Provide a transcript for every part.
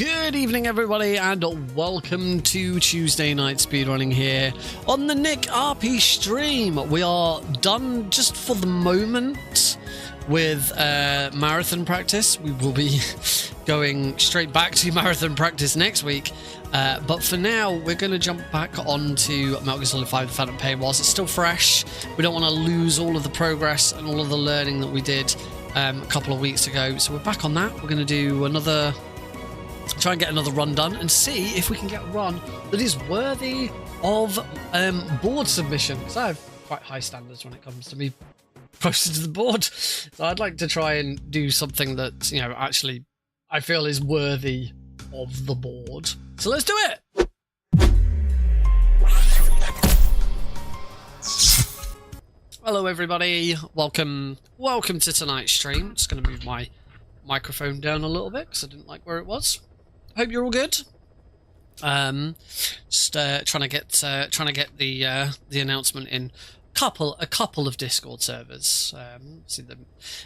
Good evening, everybody, and welcome to Tuesday Night Speedrunning here on the Nick RP stream. We are done just for the moment with marathon practice. We will be going straight back to marathon practice next week. But for now, we're going to jump back onto Metal Gear Solid 5 The Phantom Pain whilst it's still fresh. We don't want to lose all of the progress and all of the learning that we did a couple of weeks ago. So we're back on that. We're going to do another... try and get another run done and see if we can get a run that is worthy of board submission, because I have quite high standards when it comes to me posted to the board. So I'd like to try and do something that, you know, actually I feel is worthy of the board. So let's do it. Hello everybody, welcome to tonight's stream. Just going to move my microphone down a little bit because I didn't like where it was. Hope you're all good. Just trying to get the announcement in a couple of Discord servers. See the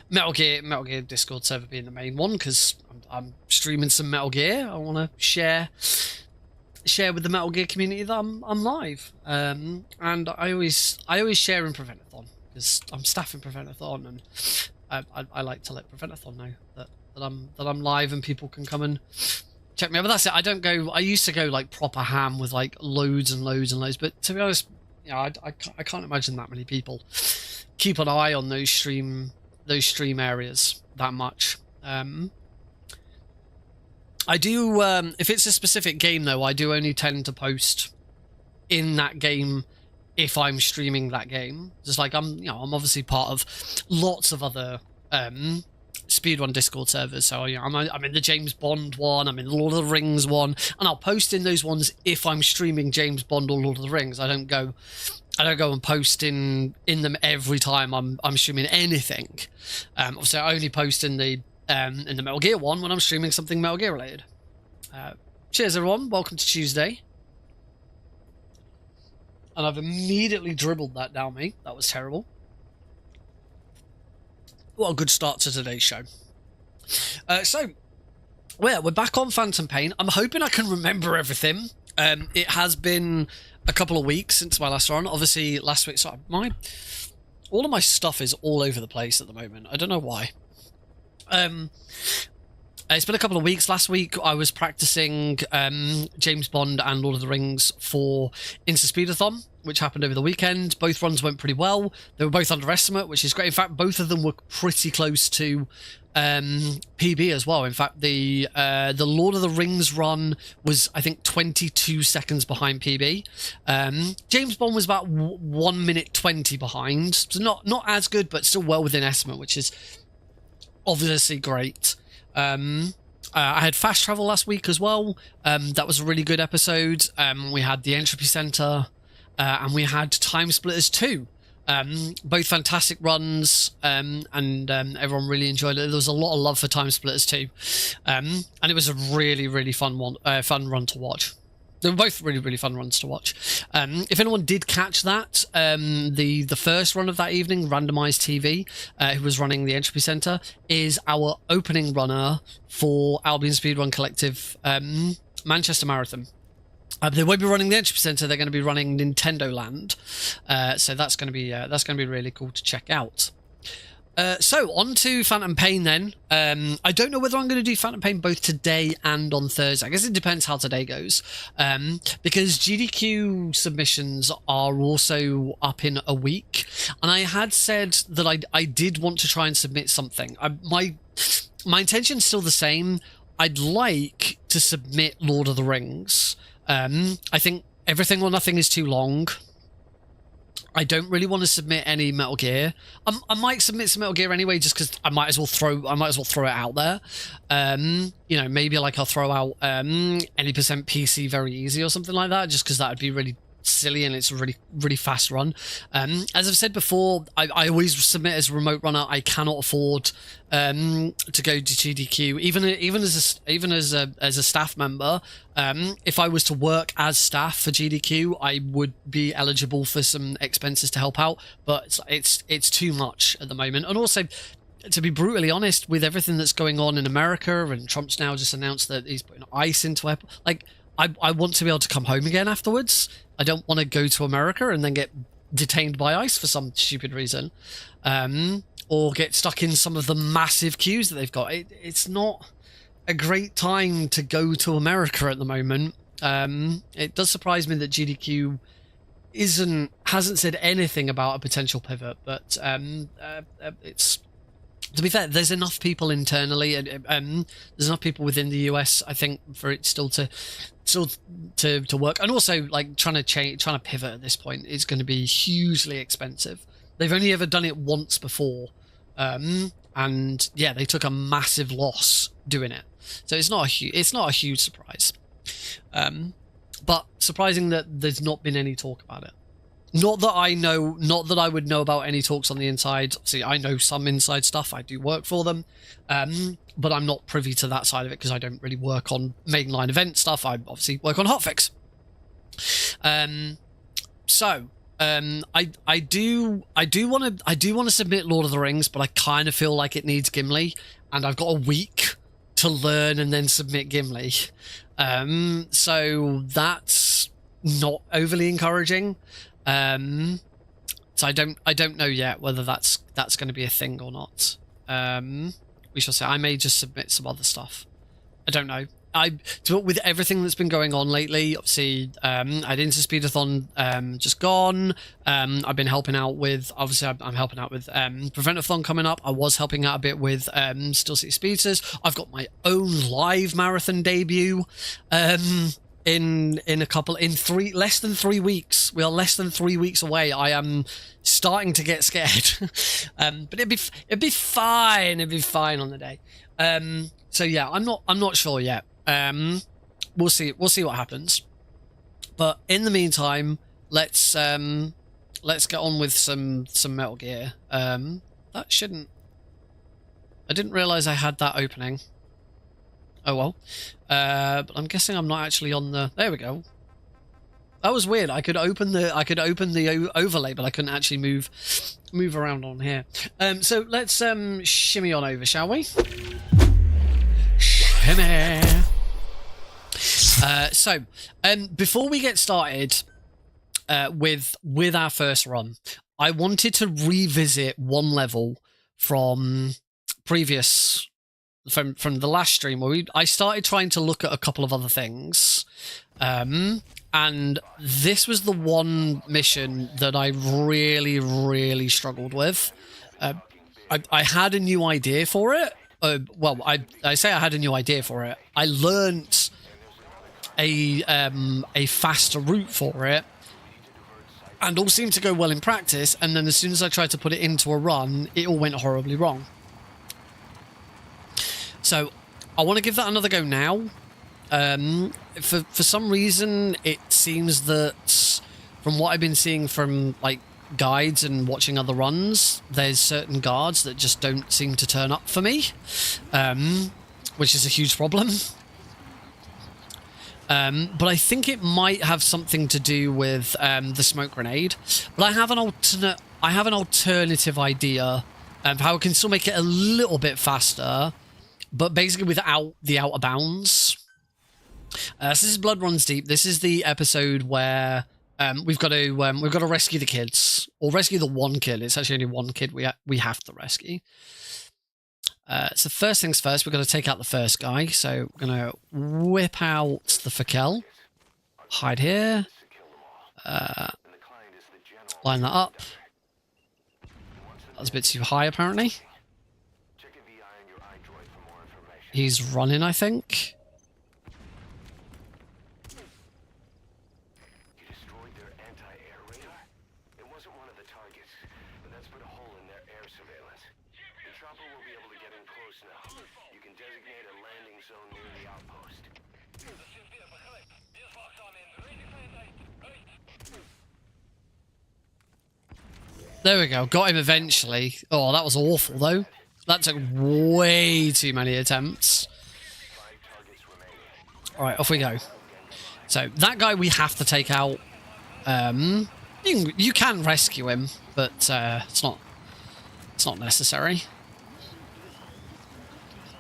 Metal Gear Discord server being the main one because I'm streaming some Metal Gear. I want to share with the Metal Gear community that I'm live. And I always share in Preventathon because I'm staffing Preventathon, and I like to let Preventathon know that I'm live and people can come and check me out. But that's it. I used to go like proper ham with like loads and loads and loads, but to be honest, you know, I can't imagine that many people keep an eye on those stream areas that much. I do, if it's a specific game though, I do only tend to post in that game if I'm streaming that game. Just like I'm obviously part of lots of other Speedrun Discord servers, so you know, I'm in the James Bond one, I'm in the Lord of the Rings one, and I'll post in those ones if I'm streaming James Bond or Lord of the Rings. I don't go and post in them every time I'm streaming anything. Obviously, I only post in the Metal Gear one when I'm streaming something Metal Gear related. Cheers, everyone. Welcome to Tuesday. And I've immediately dribbled that down me. That was terrible. What a good start to today's show. We're back on Phantom Pain. I'm hoping I can remember everything. It has been a couple of weeks since my last run. Obviously, last week, so all of my stuff is all over the place at the moment. I don't know why. It's been a couple of weeks. Last week, I was practicing James Bond and Lord of the Rings for Insta Speedathon, which happened over the weekend. Both runs went pretty well. They were both under estimate, which is great. In fact, both of them were pretty close to PB as well. In fact, the Lord of the Rings run was, I think, 22 seconds behind PB. James Bond was about 1 minute 20 behind. So not as good, but still well within estimate, which is obviously great. I had fast travel last week as well. That was a really good episode. We had the Entropy Center, and we had Time Splitters 2. Both fantastic runs, and everyone really enjoyed it. There was a lot of love for Time Splitters 2, and it was a really, really fun run to watch. They were both really, really fun runs to watch. If anyone did catch that, the first run of that evening, Randomized TV, who was running the Entropy Center, is our opening runner for Albion Speedrun Collective Manchester Marathon. They won't be running the Entropy Center. They're going to be running Nintendo Land, so that's going to be really cool to check out. So on to Phantom Pain then. I don't know whether I'm going to do Phantom Pain both today and on Thursday. I guess it depends how today goes, because GDQ submissions are also up in a week, and I had said that I did want to try and submit something. My intention's still the same. I'd like to submit Lord of the Rings. I think Everything or Nothing is too long. I don't really want to submit any Metal Gear. I might submit some Metal Gear anyway, just because I might as well throw it out there. You know, maybe like I'll throw out any percent PC very easy or something like that, just because that would be really silly and it's a really, really fast run. As I've said before, I always submit as a remote runner. I cannot afford to go to GDQ, even as a staff member. If I was to work as staff for GDQ, I would be eligible for some expenses to help out, but it's too much at the moment. And also, to be brutally honest, with everything that's going on in America, and Trump's now just announced that he's putting ICE into it, like, I want to be able to come home again afterwards. I don't want to go to America and then get detained by ICE for some stupid reason, or get stuck in some of the massive queues that they've got. It's not a great time to go to America at the moment. It does surprise me that GDQ hasn't said anything about a potential pivot, but it's, to be fair, there's enough people internally, and there's enough people within the US, I think, for it still to work. And also, like, trying to pivot at this point is going to be hugely expensive. They've only ever done it once before, and yeah, they took a massive loss doing it. So it's not a huge surprise, but surprising that there's not been any talk about it. Not that I would know about any talks on the inside. See, I know some inside stuff. I do work for them, but I'm not privy to that side of it because I don't really work on mainline event stuff. I obviously work on hotfix. I do want to submit Lord of the Rings, but I kind of feel like it needs Gimli, and I've got a week to learn and then submit Gimli. So that's not overly encouraging. So I don't know yet whether that's going to be a thing or not. We shall see. I may just submit some other stuff. I don't know. With everything that's been going on lately, obviously, I had Into Speedathon just gone. I've been helping out with, obviously, I'm helping out with Preventathon coming up. I was helping out a bit with Still City Speedsters. I've got my own live marathon debut in less than 3 weeks. We are less than 3 weeks away. I am starting to get scared, but it'd be fine. It'd be fine on the day. So yeah, I'm not sure yet. We'll see what happens. But in the meantime, let's get on with some Metal Gear. That shouldn't. I didn't realize I had that opening. Oh well. But I'm guessing I'm not actually on the. There we go. That was weird. I could open the overlay, but I couldn't actually move around on here. So let's shimmy on over, shall we? Shimmy. Before we get started with our first run, I wanted to revisit one level from previous. From the last stream where I started trying to look at a couple of other things, and this was the one mission that I really struggled with. I had a new idea for it. Well, I say I had a new idea for it. I learnt a faster route for it, and all seemed to go well in practice. And then as soon as I tried to put it into a run, it all went horribly wrong. So I want to give that another go now. For some reason, it seems that from what I've been seeing from like guides and watching other runs, there's certain guards that just don't seem to turn up for me, which is a huge problem. But I think it might have something to do with the smoke grenade. But I have an alternative idea of how I can still make it a little bit faster, but basically without the outer bounds. So this is Blood Runs Deep. This is the episode where we've got to rescue the kids, or rescue the one kid. It's actually only one kid we have to rescue. So first things first, we're going to take out the first guy. So we're going to whip out the Fakel. Hide here. Line that up. That was a bit too high, apparently. He's running, I think. You destroyed their anti-air radar. It wasn't one of the targets, but that's put a hole in their air surveillance. The chopper will be able to get in close now. You can designate a landing zone near the outpost. There we go. Got him eventually. Oh, that was awful, though. That took way too many attempts. Alright, off we go. So, that guy we have to take out. You can rescue him, but it's not necessary.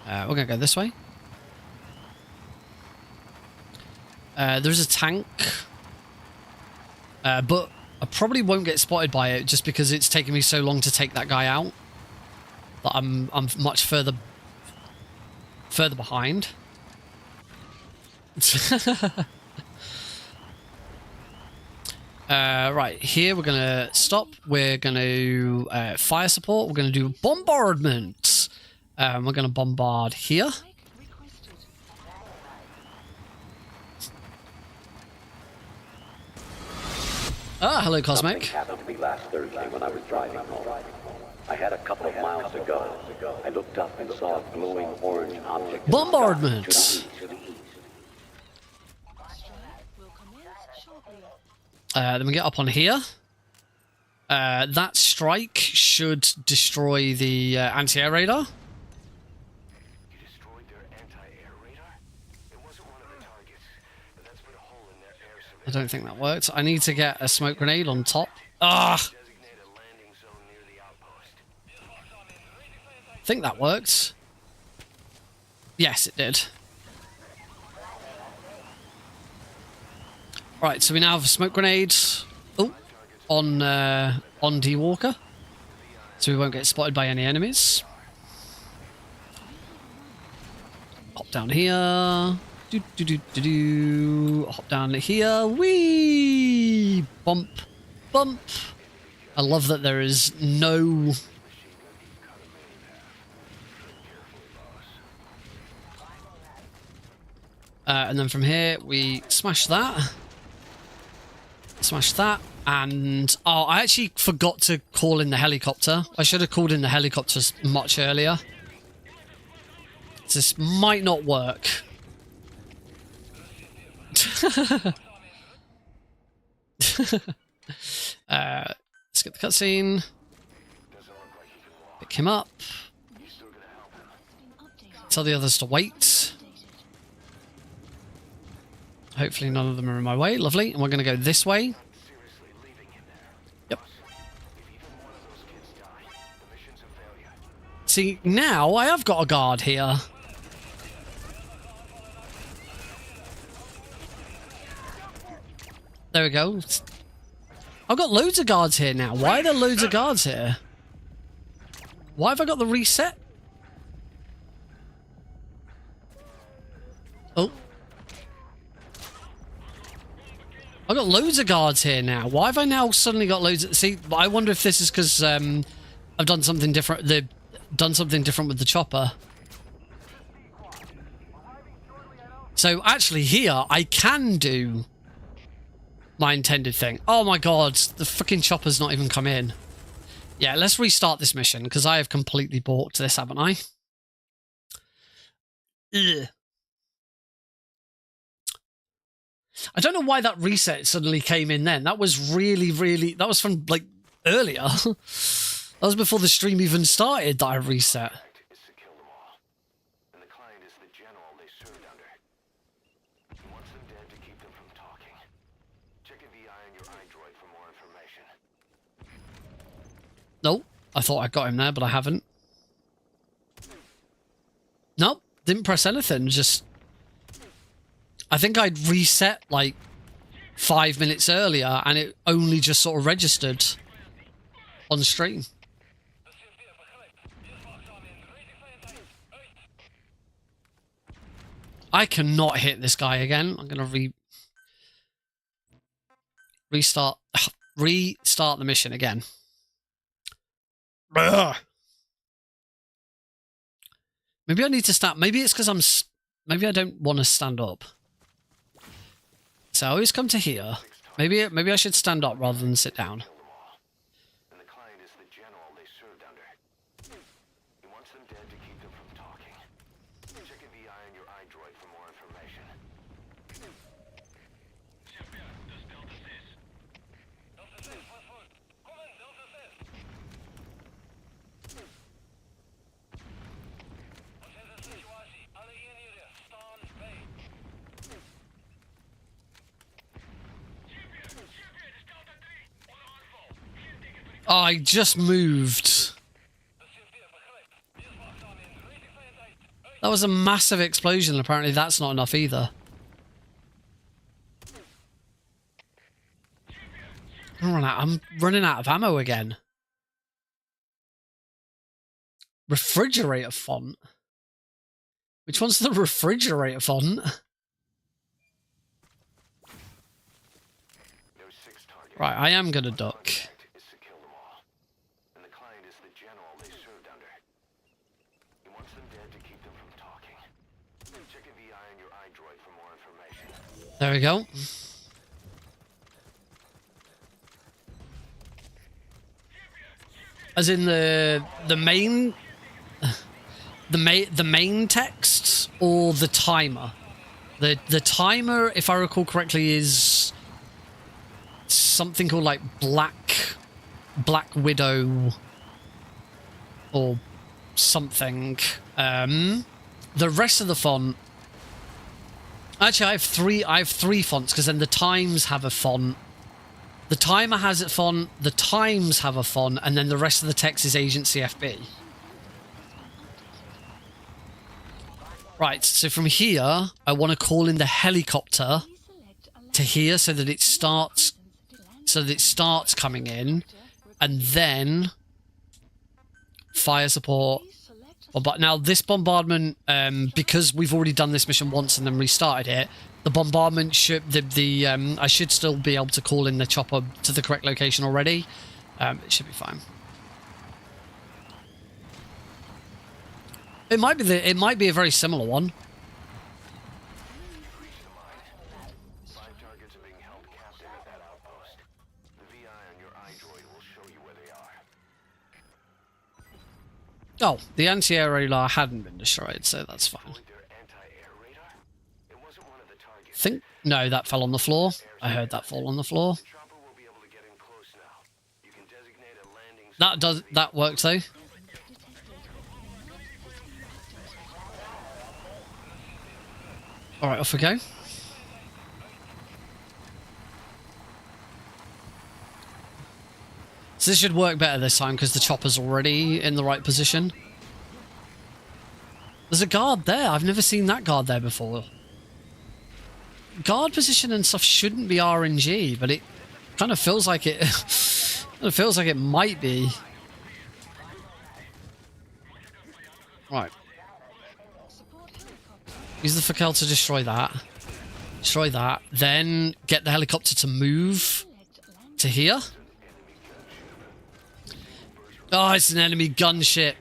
We're going to go this way. There's a tank. But I probably won't get spotted by it just because it's taken me so long to take that guy out. That I'm much further behind. Right, here we're going to stop. We're going to fire support. We're going to do bombardment. We're going to bombard here. Ah, hello, Cosmic. Something happened to me last Thursday when I was driving home. I had a couple of miles to go. I looked up and saw a glowing orange object. Bombardment. Then we get up on here. That strike should destroy the anti-air radar. You destroyed their anti-air radar? It wasn't one of the targets, but that's put a hole in their air surveillance. I don't think that worked. I need to get a smoke grenade on top. Ah! Designate a landing zone near the outpost. I think that worked. Yes, it did. Right, so we now have a smoke grenade. Oh, on D Walker, so we won't get spotted by any enemies. Hop down here. Do do do do do. Hop down here. Wee! Bump, bump. I love that there is no. And then from here we smash that. Smash that, and oh, I actually forgot to call in the helicopter. I should have called in the helicopters much earlier. This might not work. Let's get the cutscene. Pick him up. Tell the others to wait. Hopefully none of them are in my way. Lovely. And we're going to go this way. Yep. See, now I have got a guard here. There we go. I've got loads of guards here now. Why are there loads of guards here? Why have I got the reset? Oh. I've got loads of guards here now. Why have I now suddenly got loads of... See, I wonder if this is because I've done something different. They've done something different with the chopper. So actually here, I can do my intended thing. Oh my god, the fucking chopper's not even come in. Yeah, let's restart this mission because I have completely balked this, haven't I? Ugh. I don't know why that reset suddenly came in then. That was really... That was from, like, earlier. That was before the stream even started that I reset. Is to kill them all. And the client is the general they served under. He wants them dead to keep them from talking. Check a VI on your iDroid for more information. Nope. I thought I got him there, but I haven't. Nope. Didn't press anything. Just... I think I'd reset like 5 minutes earlier and it only just sort of registered on stream. I cannot hit this guy again. I'm going to restart the mission again. Ugh. Maybe I need to start. Maybe it's because maybe I don't want to stand up. So I always come to here. Maybe I should stand up rather than sit down. And the client is the general they served under. He wants them dead to keep them from talking. Check a VI on your iDroid for more information. Oh, I just moved. That was a massive explosion. Apparently that's not enough either. I'm running out of ammo again. Refrigerator font? Which one's the refrigerator font? Right, I am gonna duck. There we go. As in the main text or the timer? The timer, if I recall correctly, is something called like Black Widow or something. The rest of the font. Actually, I have three fonts because then the times have a font. The timer has a font, the times have a font, and then the rest of the text is Agency FB. Right, so from here, I want to call in the helicopter to here so that it starts coming in, and then fire support. But now this bombardment, because we've already done this mission once and then restarted it, the bombardment should I should still be able to call in the chopper to the correct location already. It should be fine. It might be a very similar one. Oh, the anti-air radar hadn't been destroyed, so that's fine. No, that fell on the floor. I heard that fall on the floor. That worked though. All right, off we go. So this should work better this time because the chopper's already in the right position. There's a guard there. I've never seen that guard there before. Guard position and stuff shouldn't be RNG, but it kind of feels like it. It feels like it might be. Right. Use the Fakel to destroy that. Destroy that. Then get the helicopter to move to here. Oh, it's an enemy gunship.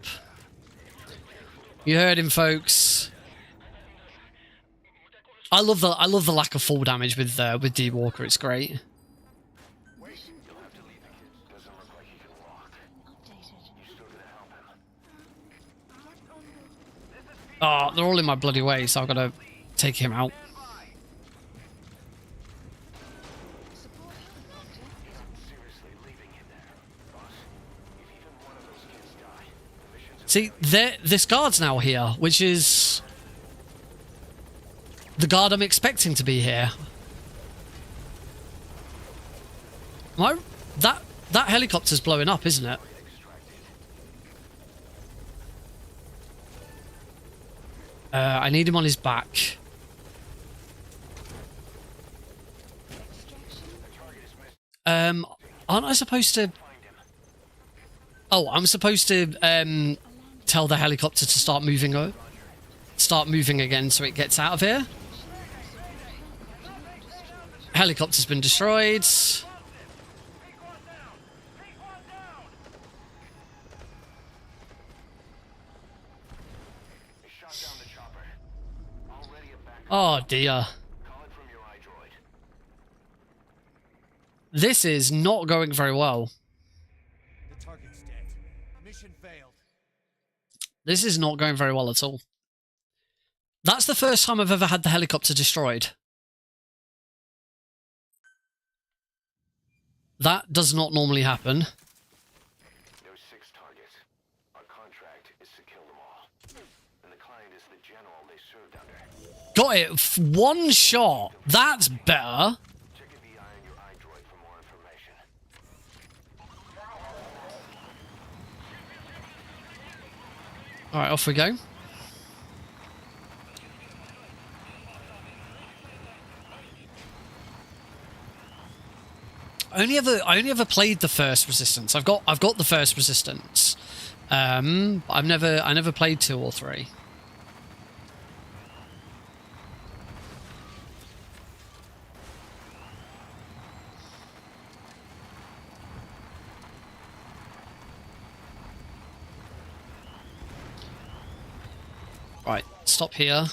You heard him, folks. I love the lack of fall damage with D Walker. It's great. Oh, they're all in my bloody way, so I've got to take him out. See, this guard's now here, which is the guard I'm expecting to be here. That helicopter's blowing up, isn't it? I need him on his back. Aren't I supposed to... Oh, I'm supposed to tell the helicopter to start moving again so it gets out of here. Helicopter's been destroyed. Oh dear. This is not going very well. The target's dead. Mission failed. This is not going very well at all. That's the first time I've ever had the helicopter destroyed. That does not normally happen. There's 6 targets. Our contract is to kill them all. And the client is the general they served under. Got it. One shot. That's better. Check a VI on your iDroid for more information. Alright, off we go. I only ever played the first Resistance. I've got the first Resistance. I never played 2 or 3. Right, stop here.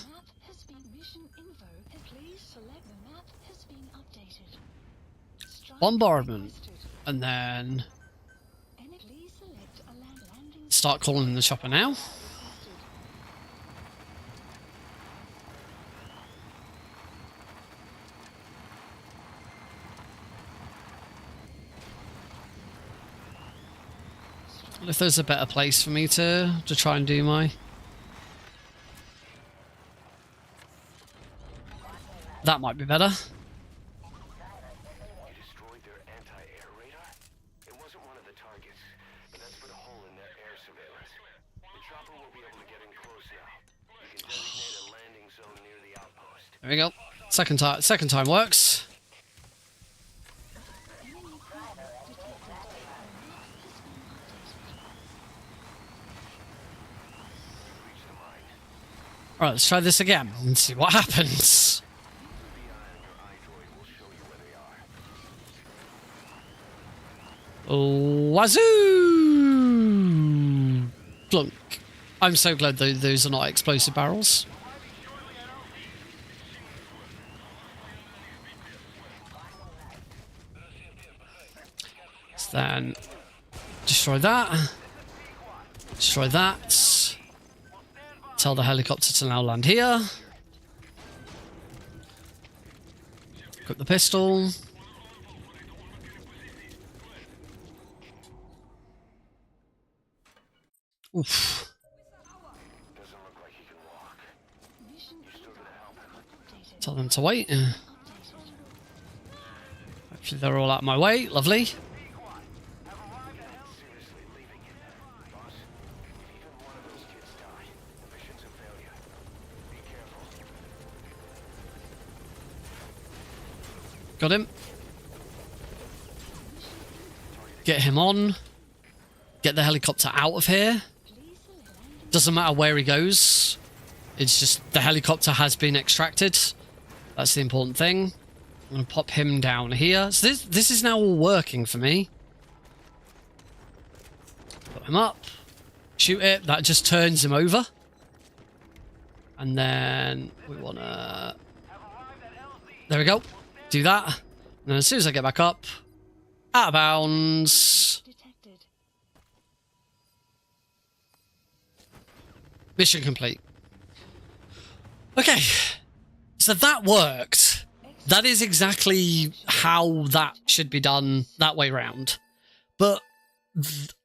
Bombardment, and then start calling the chopper now. If there's a better place for me to try and do my... That might be better. You destroyed their anti-air radar? It wasn't one of the targets, but that's put a hole in their air surveillance. The chopper will be able to get in close now. You can designate a landing zone near the outpost. There we go. Second time works. Alright, let's try this again and see what happens. Wazoo! Plunk. I'm so glad those are not explosive barrels. So then destroy that. Destroy that. Tell the helicopter to now land here. Equip the pistol. Oof. Doesn't look like he can walk. You still gonna help him? Tell them to wait. Hopefully they're all out of my way. Lovely. Seriously leaving it. Boss, if even one of those kids die, the mission's a failure. Be careful. Got him. Get him on. Get the helicopter out of here. Doesn't matter where he goes. It's just the helicopter has been extracted. That's the important thing. I'm going to pop him down here. So this is now all working for me. Put him up. Shoot it. That just turns him over. And then we want to... There we go. Do that. And then as soon as I get back up, out of bounds. Mission complete. Okay. So that worked. That is exactly how that should be done that way round. But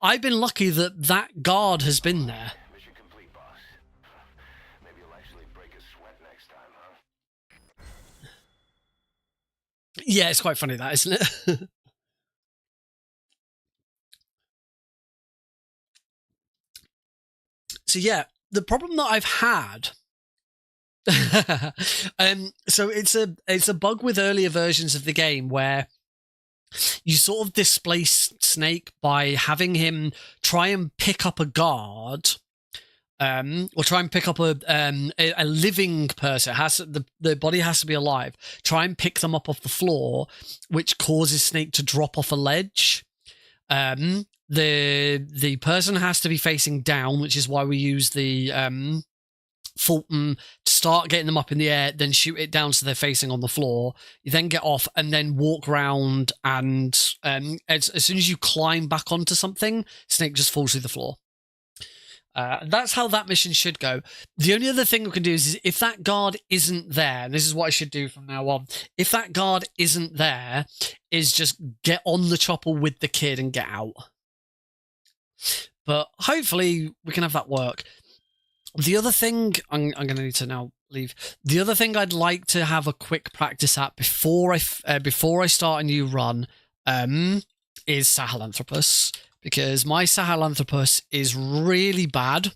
I've been lucky that that guard has been there. Mission complete, boss. Maybe you'll actually break a sweat next time, huh? Yeah, it's quite funny that, isn't it? So yeah, the problem that I've had so it's a bug with earlier versions of the game where you sort of displace Snake by having him try and pick up a guard, or try and pick up a living person. The body has to be alive. Try and pick them up off the floor, which causes Snake to drop off a ledge. The person has to be facing down, which is why we use the Fulton to start getting them up in the air, then shoot it down so they're facing on the floor. You then get off and then walk around, and as soon as you climb back onto something, Snake just falls through the floor. That's how that mission should go. The only other thing we can do is if that guard isn't there, and this is what I should do from now on, if that guard isn't there, is just get on the chopper with the kid and get out. But hopefully we can have that work. The other thing, I'm going to need to now leave. The other thing I'd like to have a quick practice at before I start a new run is Sahelanthropus, because my Sahelanthropus is really bad.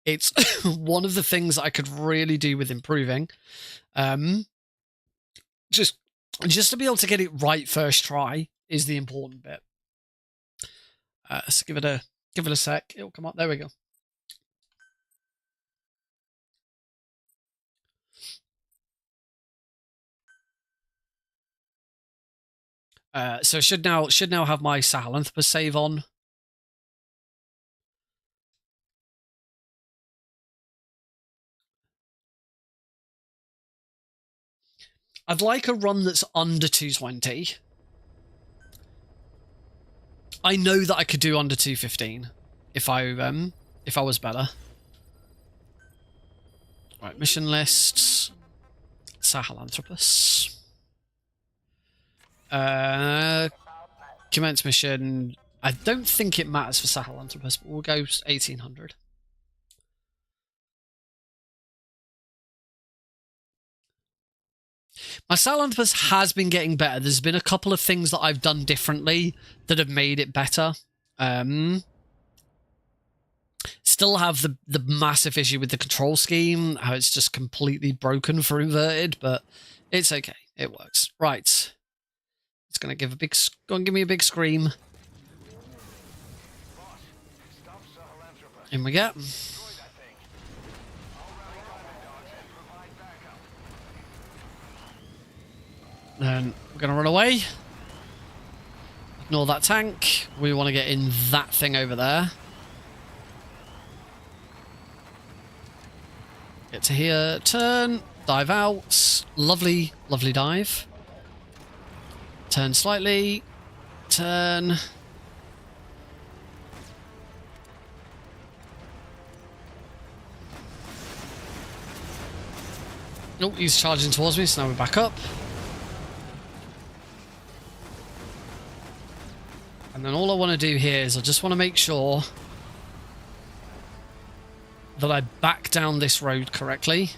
It's one of the things I could really do with improving. Just Just to be able to get it right first try is the important bit. So give it a sec. It'll come up. There we go. So should now have my Sahelanthropus save on. I'd like a run that's under 220. I know that I could do under 215 if I was better. Right, mission lists. Sahelanthropus. Commence mission. I don't think it matters for Sahelanthropus, but we'll go 1800. My Sahelanthropus has been getting better. There's been a couple of things that I've done differently that have made it better. Still have the massive issue with the control scheme, how it's just completely broken for inverted, but it's okay. It works. Right. It's gonna give me a big scream. In we get. Then we're gonna run away. Ignore that tank. We want to get in that thing over there. Get to here, turn, dive out. Lovely, lovely dive. Turn slightly, turn. Oh, he's charging towards me, so now we're back up. And then all I want to do here is I just want to make sure that I back down this road correctly.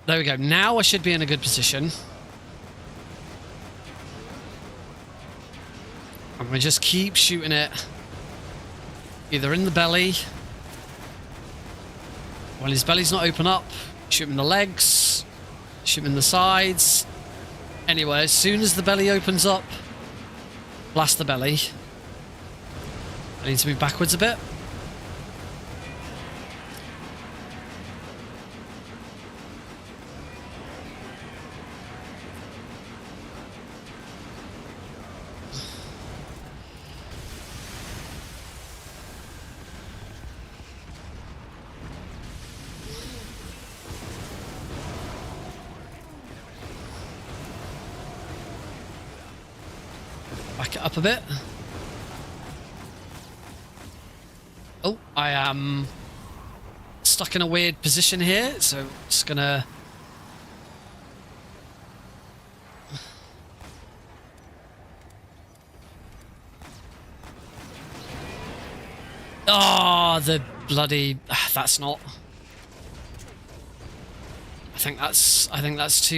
There we go. Now I should be in a good position. I'm going to just keep shooting it. Either in the belly. When his belly's not open up, shoot him in the legs. Shoot him in the sides. Anyway, as soon as the belly opens up, blast the belly. I need to move backwards a bit. Back it up a bit. Oh, I am stuck in a weird position here, so just gonna... Oh, the bloody... That's not... I think that's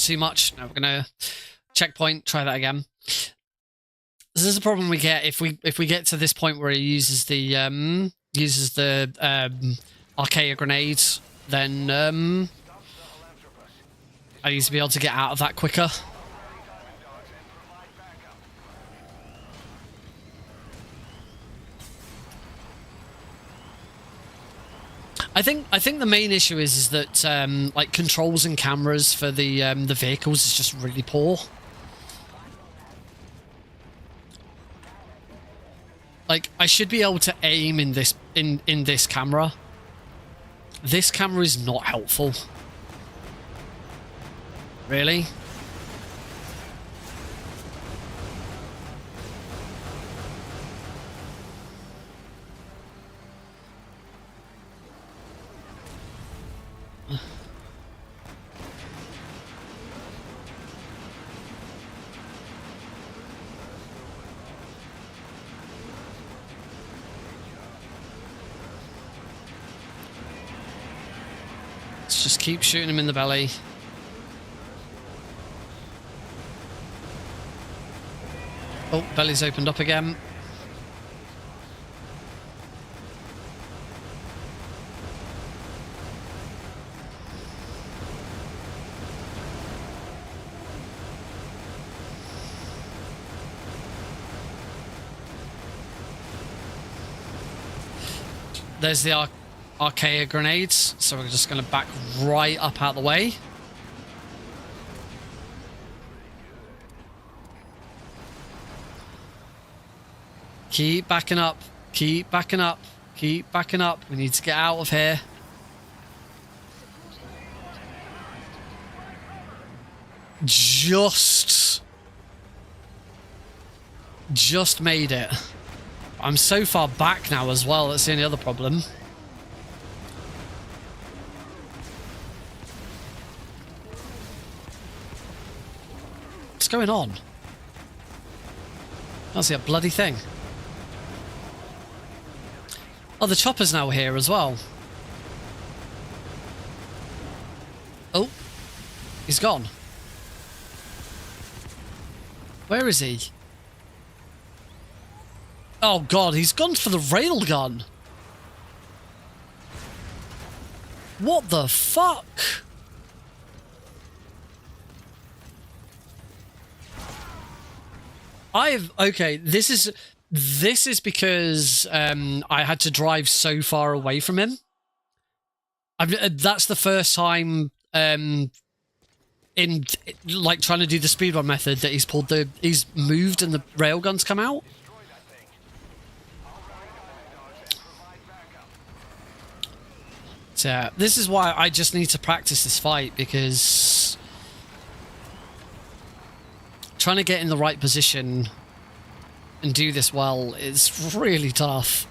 too much. No, we're gonna checkpoint, try that again. This is a problem we get if we get to this point where he uses the Archaea grenade, then I need to be able to get out of that quicker. I think the main issue is that like controls and cameras for the vehicles is just really poor. Like, I should be able to aim in this camera. This camera is not helpful. Really? Just keep shooting him in the belly. Oh, belly's opened up again. there's the Archaea grenades, so we're just going to back right up out the way. Keep backing up. Keep backing up. Keep backing up. We need to get out of here. Just made it. I'm so far back now as well. That's the only other problem. What's going on? I don't see a bloody thing. Oh, the chopper's now here as well. Oh, he's gone. Where is he? Oh god, he's gone for the railgun. What the fuck? Okay, this is because I had to drive so far away from him. That's the first time in like trying to do the speedrun method that he's moved and the railguns come out. So yeah, this is why I just need to practice this fight, because trying to get in the right position and do this well is really tough.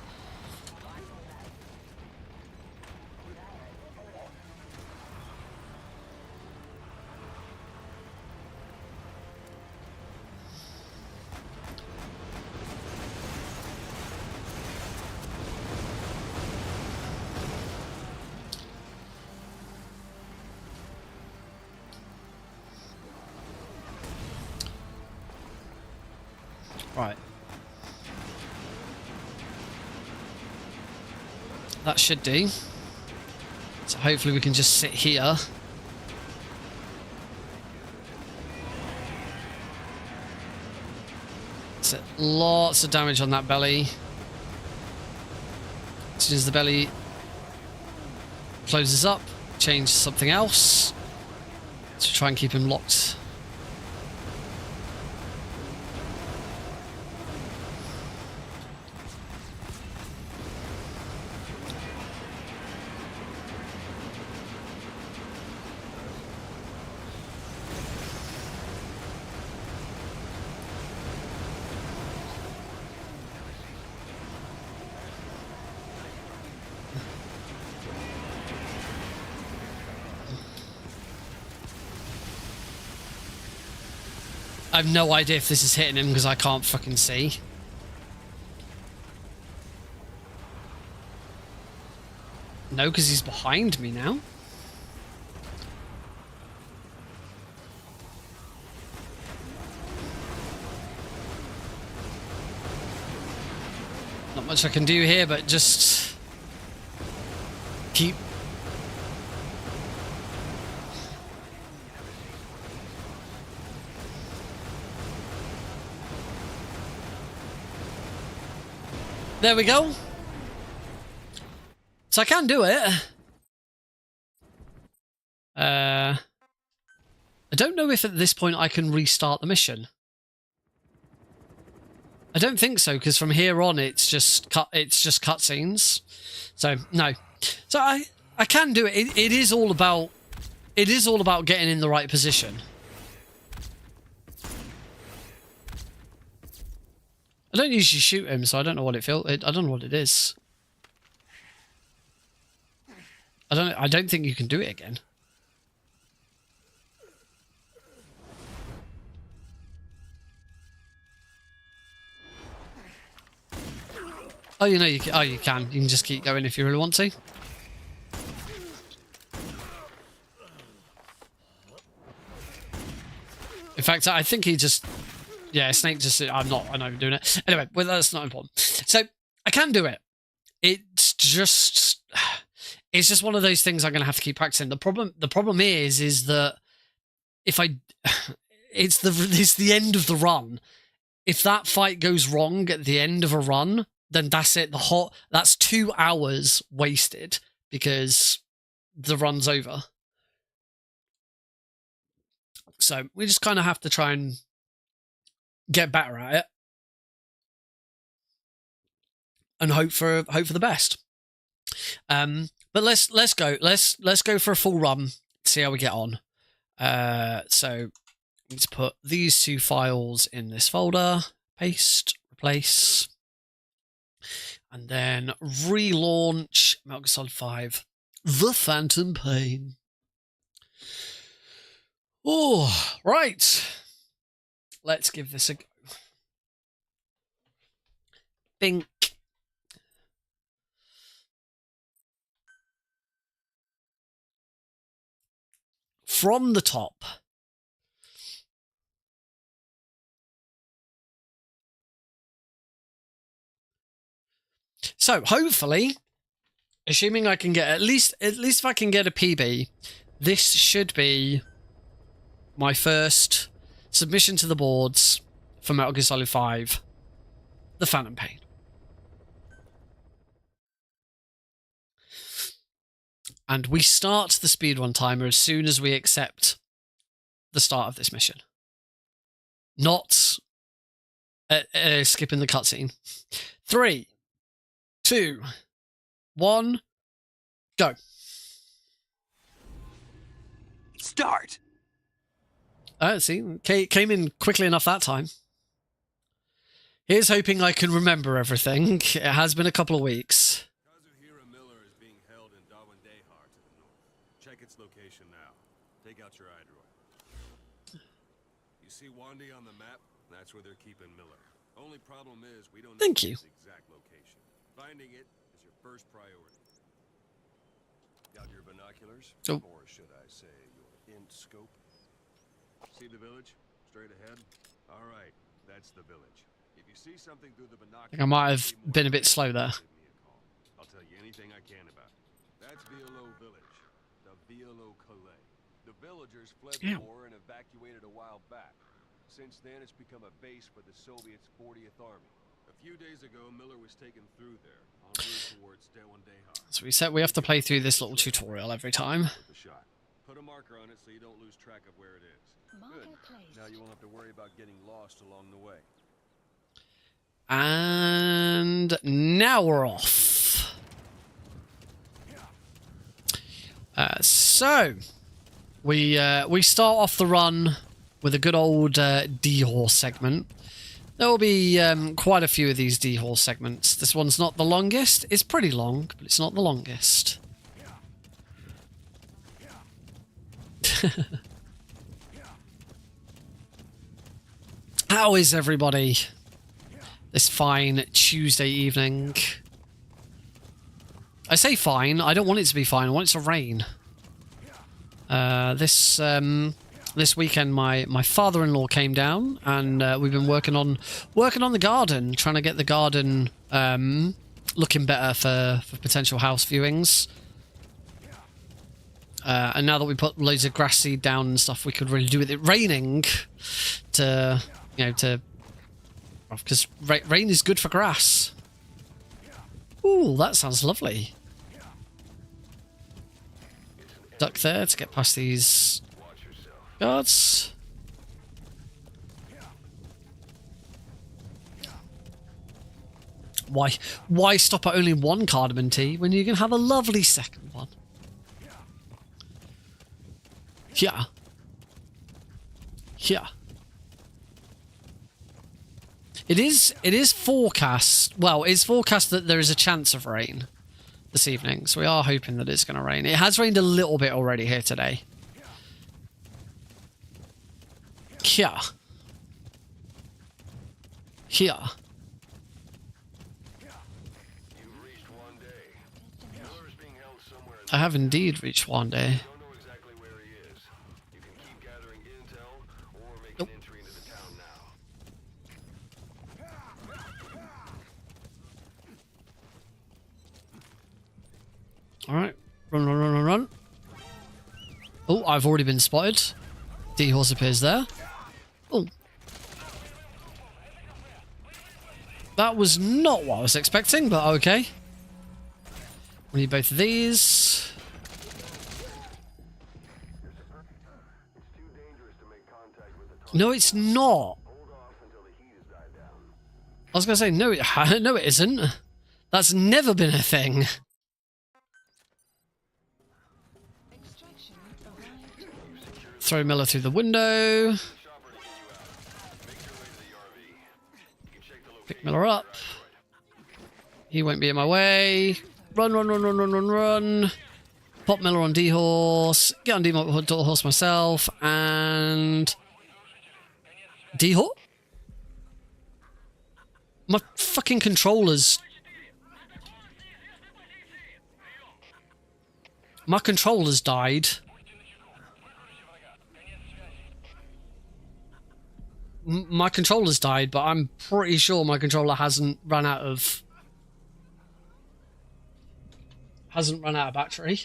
Right. That should do. So hopefully we can just sit here. So lots of damage on that belly. As soon as the belly closes up, change to something else to try and keep him locked. I have no idea if this is hitting him because I can't fucking see. No, because he's behind me now. Not much I can do here, but just keep... There we go. So I can do it. I don't know if at this point I can restart the mission. I don't think so, because from here on it's just cutscenes. So no. So I can do it. It is all about getting in the right position. I don't usually shoot him, so I don't know what it feels. I don't know what it is. I don't think you can do it again. Oh, you know you can. Oh, you can. You can just keep going if you really want to. In fact, I think he just... Yeah, Snake just... I'm not doing it. Anyway, well, that's not important. So, I can do it. It's just one of those things I'm going to have to keep practicing. The problem is that if I... It's the end of the run. If that fight goes wrong at the end of a run, then that's it. That's 2 hours wasted because the run's over. So we just kind of have to try and get better at it and hope for the best. But let's go for a full run, see how we get on. So let's put these 2 files in this folder, paste, replace, and then relaunch Metal Gear Solid 5, The Phantom Pain. Oh, right. Let's give this a go. Bink. From the top. So hopefully, assuming I can get at least if I can get a PB, this should be my first submission to the boards for Metal Gear Solid 5, The Phantom Pain. And we start the speedrun timer as soon as we accept the start of this mission. Not skipping the cutscene. 3, 2, 1, go. Start. See, came in quickly enough that time. Here's hoping I can remember everything. It has been a couple of weeks. Kazuhira Miller is being held in Dawandehar to the north. Check its location now. Take out your iDroid. You see Wandi on the map? That's where they're keeping Miller. Only problem is we don't know his exact location. Finding it is your first priority. Got your binoculars? Oh. Or should I say your int scope? See the village? Straight ahead? All right, that's the village. If you see something through the binoculars, I think I might have been a bit slow there. give me a call. I'll tell you anything I can about it. That's Violo Village, the Violo Calais. The villagers fled the war and evacuated a while back. Since then, it's become a base for the Soviets' 40th Army. A few days ago, Miller was taken through there, en route towards Dawandehar. So we said we have to play through this little tutorial every time. With a shot. Put a marker on it so you don't lose track of where it is. Good. Now you won't have to worry about getting lost along the way. And now we're off. So we start off the run with a good old D-Horse segment. There will be quite a few of these D-Horse segments. This one's not the longest. It's pretty long, but it's not the longest. How is everybody this fine Tuesday evening? I say fine. I don't want it to be fine. I want it to rain. This weekend, my father-in-law came down, and we've been working on the garden, trying to get the garden looking better for potential house viewings. And now that we put loads of grass seed down and stuff, we could really do with it raining to, because rain is good for grass. Ooh, that sounds lovely. Duck there to get past these guards. Why stop at only one cardamom tea when you can have a lovely second one? Yeah. Yeah. It is forecast. Well, it's forecast that there is a chance of rain this evening, so we are hoping that it's going to rain. It has rained a little bit already here today. Yeah. Here. I have indeed reached one day. Nope. Alright. Run, run, run, run, run. Oh, I've already been spotted. D-Horse appears there. Oh. That was not what I was expecting, but okay. We need both of these. No, it's not. I was going to say, no, no, it isn't. That's never been a thing. Throw Miller through the window. Pick Miller up. He won't be in my way. Run, run, run, run, run, run, run. Pop Miller on D-Horse. Get on D-Horse myself. And... D-Horse? My fucking controllers... My controllers died. My controller's died, but I'm pretty sure my controller hasn't run out of battery.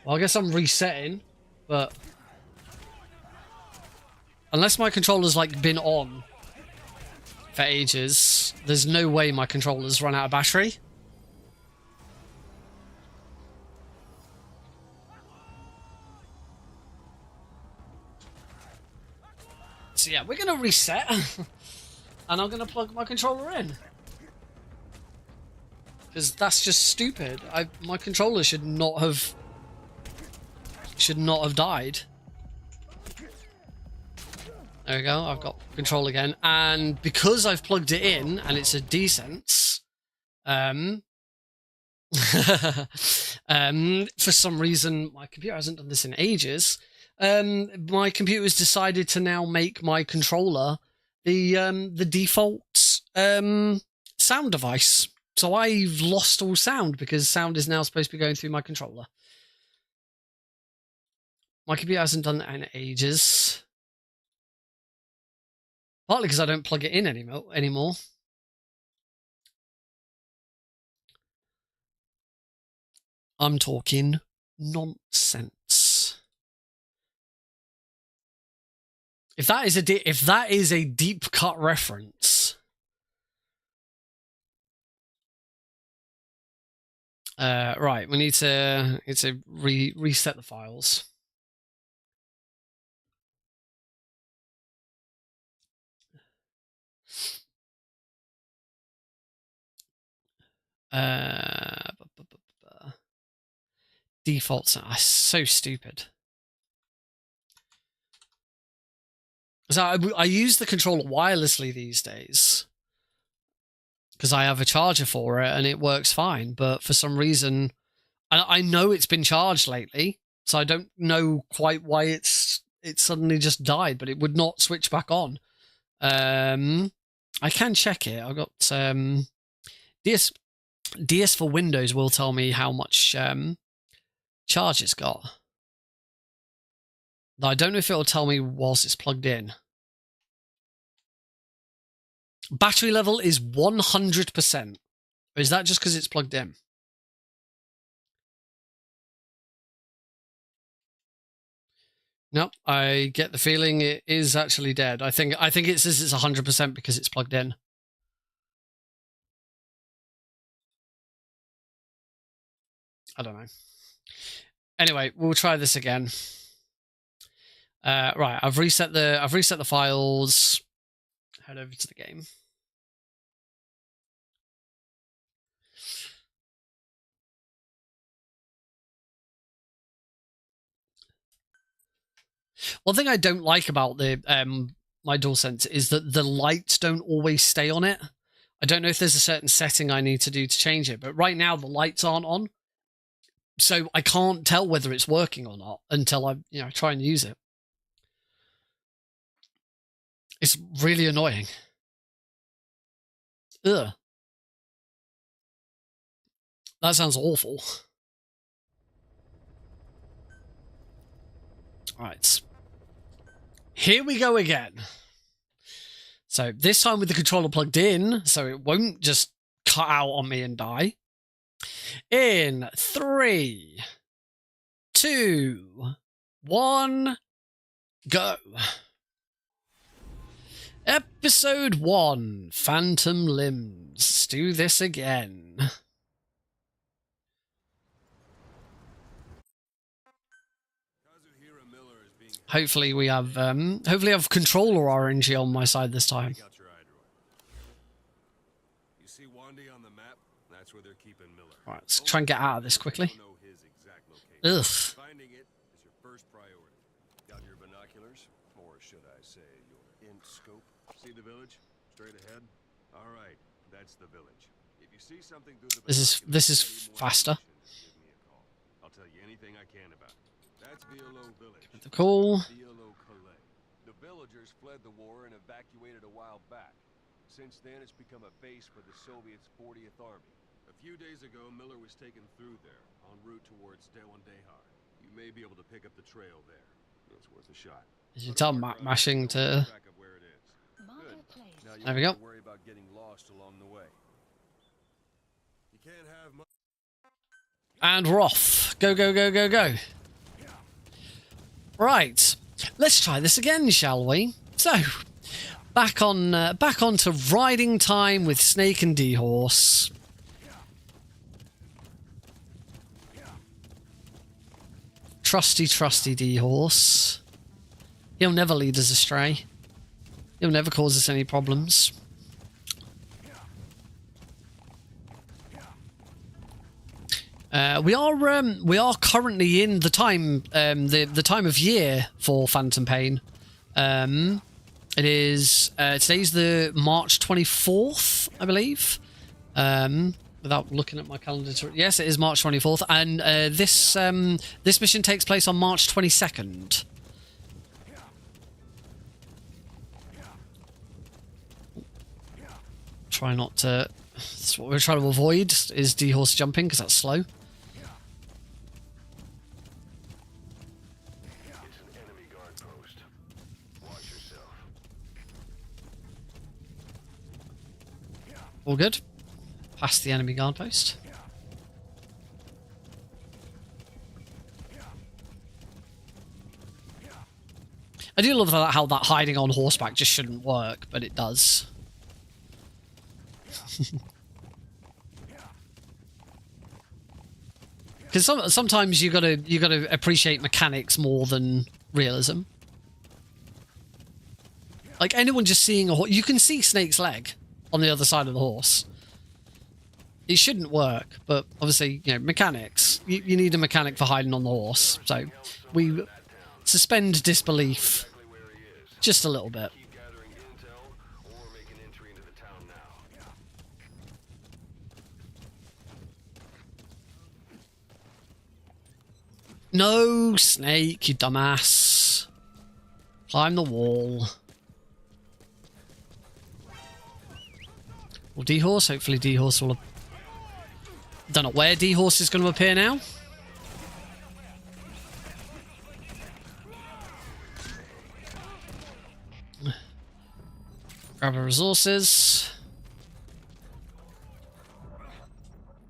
Well, I guess I'm resetting, but unless my controller's like been on for ages, there's no way my controller's run out of battery. So yeah, we're going to reset, and I'm going to plug my controller in. Because that's just stupid. My controller should not have died. There we go, I've got control again. And because I've plugged it in, and it's a Desense, for some reason, my computer hasn't done this in ages. My computer's decided to now make my controller the default sound device. So I've lost all sound because sound is now supposed to be going through my controller. My computer hasn't done that in ages. Partly because I don't plug it in anymore. I'm talking nonsense. If that is a deep cut reference, right, we need to reset the files. Defaults are so stupid. So I use the controller wirelessly these days because I have a charger for it and it works fine. But for some reason, I know it's been charged lately, so I don't know quite why it suddenly just died. But it would not switch back on. I can check it. I've got DS for Windows will tell me how much charge it's got. Though I don't know if it'll tell me whilst it's plugged in. Battery level is 100%. Or is that just because it's plugged in? No, I get the feeling it is actually dead. I think it says it's 100% because it's plugged in. I don't know. Anyway, we'll try this again. Right, I've reset the files. Head over to the game. One thing I don't like about the my DualSense is that the lights don't always stay on it. I don't know if there's a certain setting I need to do to change it, but right now the lights aren't on. So I can't tell whether it's working or not until I try and use it. It's really annoying. Ugh. That sounds awful. Alright. Here we go again. So this time with the controller plugged in, so it won't just cut out on me and die. In 3, 2, 1, go. Episode 1, Phantom Limbs. Let's do this again. Hopefully we have hopefully I have controller RNG on my side this time. Take out your eye droid. You see Wandy on the map? That's where they're keeping Miller. Alright, let's try and get out of this quickly. Don't know his exact location. Ugh. Finding it is your first priority. Got your binoculars? Or should I say your int scope? See the village? Straight ahead? Alright, that's the village. If you see something through the This is binoculars, faster. give me a call. I'll tell you anything I can about it. That's Violo Village. Cool. Violo Calais. The villagers fled the war and evacuated a while back. Since then, it's become a base for the Soviets' 40th Army. A few days ago, Miller was taken through there, en route towards Dewandehar. You may be able to pick up the trail there. It's worth a shot. As you can tell, mashing to... Track of where it is. Good. Now you There we don't go. have to worry about getting lost along the way. You can't have much. And we're off. Go, go, go, go, go. Right. Let's try this again, shall we? So, back onto riding time with Snake and D-Horse. Trusty, trusty D-Horse. He'll never lead us astray. He'll never cause us any problems. We are currently in the time the time of year for Phantom Pain. It is today's the March 24th, I believe. Without looking at my calendar, yes, it is March 24th, and this mission takes place on March 22nd. Try not to. That's what we're trying to avoid, is D-Horse jumping, because that's slow. It's an enemy guard post. Watch yourself. All good. Past the enemy guard post. I do love how that hiding on horseback just shouldn't work, but it does. Because sometimes you gotta appreciate mechanics more than realism. Like anyone just seeing a horse, you can see Snake's leg on the other side of the horse. It shouldn't work, but obviously, you know, mechanics. You need a mechanic for hiding on the horse, so we suspend disbelief just a little bit. Keep gathering intel or make an entry into the town now. No, Snake, you dumbass. Climb the wall. Well, D-Horse, hopefully D-Horse will... Don't know where D-Horse is going to appear now. Grab our resources.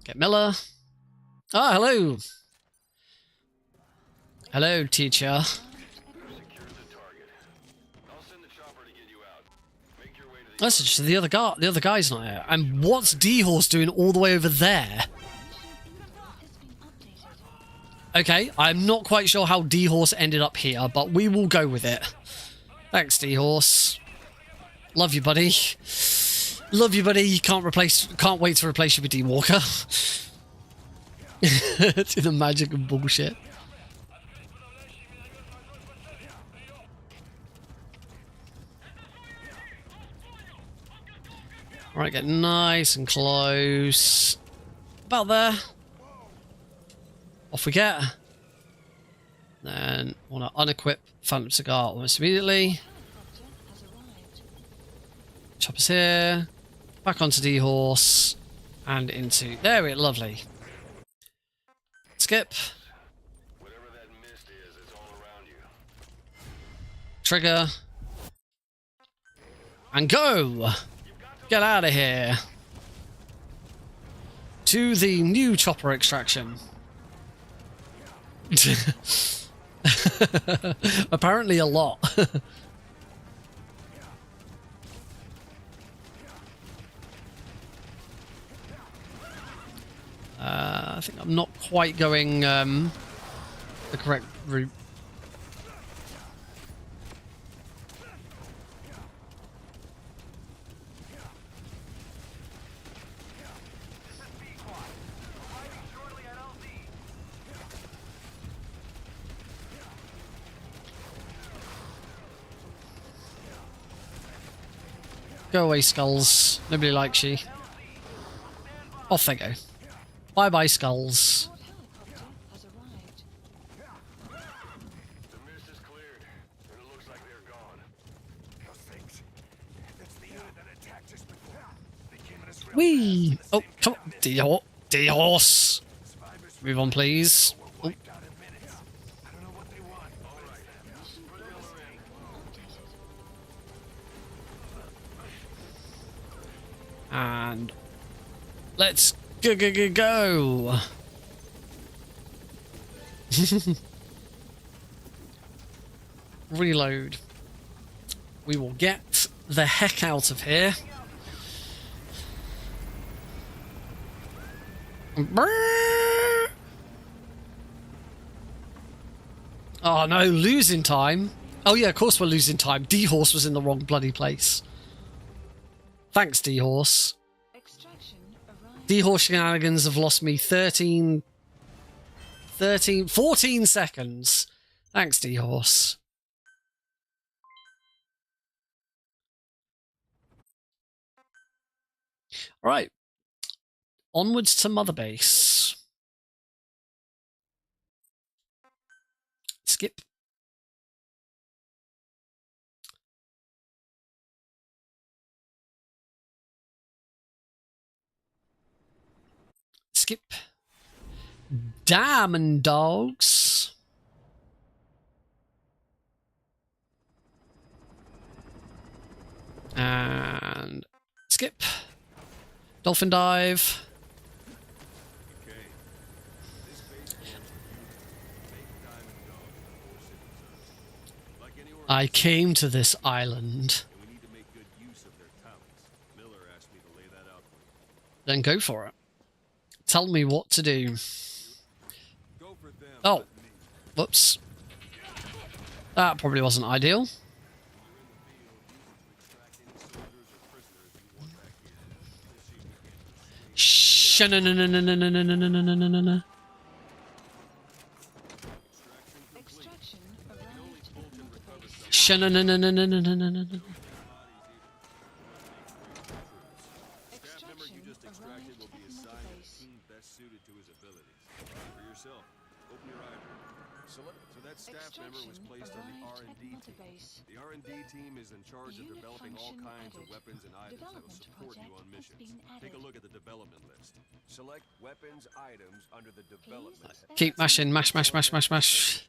Get Miller. Ah, hello. Hello, teacher. Secure the target. I'll send the chopper to get you out. Make your way to the That's just the other guy's not here. And what's D-Horse doing all the way over there? Okay, I'm not quite sure how D-Horse ended up here, but we will go with it. Thanks, D-Horse. Love you, buddy. Love you, buddy. Can't wait to replace you with D-Walker. To the magic and bullshit. Alright, get nice and close. About there. Off we get. Then want to unequip Phantom Cigar almost immediately. Chopper's here. Back onto D-Horse. And into... There we go, lovely. Skip. whatever that mist is, it's all around you. Trigger. And go! Get out of here. To the new chopper extraction. Apparently a lot. I think I'm not quite going the correct route. Go away, skulls. Nobody likes you. Off they go. Bye-bye, skulls. The mist is cleared, and it looks like they're gone. Those things. That's the unit that attacked us before. They came at us real Whee! fast, and Oh, the same come kind on. of D-horse. survivors Move on, please. were Oh, wiped out in minutes. I don't know what they want. All right. and let's go. Reload. We will get the heck out of here. Oh no, losing time. Oh yeah, of course we're losing time. D-Horse was in the wrong bloody place. Thanks, D-Horse. D-Horse shenanigans have lost me 14 seconds. Thanks, D-Horse. Alright. Onwards to Mother Base. Skip. Skip. Diamond Dogs. And skip. Dolphin Dive. Okay. This base belongs to you. Make diamond dogs before citizens. Like anywhere I else, came to this island. and we need to make good use of their talents. Miller asked me to lay that out for you. Then go for it. Tell me what to do. Go for them. Oh. not me. Whoops. That probably wasn't ideal. Sha-na-na-na-na-na-na-na-na-na-na-na. Sha-na-na-na-na-na-na-na-na-na. Staff member you just extracted will be assigned a team best suited to his abilities. For yourself, open your eye. So that staff member was placed on the R&D team. The R&D team is in charge of developing all kinds of weapons and items that will support you on missions. Take a look at the development list. Select weapons items under the development. Keep mashing. Mash, mash, mash, mash, mash.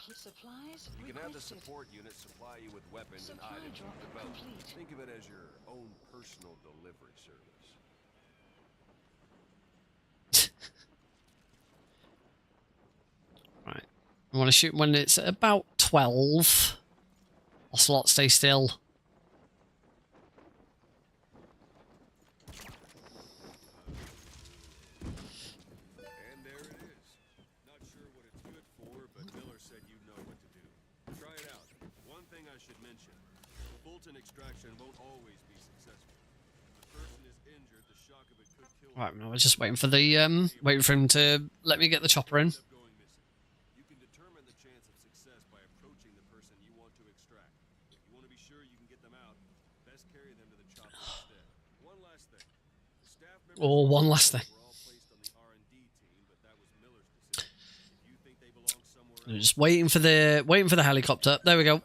You can have the support unit supply you with weapons and items from development. Think of it as your own personal delivery service. Right. I want to shoot when it's about 12. Ocelot, stay still. And there it is. Not sure what it's good for, but Miller said you know what to do. Try it out. One thing I should mention. Fulton extraction won't always be successful. If the person is injured, the shock of it could kill Right, no, I was just waiting for the waiting for him to let me get the chopper in. them going missing. You can determine the chance of success by approaching the person you want to extract. If you want to be sure you can get them out, best carry them to the chopper instead. One last thing. The staff members Oh, one last thing. were all placed on the R&D team, but that was Miller's decision. If you think they belong somewhere I'm else, just waiting for the helicopter. There we go.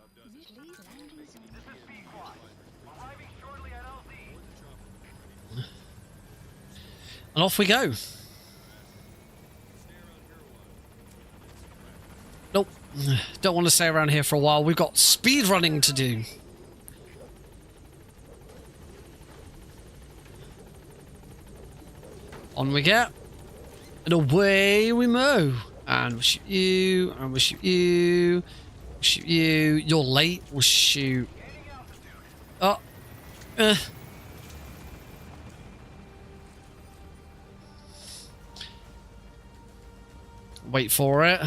And off we go. Nope. Don't want to stay around here for a while. We've got speedrunning to do. On we get. And away we mow. And we'll shoot you. And we'll shoot you. We'll shoot you. You're late. We'll shoot. Oh. Wait for it.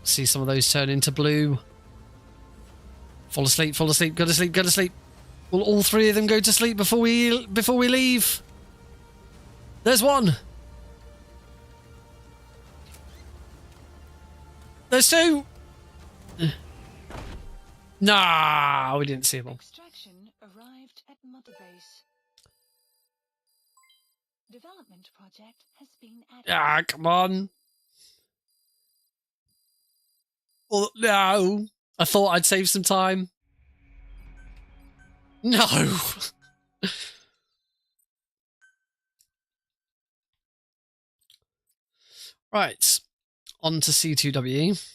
See some of those turn into blue. Fall asleep, go to sleep, go to sleep. Will all three of them go to sleep before we leave? There's one. There's two. Nah, we didn't see them all. Extraction arrived at Mother Base. Development project has been added. Ah, come on. Oh, no. I thought I'd save some time. No. Right. On to C2W.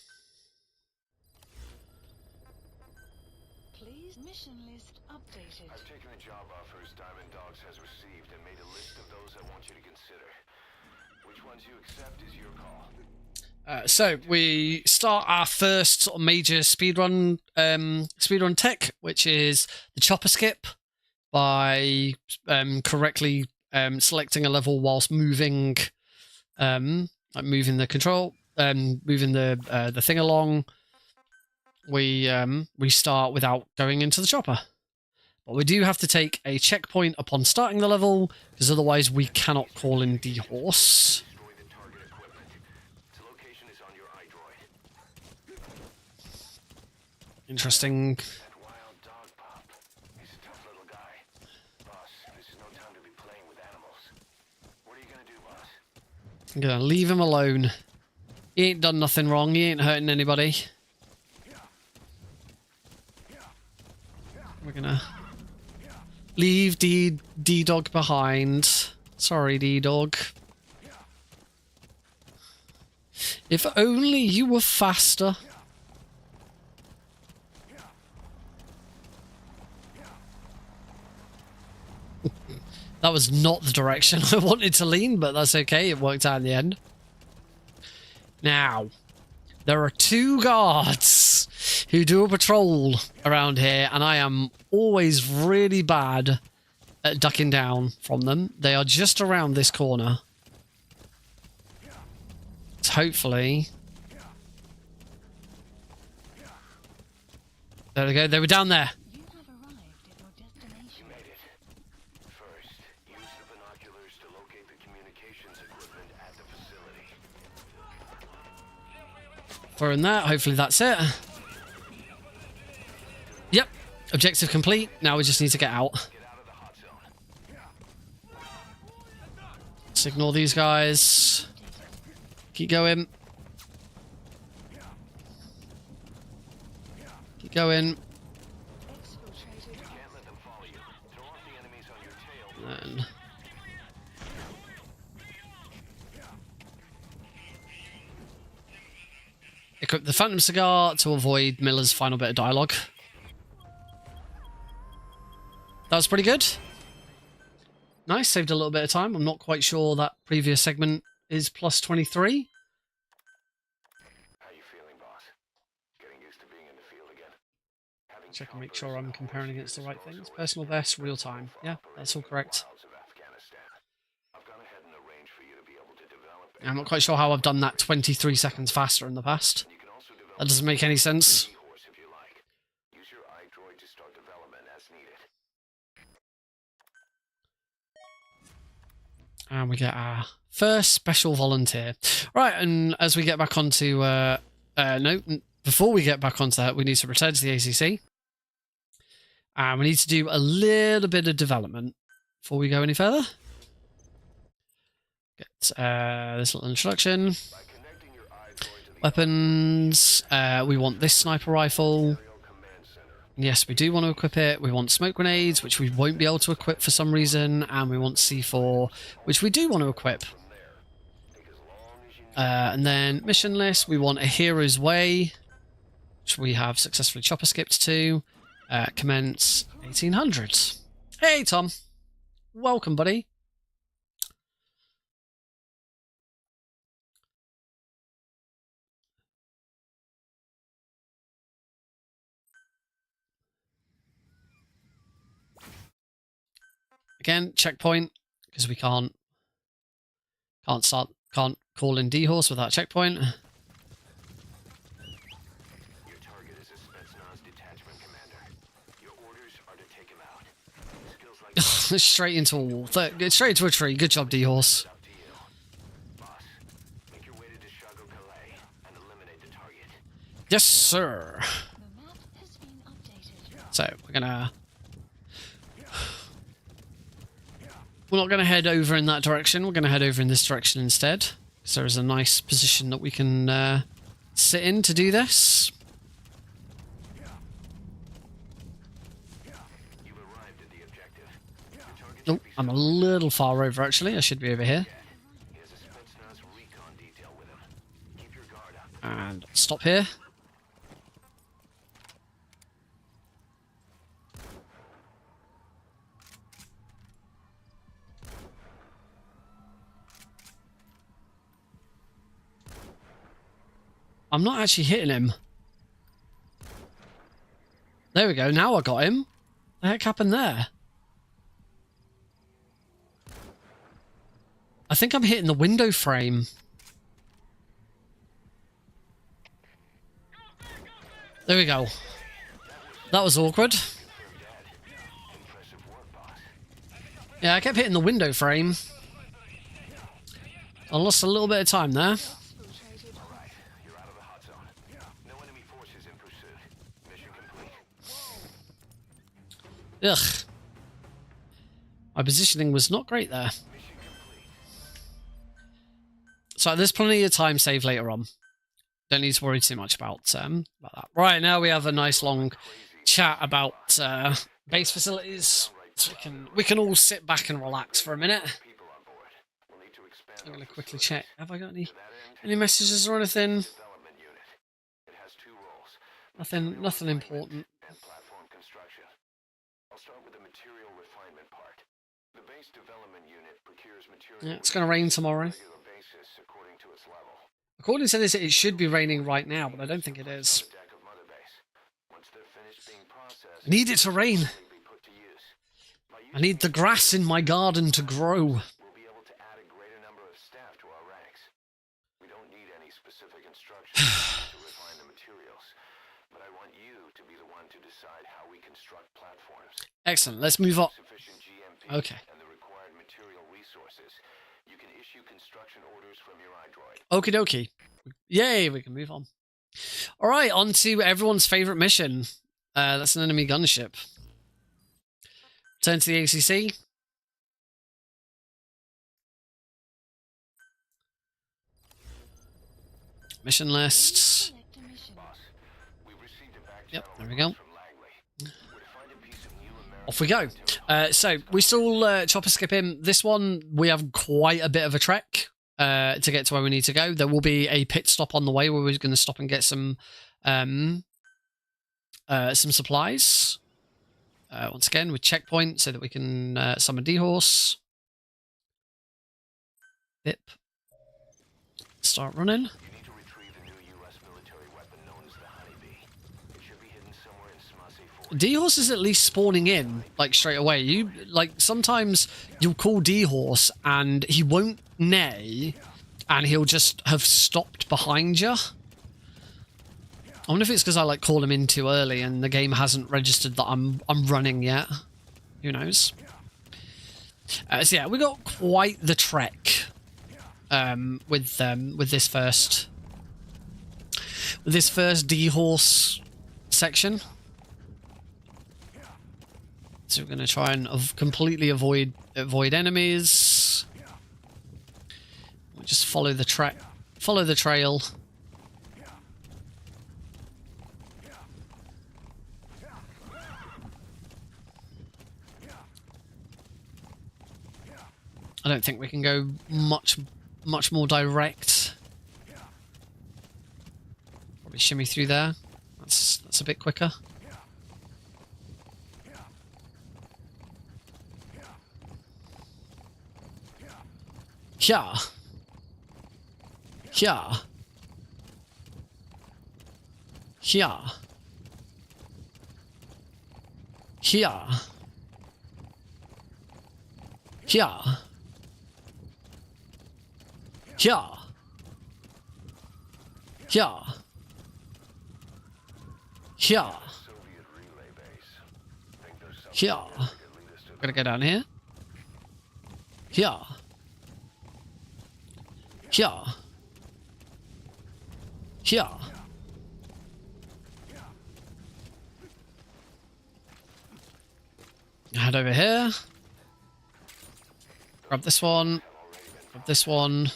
Please mission list updated. I've taken the job offers Diamond Dogs has received and made a list of those I want you to consider. Which ones you accept is your call. So we start our first sort of major speedrun tech, which is the chopper skip, by correctly selecting a level whilst moving, like moving the control, moving the thing along. We start without going into the chopper, but we do have to take a checkpoint upon starting the level, because otherwise we cannot call in the horse. Destroy the target equipment. Its location is on your iDroid. Interesting. That wild dog pup. He's a tough little guy. Boss, this is no time to be playing with animals. What are you gonna do, boss? I'm gonna leave him alone. He ain't done nothing wrong. He ain't hurting anybody. We're gonna leave D-Dog behind. Sorry, D-Dog. If only you were faster. That was not the direction I wanted to lean, but that's okay. It worked out in the end. Now, there are two guards who do a patrol around here, and I am always really bad at ducking down from them. They are just around this corner. So hopefully... There we go. They were down there. You have arrived at your destination. Made it. First, use the binoculars to locate the communications equipment at the facility. Throwing that. Hopefully that's it. Yep. Objective complete. Now we just need to get out. Get out of the hot zone. Let's ignore these guys. Keep going. Keep going. Exfiltrated. Can't let them follow you. Throw off the enemies on your tail. And equip the Phantom Cigar to avoid Miller's final bit of dialogue. That was pretty good. Nice, saved a little bit of time. I'm not quite sure that previous segment is plus 23. How you feeling, boss? Getting used to being in the field again? Having Check and make choppers sure I'm and comparing horses against the is right also things. a Personal recipe best, real time. for Yeah, that's all operating in the correct. wilds of Afghanistan. I've gone ahead and arranged for you to be able to develop I'm not quite sure how I've done that 23 seconds faster in the past. You can also develop That doesn't make any sense. a horse if you like. Use your iDroid to start development as needed. And we get our first special volunteer. Right, and as we get back onto... before we get back onto that, we need to return to the ACC. And we need to do a little bit of development before we go any further. Get this little introduction. By connecting your iDroid to the Weapons. We want this sniper rifle. Aerial Command Center, Yes, we do want to equip it. We want smoke grenades, which we won't be able to equip for some reason. And we want C4, which we do want to equip. take as long as you need. And then mission list, we want a hero's way, which we have successfully chopper skipped to. Commence 1800. Hey, Tom. Welcome, buddy. Again, checkpoint, because we can't call in D-Horse without checkpoint. Straight into a wall. Straight into a tree. Good job, D-Horse. Up to you. Boss, make your way to Deshago Calais and eliminate the target. Yes, sir. The map has been updated. So we're not gonna head over in that direction. We're gonna head over in this direction instead. So there's a nice position that we can sit in to do this. You've arrived at the objective. Your target Oh, I'm a little far over actually. I should be over here. he has a Spetsnaz recon detail with him. Keep your guard up. And stop here. I'm not actually hitting him. There we go. Now I got him. The heck happened there? I think I'm hitting the window frame. There we go. That was awkward. Yeah, I kept hitting the window frame. I lost a little bit of time there. Exfiltrated. You're out of the hot zone. No enemy forces in pursuit. Mission complete. Ugh. My positioning was not great there. So there's plenty of time saved later on. Don't need to worry too much about that. Right, now we have a nice long chat about base facilities. So we can all sit back and relax for a minute. People on board. We'll need to expand I'm our gonna quickly facility. check. Have I got any To that end, messages or anything? development unit. It has two roles. Nothing important. And platform construction. I'll start with the material refinement part. The base development unit procures material. Yeah, it's gonna rain tomorrow. on a regular basis according to its level. According to this, it should be raining right now, but I don't think it is. The deck of Mother Base. Once they're finished being processed, I need it to rain. they'll be put to use. By I need the grass in my garden to grow. we'll be able to add a greater number of staff to our ranks. We don't need any specific instructions to refine the materials, but I want you to be the one to decide how we construct platforms. Excellent. Let's move on. Sufficient GMP Okay. and the required material resources. You can issue construction orders from your iDroid. Okie dokie. Yay, we can move on. All right, on to everyone's favorite mission. That's an enemy gunship. Turn to the ACC. Mission lists. Select a mission. We received a back Yep, channel there we go. from Langley. We're to find a piece of new American Off we go. So we still chopper skip him. This one, we have quite a bit of a trek to get to where we need to go. There will be a pit stop on the way where we're going to stop and get some supplies. Once again, with checkpoint so that we can summon D-Horse. Bip. Start running. You need to retrieve a new U.S. military weapon known as the Honeybee. It should be hidden somewhere in Smassi Forest. D-Horse is at least spawning in, like, straight away. You, like, sometimes you'll call D-Horse and he won't neigh and he'll just have stopped behind you. I wonder if it's because I, like, call him in too early and the game hasn't registered that I'm running yet. Who knows? So yeah, we got quite the trek with this first D-Horse section. So we're going to try and completely avoid enemies. We'll just follow the trail. I don't think we can go much more direct. Probably shimmy through there. That's a bit quicker. Yeah. Yeah. Yeah. Yeah. Yeah. Yeah. Yeah. Yeah. Soviet relay base. Think there's something Yeah. that could lead us to Gotta go down here. Here. Here. Here. Head over here. Grab this one. Grab this one.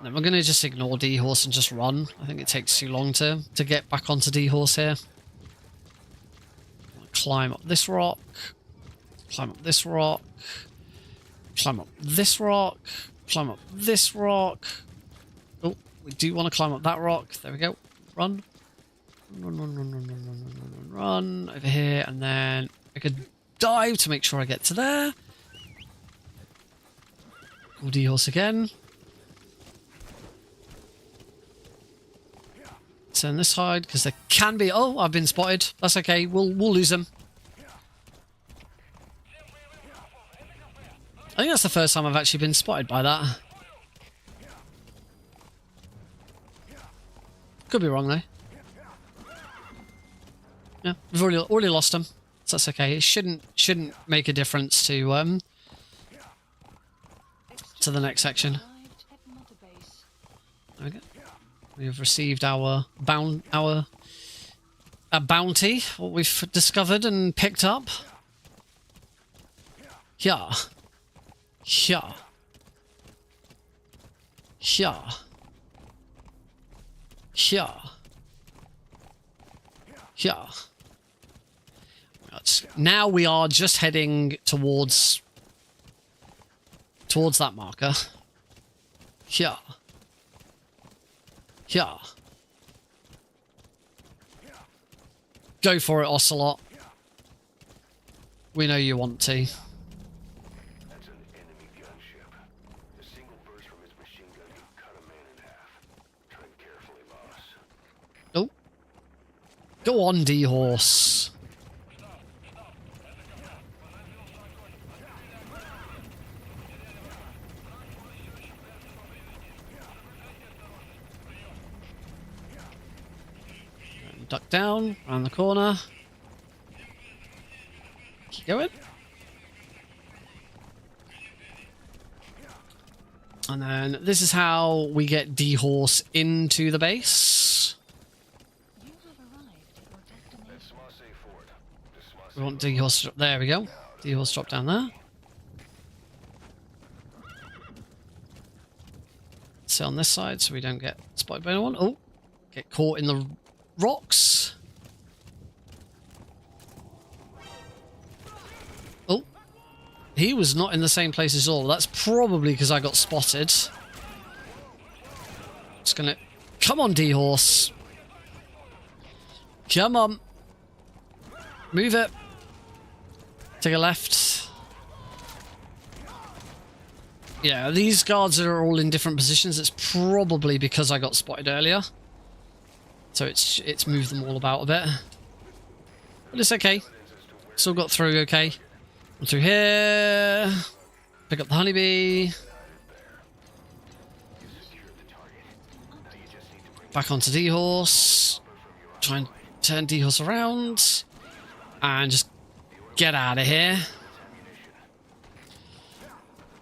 Then we're going to just ignore D-Horse and just run. I think it takes too long to get back onto D-Horse here. Climb up this rock. Climb up this rock. Climb up this rock. Climb up this rock. Oh, we do want to climb up that rock. There we go. Run. Run, run, run, run, run, run, run, run, run. Over here, and then I could dive to make sure I get to there. Call D-Horse again. Turn this side, because there can be... Oh, I've been spotted. That's okay. We'll lose them. I think that's the first time I've actually been spotted by that. Could be wrong, though. Yeah, we've already lost them. So that's okay. It shouldn't make a difference to the next section. There we go. We've received our bounty, what we've discovered and picked up. Yeah. Yeah. Yeah. Yeah. Yeah. Now we are just heading towards that marker. Yeah. Yeah. Go for it, Ocelot. We know you want to. That's an enemy gunship. A single burst from its machine gun could cut a man in half. Tread carefully, boss. Oh. Go on, D-Horse. Duck down, around the corner. Keep going. And then this is how we get D-Horse into the base. You have arrived at your destination. We want D-Horse... There we go. D-Horse drop down there. Sit on this side so we don't get spotted by anyone. Oh, get caught in the rocks. Oh, he was not in the same place as all. That's probably because I got spotted. Just gonna... Come on, D-Horse. Come on. Move it. Take a left. Yeah, these guards are all in different positions. It's probably because I got spotted earlier. So it's moved them all about a bit. But it's okay. Still got through okay. I'm through here. Pick up the honeybee. Back onto D-Horse. Try and turn D-Horse around. And just get out of here.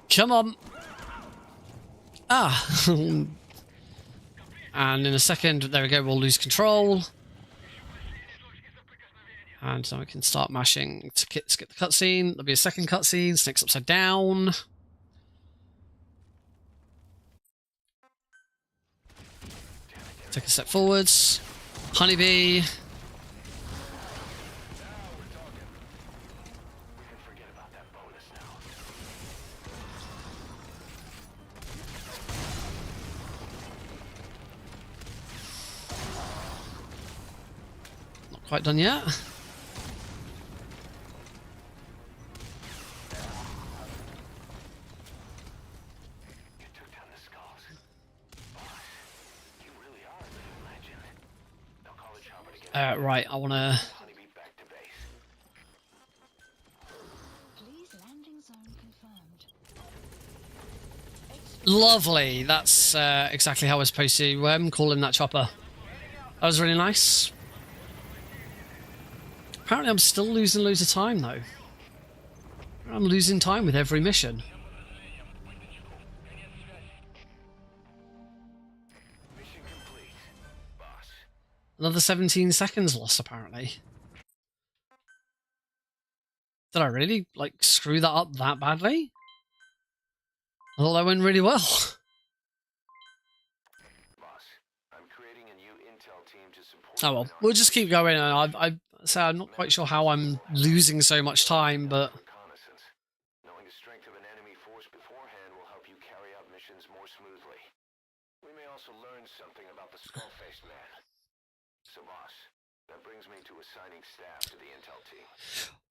Come on. Ah. And in a second, there we go, we'll lose control. And now we can start mashing to skip the cutscene. There'll be a second cutscene, snakes upside down. Take a step forwards. Honeybee. Quite done yet. Right, I want to... Please, landing zone confirmed. Lovely. That's exactly how I was supposed to call in that chopper. That was really nice. Apparently I'm still losing loads of time though. I'm losing time with every mission. Mission complete, boss. Another 17 seconds lost, apparently. Did I really, like, screw that up that badly? I thought that went really well. Boss, I'm creating a new intel team to support. Oh well, we'll just keep going. I say I'm not quite sure how I'm losing so much time, but Reconnaissance. Knowing the strength of an enemy force beforehand will help you carry out missions more smoothly. We may also learn something about the skull-faced man. So, boss, that brings me to assigning staff to the intel team.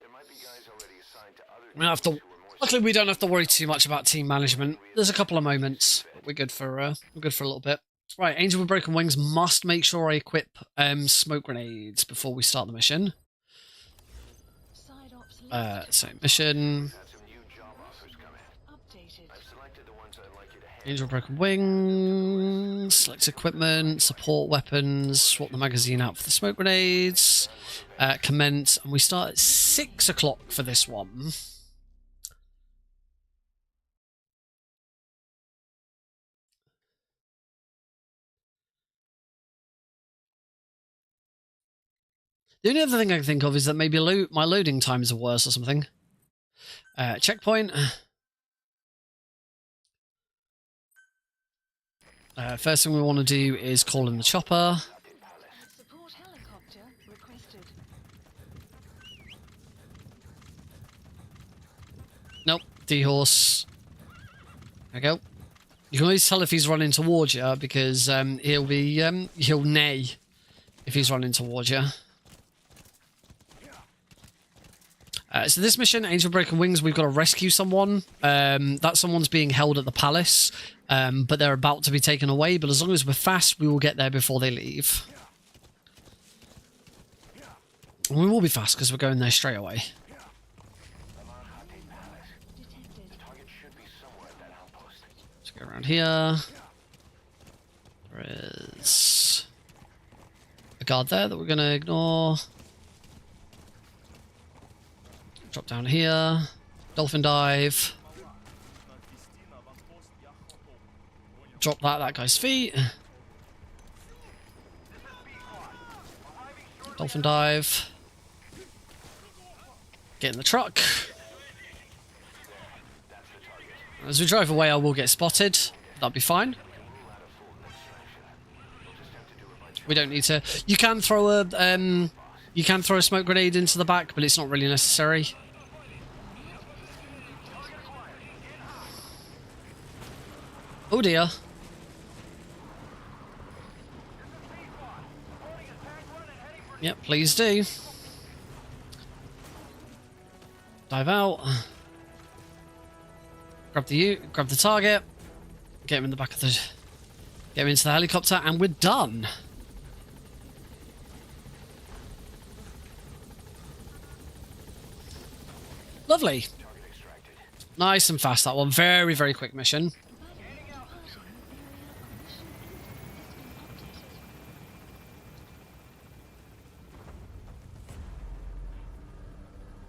There might be guys already assigned to other we don't have to. Luckily, we don't have to worry too much about team management. There's a couple of moments, but we're good for a little bit. Right, Angel with Broken Wings must make sure I equip smoke grenades before we start the mission. Side ops list So mission. Had some new job offers come in. updated. I've selected the ones I'd like you to handle. Angel with Broken Wings. Select equipment, support weapons, swap the magazine out for the smoke grenades. Commence, and we start at 6 o'clock for this one. The only other thing I can think of is that maybe my loading times are worse or something. Checkpoint. First thing we want to do is call in the chopper. Support helicopter requested. Nope, D-horse. There we go. You can always tell if he's running towards you because he'll neigh if he's running towards you. So this mission, Angel Broken Wings, we've got to rescue someone. That someone's being held at the palace, but they're about to be taken away. But as long as we're fast, we will get there before they leave. And we will be fast because we're going there straight away. Detected. Target should be somewhere at that outpost. Let's go around here. There is a guard there that we're going to ignore. Drop down here. Dolphin dive. Drop that at that guy's feet. Dolphin dive. Get in the truck. As we drive away, I will get spotted. That'll be fine. We don't need to. You can throw a smoke grenade into the back, but it's not really necessary. Oh dear. Yep, please do. Dive out. Grab the target. Get him in the back of the. Get him into the helicopter, and we're done. Lovely. Nice and fast, that one. Very, very quick mission.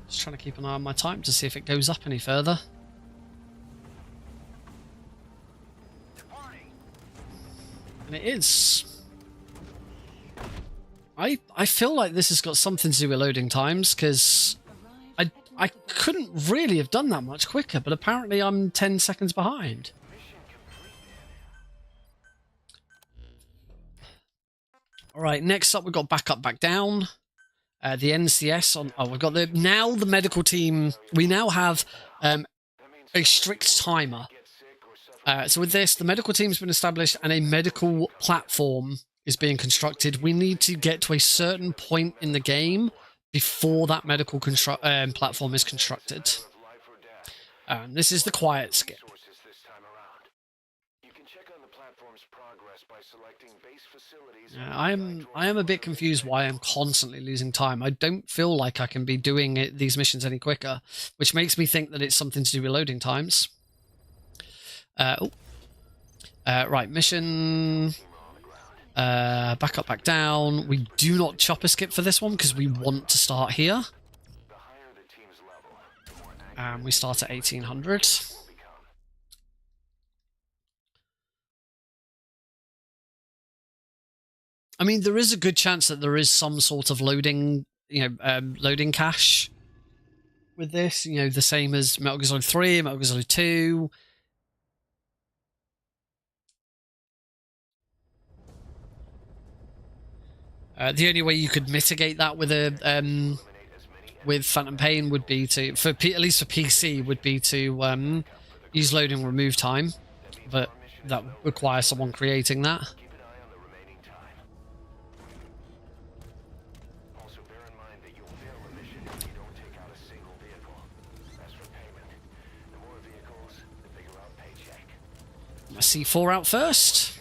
Just trying to keep an eye on my time to see if it goes up any further. And it is. I feel like this has got something to do with loading times, because I couldn't really have done that much quicker, but apparently I'm 10 seconds behind. Alright, next up we've got back up, back down. The NCS on... Oh, we've got the medical team. We now have a strict timer. So with this, the medical team's been established and a medical platform is being constructed. We need to get to a certain point in the game before that medical platform is constructed. This is the quiet skip. I am a bit confused why I'm constantly losing time. I don't feel like I can be doing these missions any quicker, which makes me think that it's something to do with loading times. Right, mission. Back up, back down. We do not chopper skip for this one because we want to start here. And we start at 1800. I mean, there is a good chance that there is some sort of loading, loading cache with this. You know, the same as Metal Gear Solid 3, Metal Gear Solid 2. The only way you could mitigate that with a with Phantom Pain would be to, at least for PC, would be to use loading remove time, but that requires someone creating that. Keep an eye on the remaining time. Also, bear in mind that you'll fail a mission if you don't take out a single vehicle. As for payment, the more vehicles, the bigger our paycheck. My C4 out first.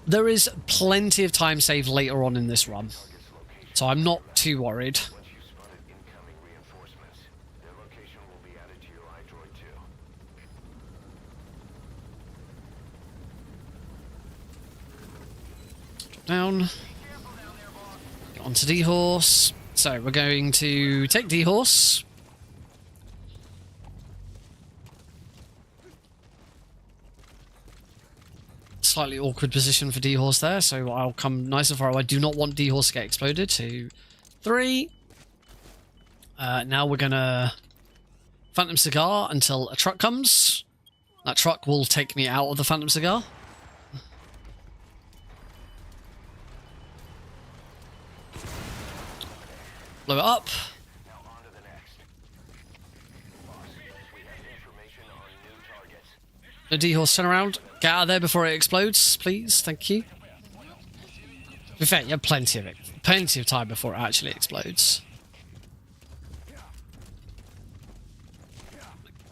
There is plenty of time saved later on in this run, so I'm not too worried. Once you've spotted incoming reinforcements, their location will be added to your iDroid too. Drop down. Get onto D-Horse. So we're going to take D-Horse. Slightly awkward position for D-Horse there, so I'll come nice and far away. I do not want D-Horse to get exploded. 2, 3. Now we're gonna Phantom Cigar until a truck comes. That truck will take me out of the Phantom Cigar. Blow it up. Now on to the next. Boss, we have information on new targets. The D-Horse, turn around. Get out of there before it explodes, please. Thank you. To be fair, you have plenty of it. Plenty of time before it actually explodes.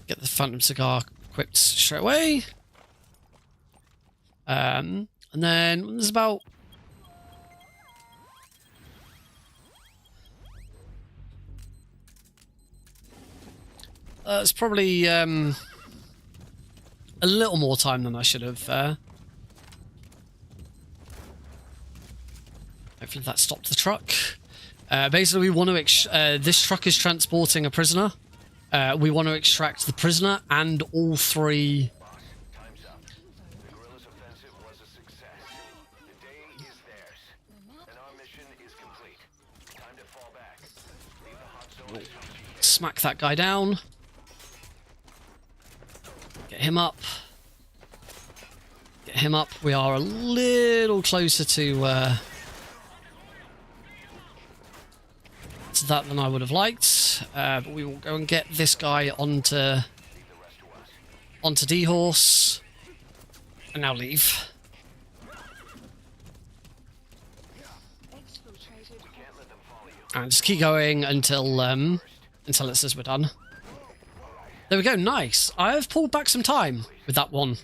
Get the Phantom Cigar equipped straight away. And then there's about... it's probably a little more time than I should have. Hopefully that stopped the truck. Basically, we want to... this truck is transporting a prisoner. We want to extract the prisoner and all 3... Time's up. The guerrillas' offensive was a success. The day is theirs, and our mission is complete. Time to fall back. Leave the hot zone. Smack that guy down. Get him up. Get him up. We are a little closer to that than I would have liked. But we will go and get this guy onto D-Horse. And now leave. And just keep going until it says we're done. There we go, nice. I have pulled back some time with that one.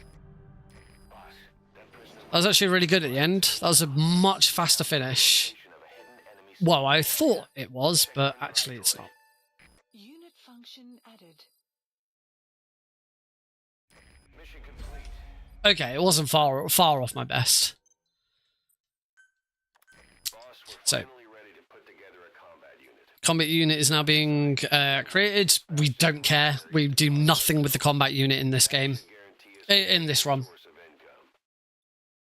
That was actually really good at the end. That was a much faster finish. Well, I thought it was, but actually it's not. Unit function added. Mission complete. Okay, it wasn't far off my best. Boss, we're So, finally ready to put together a combat unit. combat unit is now being created. We don't care. We do nothing with the combat unit in this game. Guarantee us In this run. source of income.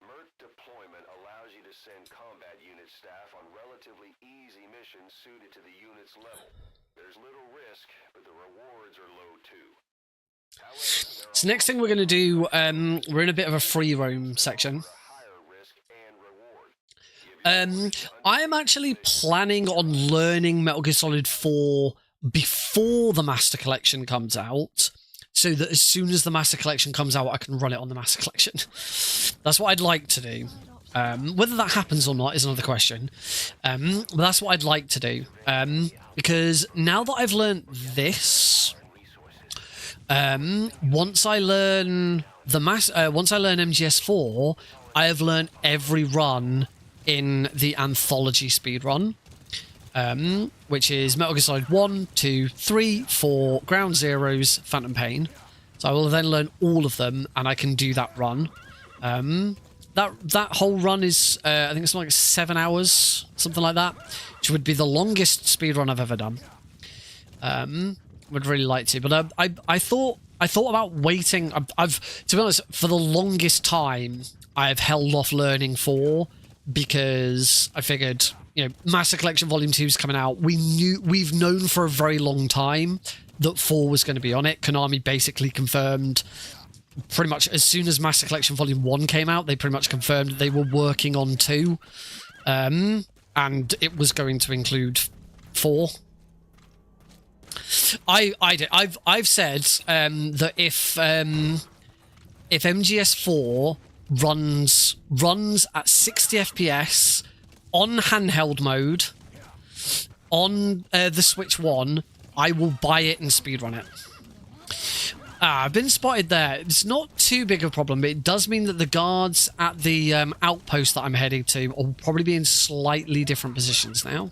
MERT deployment allows you to send combat unit staff on relatively easy missions suited to the unit's level. There's little risk, but the rewards are low too. However, there So next thing we're going to do, we're in a bit of a free roam section. higher risk and reward. I am actually planning on learning Metal Gear Solid 4 before the Master Collection comes out, so that as soon as the Master Collection comes out, I can run it on the Master Collection. That's what I'd like to do. Whether that happens or not is another question. But that's what I'd like to do. Because now that I've learned this, once I learn MGS4, I have learned every run in the Anthology speedrun, which is Metal Gear Solid 1, 2, 3, 4, Ground Zeroes, Phantom Pain. So I will then learn all of them, and I can do that run. That whole run is, I think it's like 7 hours, something like that, which would be the longest speedrun I've ever done. Would really like to, but I thought about waiting. I've to be honest, for the longest time, I've held off learning 4 because I figured, you know, Master Collection Volume 2 is coming out. We've known for a very long time that 4 was going to be on it. Konami basically confirmed pretty much as soon as Master Collection Volume 1 came out, they pretty much confirmed they were working on 2, and it was going to include 4. I've said that if MGS4 runs at 60 FPS on handheld mode on the Switch 1, I will buy it and speedrun it. I've been spotted there. It's not too big of a problem, but it does mean that the guards at the outpost that I'm heading to will probably be in slightly different positions now.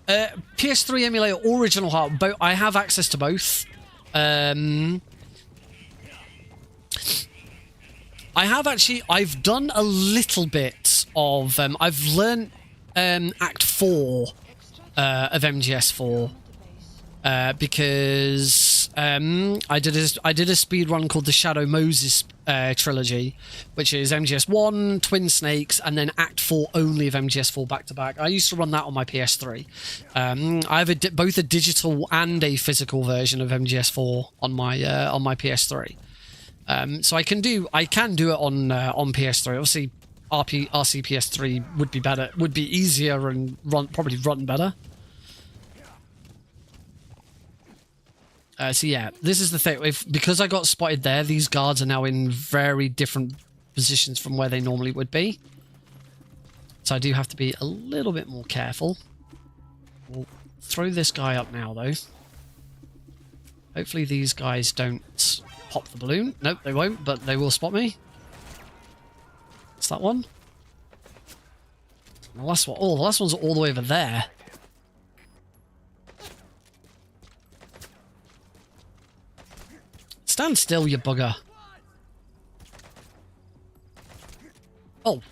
PS3 emulator or original hardware, both. I have access to both. I've done a little bit of, I've learned Act 4 of MGS4 because I did a speed run called the Shadow Moses trilogy, which is MGS1, Twin Snakes, and then Act 4 only of MGS4 back to back. I used to run that on my PS3. I have both a digital and a physical version of MGS4 on my PS3. So I can do it on PS3. Obviously, RC PS3 would be better, would be easier and probably run better. So yeah, this is the thing. Because I got spotted there, these guards are now in very different positions from where they normally would be. So I do have to be a little bit more careful. We'll throw this guy up now, though. Hopefully these guys don't pop the balloon. Nope, they won't, but they will spot me. It's that one. The last one. Oh, the last one's all the way over there. Stand still, you bugger. Oh.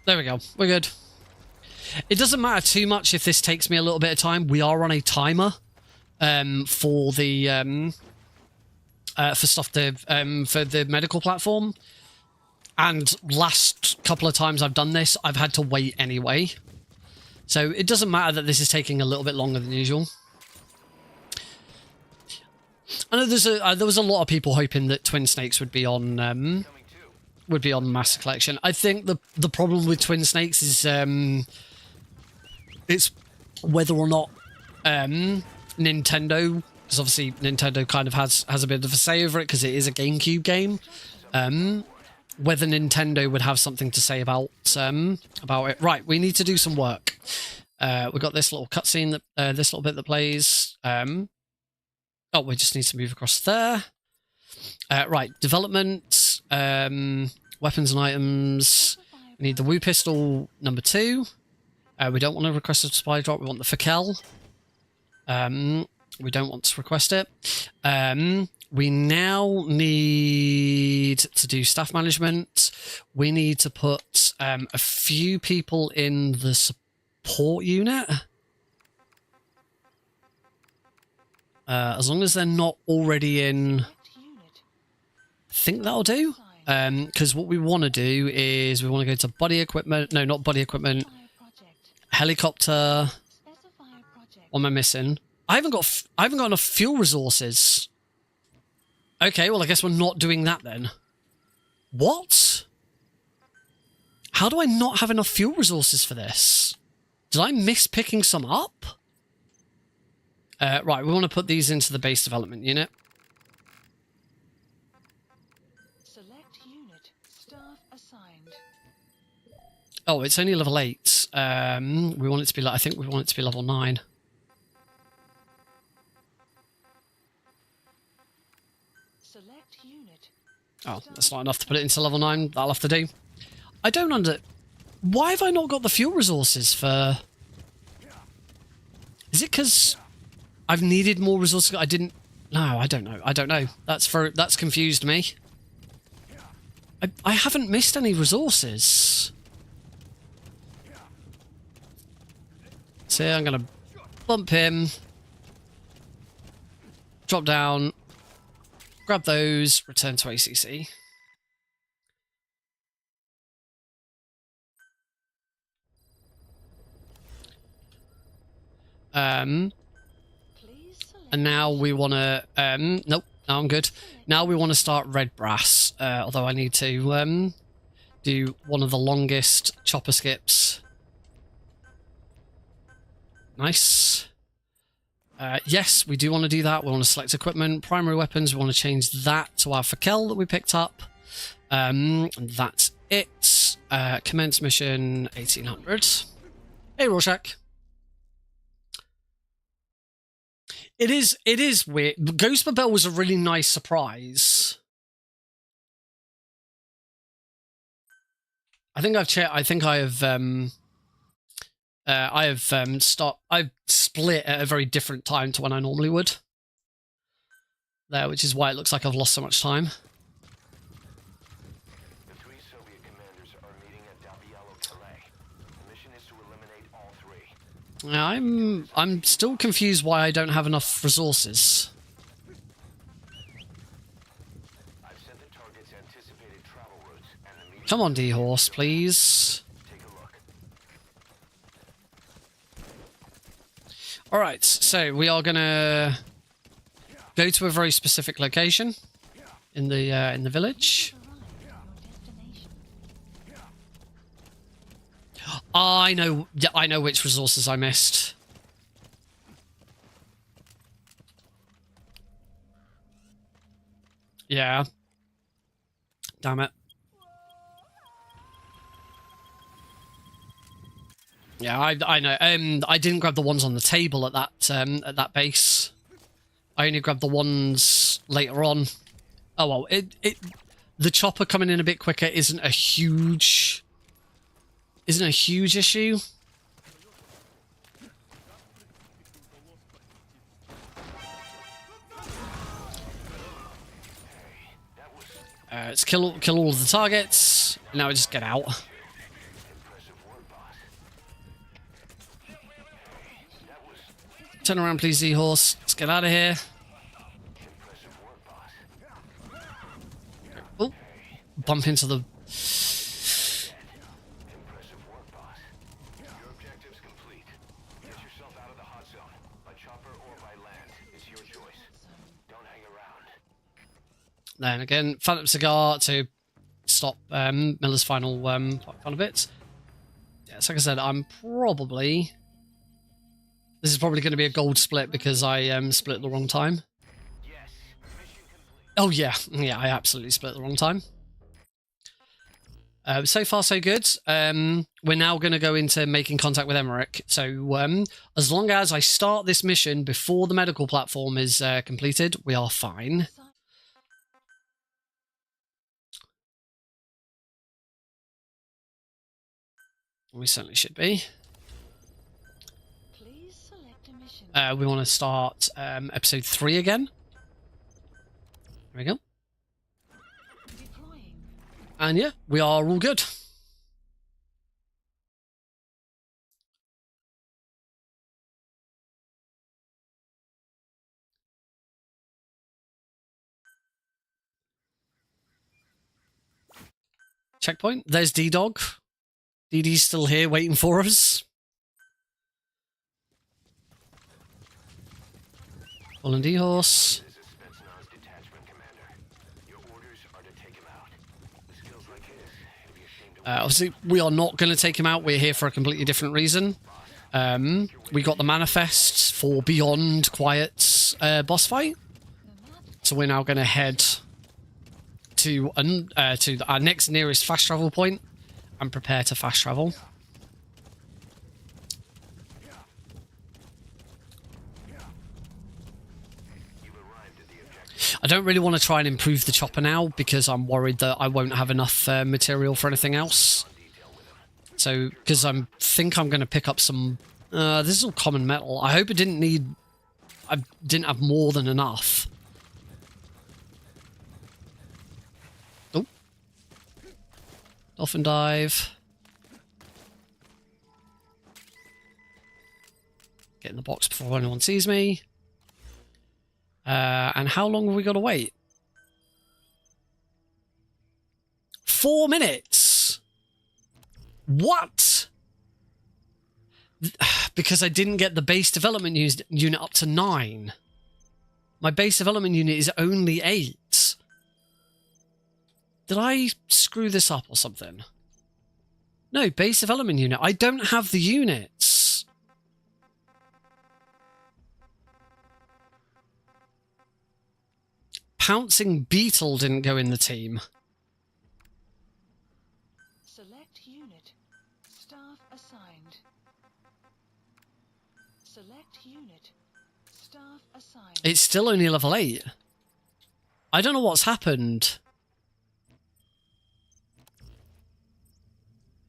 There we go. We're good. It doesn't matter too much if this takes me a little bit of time. We are on a timer for the for the medical platform. And last couple of times I've done this, I've had to wait anyway. So it doesn't matter that this is taking a little bit longer than usual. I know there was a lot of people hoping that Twin Snakes would be on Master Collection. I think the problem with Twin Snakes is it's whether or not Nintendo, because obviously Nintendo kind of has a bit of a say over it because it is a GameCube game. Whether Nintendo would have something to say about it. Right, we need to do some work. We've got this little cutscene, that this little bit that plays. Oh, we just need to move across there. Right, development, weapons and items. We need the Woo Pistol number 2. We don't want to request a supply drop. We want the Fakel. We don't want to request it. We now need to do staff management. We need to put a few people in the support unit. As long as they're not already in... I think that'll do. Because what we want to do is we want to go to body equipment. No, not body equipment. Helicopter. What am I missing? I haven't got enough fuel resources. Okay, well, I guess we're not doing that then. What? How do I not have enough fuel resources for this? Did I miss picking some up? Right, we want to put these into the base development unit. Select unit. Staff assigned. Oh, it's only level 8. We want it to be like, I think we want it to be level 9. Select unit. Oh, that's not enough to put it into level 9. That'll have to do. I don't Why have I not got the fuel resources for... Is it because I've needed more resources? I didn't... No, I don't know. I don't know. That's confused me. I haven't missed any resources. So I'm going to bump him. Drop down. Grab those. Return to ACC. And now we want to, nope, now I'm good. Now we want to start red brass, although I need to do one of the longest chopper skips. Nice. Yes, we do want to do that. We want to select equipment, primary weapons. We want to change that to our Fakel that we picked up. And that's it. Commence mission 1800. Hey, Rorschach. It is weird. Ghost Babel was a really nice surprise. I think I've I've split at a very different time to when I normally would. There, which is why it looks like I've lost so much time. The 3 Soviet commanders are meeting at Calais. The mission is to eliminate all 3. I'm still confused why I don't have enough resources. I've set the target's anticipated travel routes and the meeting. Come on, D-Horse, please. Take a look. Alright, so we are gonna go to a very specific location in the village. I know which resources I missed. Yeah. Damn it. Yeah, I know. I didn't grab the ones on the table at that base. I only grabbed the ones later on. Oh well, the chopper coming in a bit quicker isn't a huge issue. Let's kill all of the targets. Now we just get out. Turn around, please, Z-Horse. Let's get out of here. Oh, bump into the... Impressive work, boss. Your objective's complete. Get yourself out of the hot zone. By chopper or by land. It's your choice. Don't hang around. Then again, Phantom Cigar to stop Miller's final bits. Yeah, so like I said, this is probably going to be a gold split because I split at the wrong time. Yes. Mission complete. Oh yeah, I absolutely split at the wrong time. So far so good. We're now going to go into making contact with Emmerich. So as long as I start this mission before the medical platform is completed, we are fine. We certainly should be. We want to start episode 3 again. There we go. And yeah, we are all good. Checkpoint. There's D-Dog. DD's still here waiting for us. Colin D-Horse. This is Spetsnaz detachment commander. Your orders are to take him out. With skills like his, it'd be a shame to Obviously, we are not going to take him out. We're here for a completely different reason. We got the manifest for Beyond Quiet's boss fight. So we're now going to head to our next nearest fast travel point and prepare to fast travel. I don't really want to try and improve the chopper now because I'm worried that I won't have enough material for anything else. So, because I think I'm going to pick up some... this is all common metal. I hope it didn't need... I didn't have more than enough. Oh. Dolphin dive. Get in the box before anyone sees me. And how long have we got to wait? 4 minutes. What? Because I didn't get the base development unit up to 9. My base development unit is only 8. Did I screw this up or something? No, base development unit. I don't have the units. Pouncing Beetle didn't go in the team. Select unit. Staff assigned. Select unit. Staff assigned. It's still only level 8. I don't know what's happened.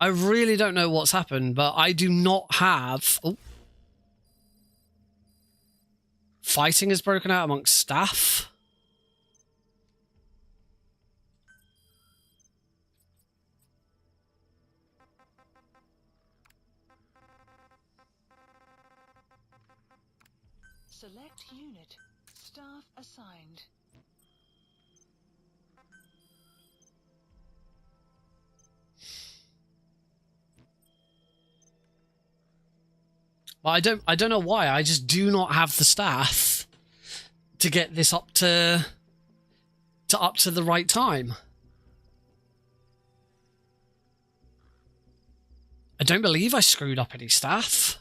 I really don't know what's happened, but I do not have... Oh. Fighting is broken out amongst staff. Select unit. Staff assigned. Well, I don't know why. I just do not have the staff to get this up to the right time. I don't believe I screwed up any staff.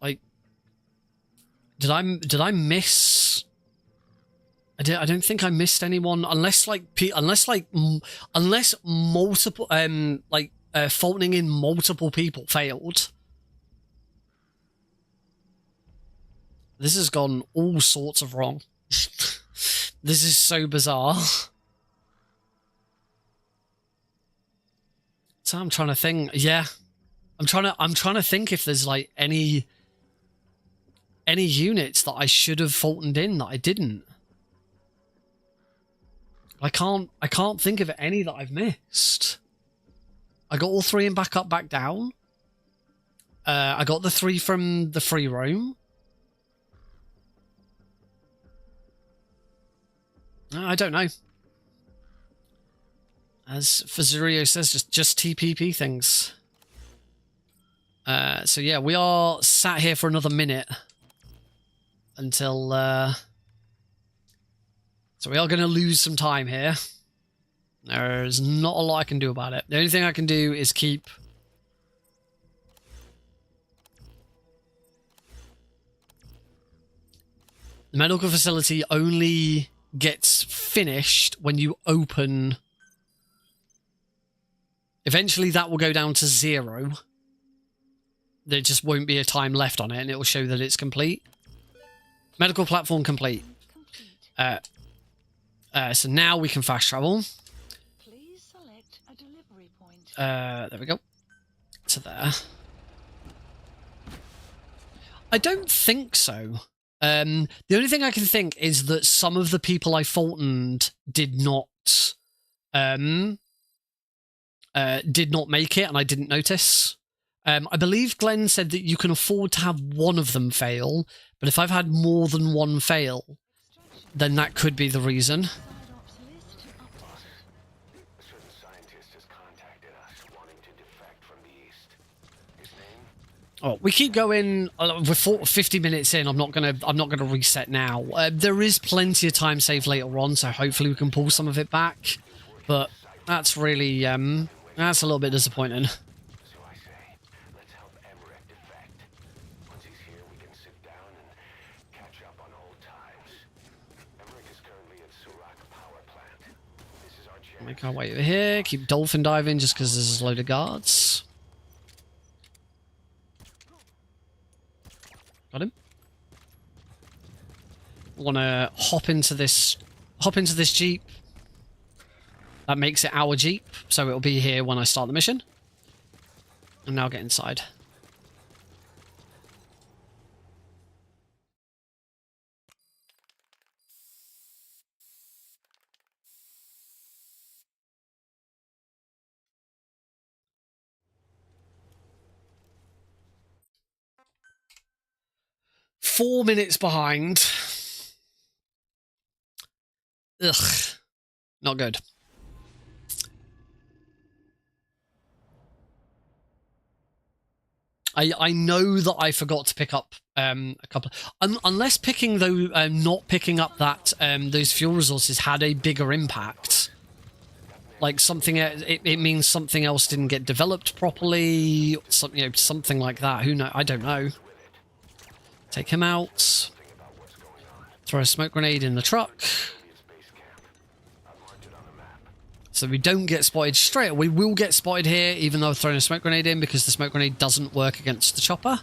Like, did I miss? I don't think I missed anyone unless multiple faulting in multiple people failed. This has gone all sorts of wrong. This is so bizarre. So I'm trying to think. Yeah, I'm trying to think if there's like any units that I should have faulted in that I didn't. I can't think of any that I've missed. I got all 3 in back up, back down. I got the 3 from the free roam. I don't know. As Fazurio says, just TPP things. So yeah, we are sat here for another minute until. So we are going to lose some time here. There's not a lot I can do about it. The only thing I can do is keep... The medical facility only gets finished when you open... Eventually that will go down to 0. There just won't be a time left on it, and it will show that it's complete. Medical platform complete. So now we can fast travel. Please select a delivery point. There we go. To there. I don't think so. The only thing I can think is that some of the people I faulted did not make it, and I didn't notice. I believe Glenn said that you can afford to have one of them fail, but if I've had more than one fail, then that could be the reason. A certain scientist has contacted us, wanting to defect from the east. His name? Oh, we keep going. We're 50 minutes in. I'm not gonna reset now. There is plenty of time saved later on, so hopefully we can pull some of it back. But that's really that's a little bit disappointing. So I say, let's help Emmerich defect. Once he's here, we can sit down and catch up on old times. Emmerich is currently at Surak Power Plant. This is our chance. Make our way over here. Keep dolphin diving just because there's a load of guards. Got him. Want to hop into this jeep. That makes it our jeep, so it'll be here when I start the mission. And now get inside. 4 minutes behind. Ugh. Not good. I know that I forgot to pick up a couple. Unless picking though, not picking up that those fuel resources had a bigger impact. Like something, it means something else didn't get developed properly. Something, you know, something like that. Who knows? I don't know. Take him out. Throw a smoke grenade in the truck. So we don't get spotted straight. We will get spotted here, even though I've thrown a smoke grenade in, because the smoke grenade doesn't work against the chopper.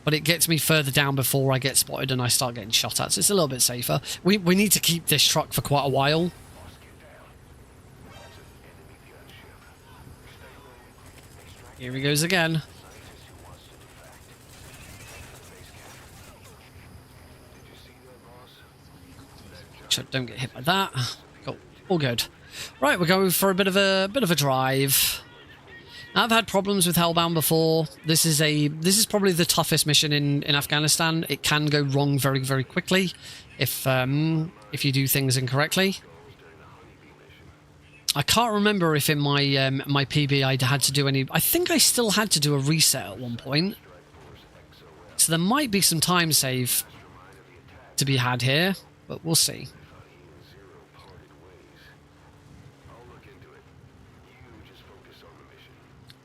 But it gets me further down before I get spotted and I start getting shot at. So it's a little bit safer. We need to keep this truck for quite a while. Here he goes again. Don't get hit by that. Cool. All good. Right, we're going for a bit of a drive. Now, I've had problems with Hellbound before. This is probably the toughest mission in Afghanistan. It can go wrong very, very quickly if you do things incorrectly. I can't remember if in my my PB I had to do any. I think I still had to do a reset at one point. So there might be some time save to be had here, but we'll see.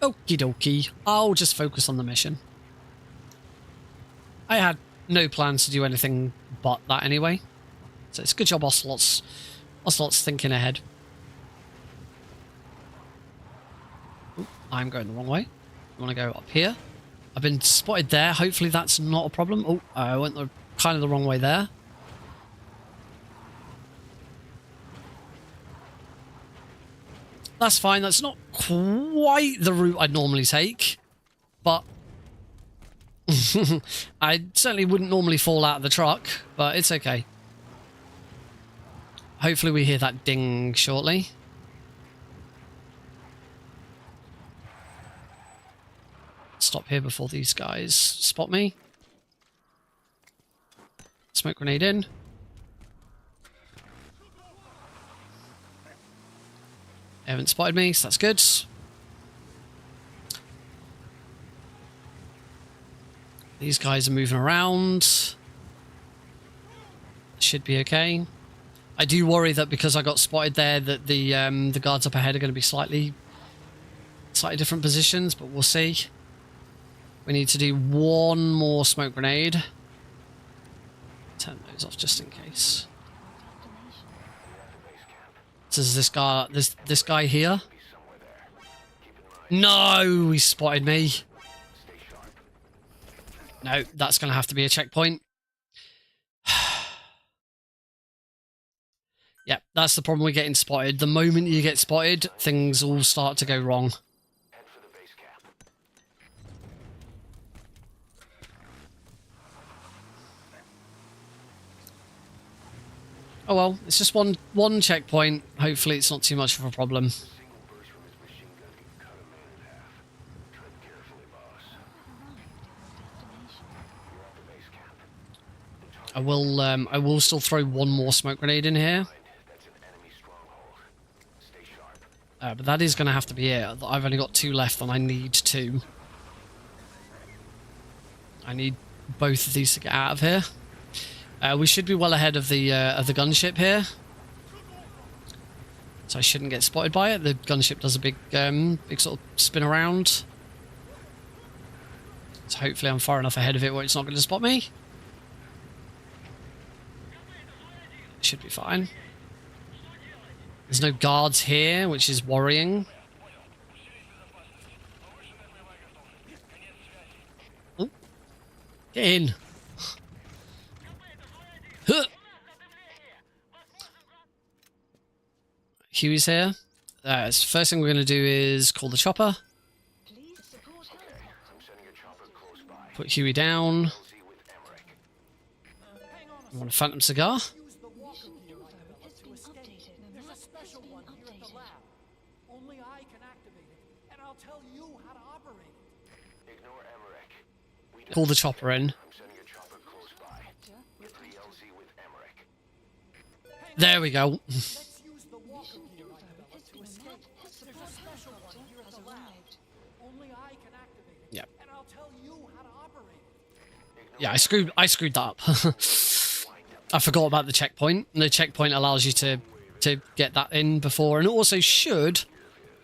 Okie dokie. I'll just focus on the mission. I had no plans to do anything but that anyway. So it's a good job Ocelot's thinking ahead. Ooh, I'm going the wrong way. I want to go up here. I've been spotted there. Hopefully that's not a problem. Oh, I went kind of the wrong way there. That's fine. That's not quite the route I'd normally take, but I certainly wouldn't normally fall out of the truck, but it's okay. Hopefully we hear that ding shortly. Stop here before these guys spot me. Smoke grenade in. They haven't spotted me, so that's good. These guys are moving around. Should be okay. I do worry that because I got spotted there that the guards up ahead are going to be slightly different positions, but we'll see. We need to do one more smoke grenade. Turn those off just in case. So is this guy here? No, he spotted me. No, that's going to have to be a checkpoint. Yep, that's the problem with getting spotted. The moment you get spotted, things all start to go wrong. Oh well, it's just one checkpoint. Hopefully it's not too much of a problem. I will still throw one more smoke grenade in here. But that is going to have to be it. I've only got 2 left and I need 2. I need both of these to get out of here. We should be well ahead of the gunship here, so I shouldn't get spotted by it. The gunship does a big sort of spin around, so hopefully I'm far enough ahead of it where it's not going to spot me. Should be fine. There's no guards here, which is worrying. Ooh. Get in. Huey's here. First thing we're going to do is call the chopper. Put Huey down. I want a phantom cigar. Call the chopper in. There we go. Let's use the walker gear I developed to escape. There's a special one here at the lab. Only I can activate it. Yep. And I'll tell you how to operate it. Yeah, I screwed that up. I forgot about the checkpoint. The checkpoint allows you to get that in before, and it also should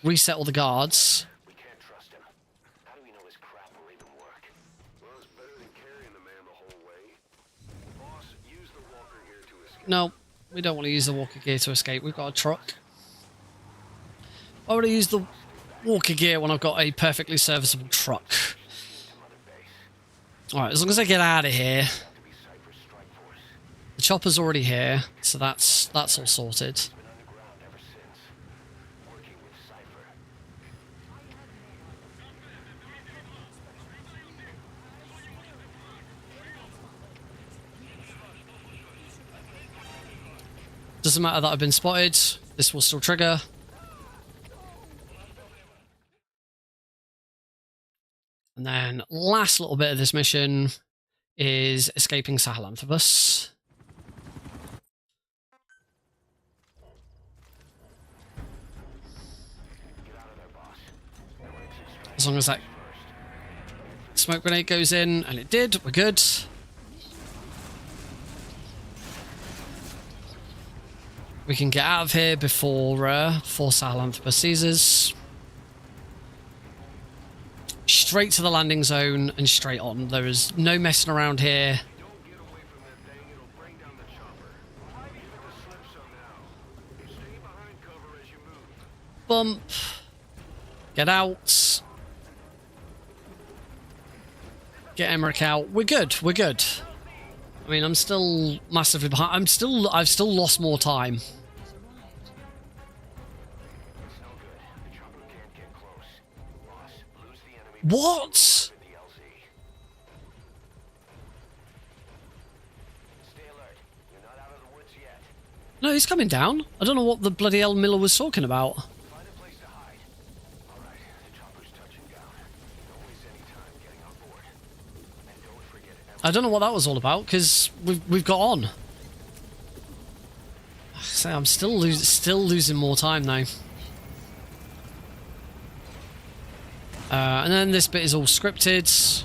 reset all the guards. We can't trust him. How do we know his crap will even work? Well, it's better than carrying the man the whole way. Boss, use the walker gear to escape. No, we don't want to use the walker gear to escape. We've got a truck. Why would I use the walker gear when I've got a perfectly serviceable truck? Alright, as long as I get out of here. The chopper's already here, so that's all sorted. Doesn't matter that I've been spotted, this will still trigger. And then last little bit of this mission is escaping Sahelanthropus. As long as that smoke grenade goes in, and it did, we're good. We can get out of here before Sahelanthropus sees us. Straight to the landing zone and straight on. There is no messing around here. Don't get away from that thing, it'll bring down the chopper. Give it the slip somehow. Stay behind cover as you move. Bump. Get out. Get Emmerich out. We're good. We're good. I mean, I'm still massively behind. I've still lost more time. What? No, he's coming down. I don't know what the bloody hell Miller was talking about. I don't know what that was all about, because we've got on. So I'm still losing more time now. And then this bit is all scripted.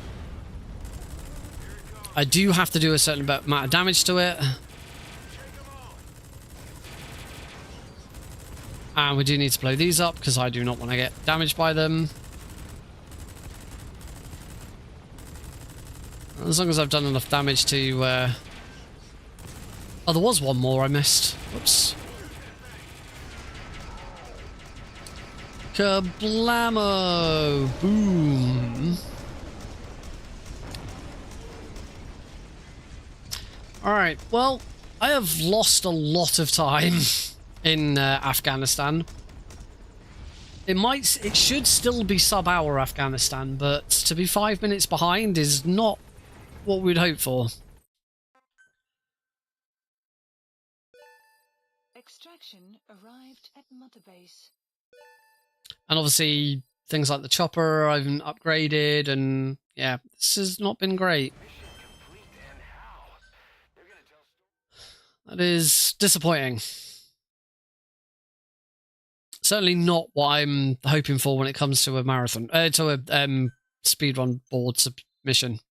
I do have to do a certain amount of damage to it. And we do need to blow these up, because I do not want to get damaged by them. As long as I've done enough damage to... Oh, there was one more I missed. Whoops. Kablamo! Boom! Alright, well, I have lost a lot of time in Afghanistan. It should still be sub-hour Afghanistan, but to be 5 minutes behind is not what we'd hope for. Extraction arrived at Mother Base. And obviously, things like the chopper I've upgraded, and yeah, this has not been great. That is disappointing. Certainly not what I'm hoping for when it comes to a marathon, to a speedrun board submission.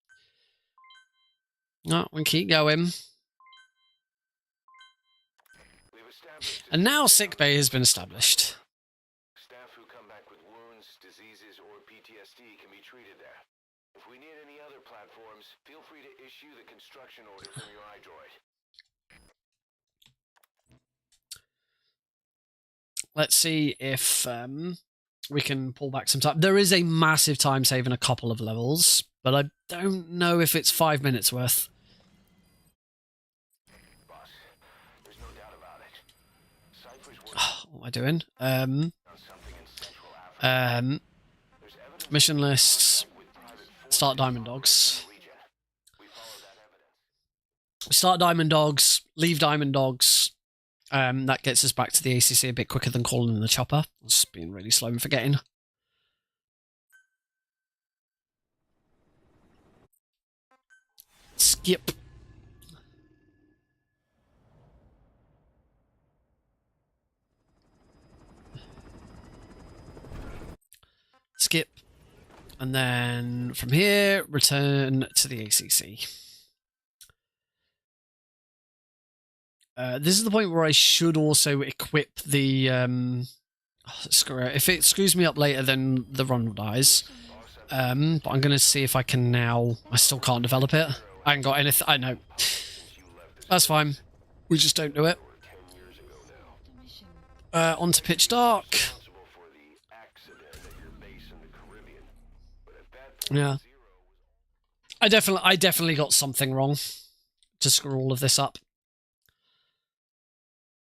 No, we keep going. And now sickbay has been established. Staff who come back with wounds, diseases, or PTSD can be treated there. If we need any other platforms, feel free to issue the construction order from your iDroid. Let's see if we can pull back some time. There is a massive time save in a couple of levels, but I don't know if it's 5 minutes worth. Boss, there's no doubt about it. Cypher's working What am I doing? on something in Central Africa. There's evidence Mission lists. with private Start Diamond Dogs. region. We follow that evidence. Start Diamond Dogs. Leave Diamond Dogs. That gets us back to the ACC a bit quicker than calling in the chopper. It's being really slow and forgetting. Skip. skip, and then from here, return to the ACC. This is the point where I should also equip the... screw it. If it screws me up later, then the run dies. But I'm going to see if I can now... I still can't develop it. I ain't got anything. I know. That's fine. We just don't do it. On to Pitch Dark. Yeah. I definitely got something wrong to screw all of this up.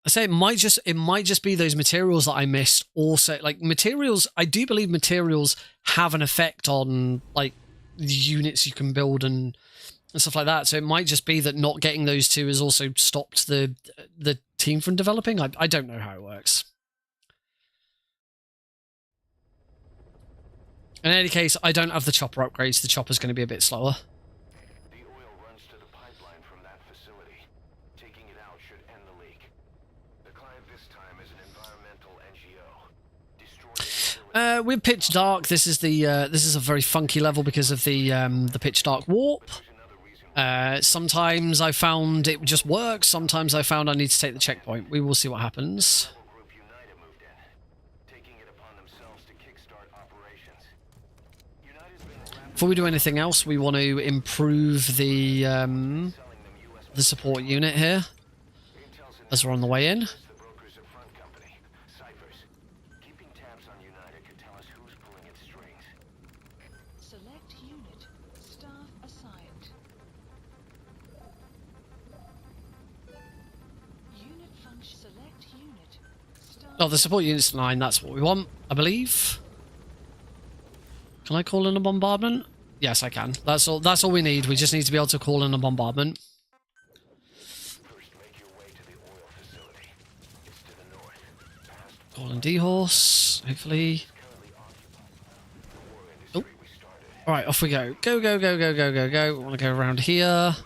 I say it might just be those materials that I missed. Also, like materials, I do believe materials have an effect on like the units you can build and stuff like that. So it might just be that not getting those two has also stopped the team from developing. I don't know how it works. In any case, I don't have the chopper upgrades. The chopper's going to be a bit slower. The oil runs to the pipeline from that facility. Taking it out should end the leak. The client this time is an environmental NGO. Destroy With Pitch Dark, this is a very funky level because of the Pitch Dark warp. Sometimes I found it just works. Sometimes I found I need to take the checkpoint. We will see what happens. Group United moved in, taking it upon themselves to kickstart operations. United's been rapidly Before we do anything else, we want to improve the selling them US support unit here as we're on the way in. the brokers of front company, ciphers. Keeping tabs on United could tell us who's pulling its strings. Select unit. Staff assigned. Unit function. Select unit. Staff. Oh, the support unit's 9. That's what we want, I believe. Can I call in a bombardment? Yes, I can. That's all. That's all we need. We just need to be able to call in a bombardment. First, make your way to the oil facility. It's to the north. Past Call in D-Horse, hopefully. Oh. Alright, off we go. Go, go, go, go, go, go, go. We want to go around here.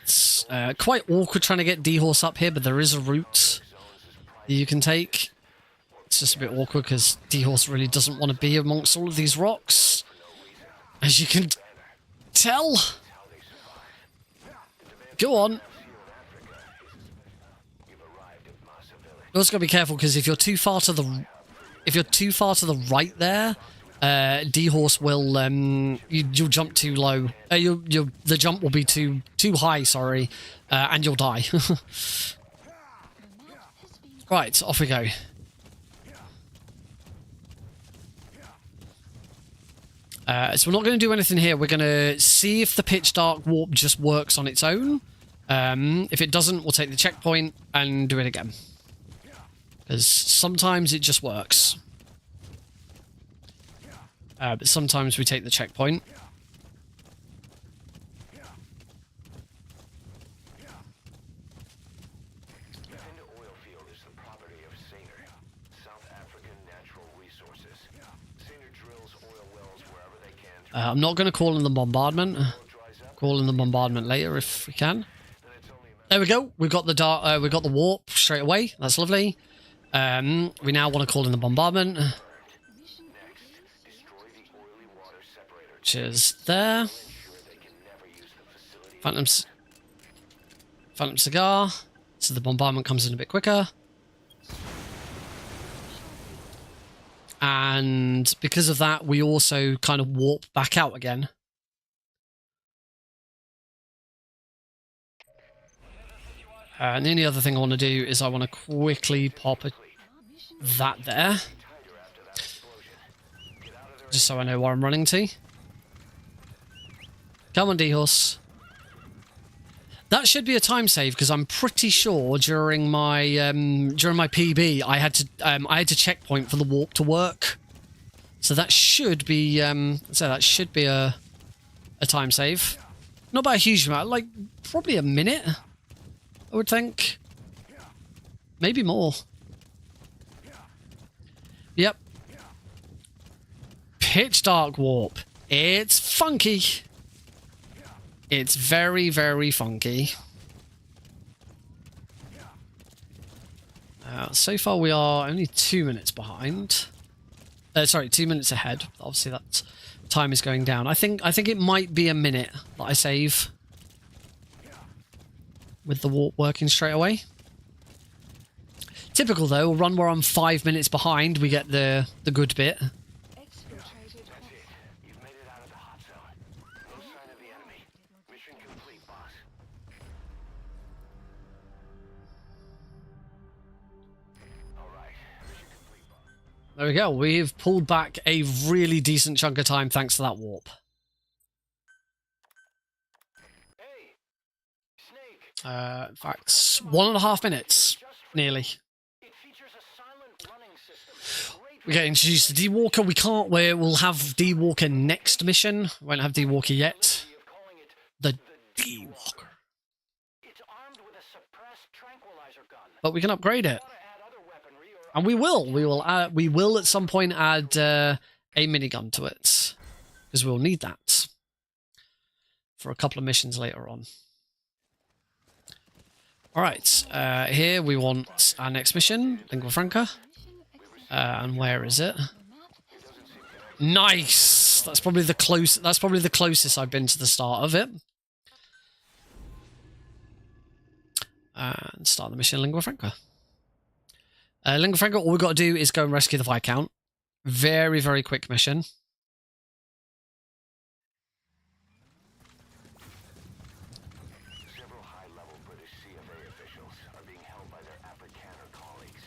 It's quite awkward trying to get D-Horse up here, but there is a route that you can take. It's just a bit awkward because D-Horse really doesn't want to be amongst all of these rocks. As you can tell. Go on. You also got to be careful because if you're too far to the right there, D-Horse will you'll jump too low. The jump will be too high, sorry, and you'll die. Right, off we go. So we're not going to do anything here. We're going to see if the Pitch Dark warp just works on its own. If it doesn't, we'll take the checkpoint and do it again. Because sometimes it just works. But sometimes we take the checkpoint. The Pinda oil field is the property of Sainer, South African Natural Resources. Sainer drills oil wells wherever they can. I'm not going to call in the bombardment. Call in the bombardment later if we can. There we go. We've got the we've got the warp straight away. That's lovely. We now want to call in the bombardment, which is there. Phantom cigar. So the bombardment comes in a bit quicker. And because of that, we also kind of warp back out again. And the only other thing I want to do is I want to quickly pop that there. Just so I know where I'm running to. Come on, D-Horse. That should be a time save because I'm pretty sure during my PB I had to checkpoint for the warp to work. So that should be a time save. Not by a huge amount, like probably a minute, I would think. Maybe more. Yep. Pitch Dark warp. It's funky. It's very, very funky. So far we are only 2 minutes behind. Sorry, 2 minutes ahead. Obviously, that time is going down. I think it might be a minute that I save with the warp working straight away. Typical though, a run where I'm 5 minutes behind, we get the good bit. Exfiltrated. That's it. You've made it out of the hot zone. No sign of the enemy. Mission complete, boss. All right. Mission complete, boss. There we go. We've pulled back a really decent chunk of time thanks to that warp. Hey, Snake. In fact, 1.5 minutes, nearly. It features a silent running system. Great We get introduced to D-Walker. We'll have D-Walker next mission. We won't have D-Walker yet. way of calling it. The D-Walker. It's armed with a suppressed tranquilizer gun. But we can upgrade it. Want to add other weaponry or And we will. We will at some point add a minigun to it. Because we'll need that. For a couple of missions later on. Alright. Here we want our next mission. Lingua Franca. And where is it? Nice! That's probably the closest I've been to the start of it. And start the mission Lingua Franca. Lingua Franca, all we've got to do is go and rescue the Viscount. Very, very quick mission. Several high-level British CFA officials are being held by their Afrikaner colleagues.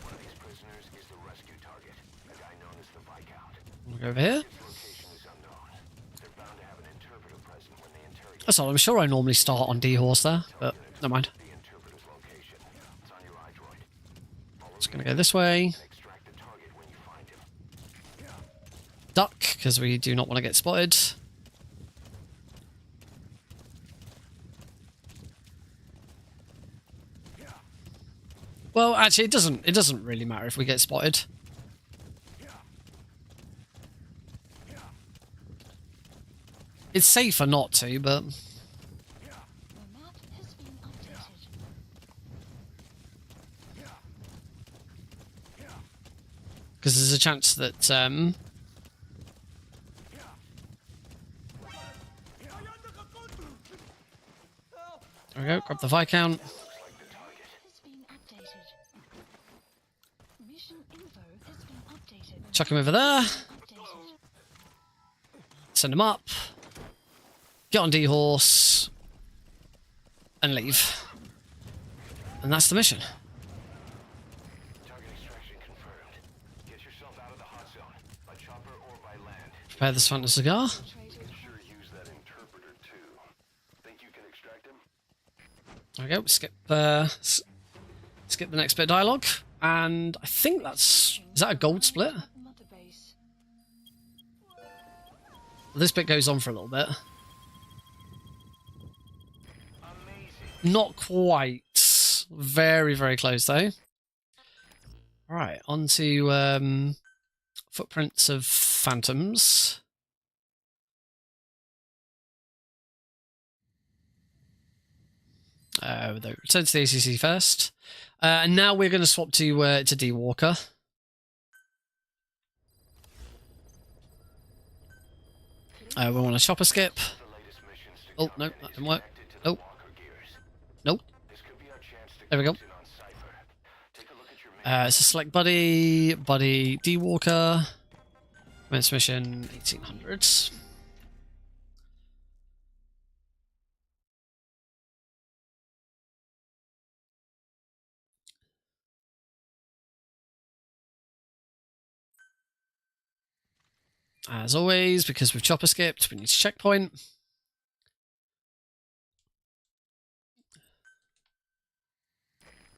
One of these prisoners is the rescue target, a guy known as the Viscount. We'll go over here. His location is unknown. They're bound to have an interpreter present when they interrogate That's all. I'm sure I normally start on D-Horse there, but never mind. the interpreter's location. It's on your iDroid. Just gonna go this way. Extract the target when you find him. Duck, because we do not want to get spotted. Well, actually, it doesn't really matter if we get spotted. It's safer not to, but The map has been updated. because there's a chance that there we go. Grab the Viscount. Has been updated. Mission info has been updated. Chuck him over there. Updated. Send him up. Get on D-Horse. And leave. And that's the mission. Target extraction confirmed. Get yourself out of the hot zone, by chopper or by land. Prepare this Phantom cigar. Sure use that interpreter too. Think you can extract him? There we go. Skip the next bit of dialogue. And I think that's... Is that a gold split? Mother base. This bit goes on for a little bit. Amazing. Not quite. Very, very close though. Alright, on to footprints of phantoms. Return to the ACC first. And now we're going to swap to D-Walker. We want a chopper skip. The latest missions to Oh, no, that didn't work. connected to the Nope. Walker gears. Nope. This could be our chance to There we go. close in on Cypher. Take a look at your So select buddy, D-Walker. Commence mission 1800s. As always, because we've chopper skipped, we need to checkpoint.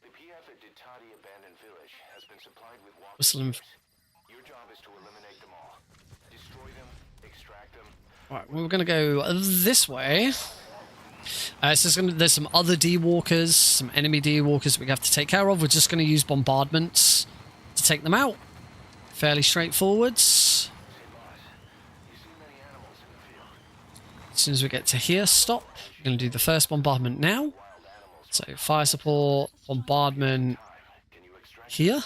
The PF at Ditati Abandoned Village has been supplied with walker Whistle and... gears. Your job is to eliminate them all. Destroy them, extract them. Right, we're going to go this way. There's some other D-Walkers, some enemy D-Walkers we have to take care of. We're just going to use bombardments to take them out. Fairly straightforward. Say, boss, you see many animals in the field. As soon as we get to here, stop. We're going to do the first bombardment now. Wild animals. So fire support, bombardment Can you extract here. gear?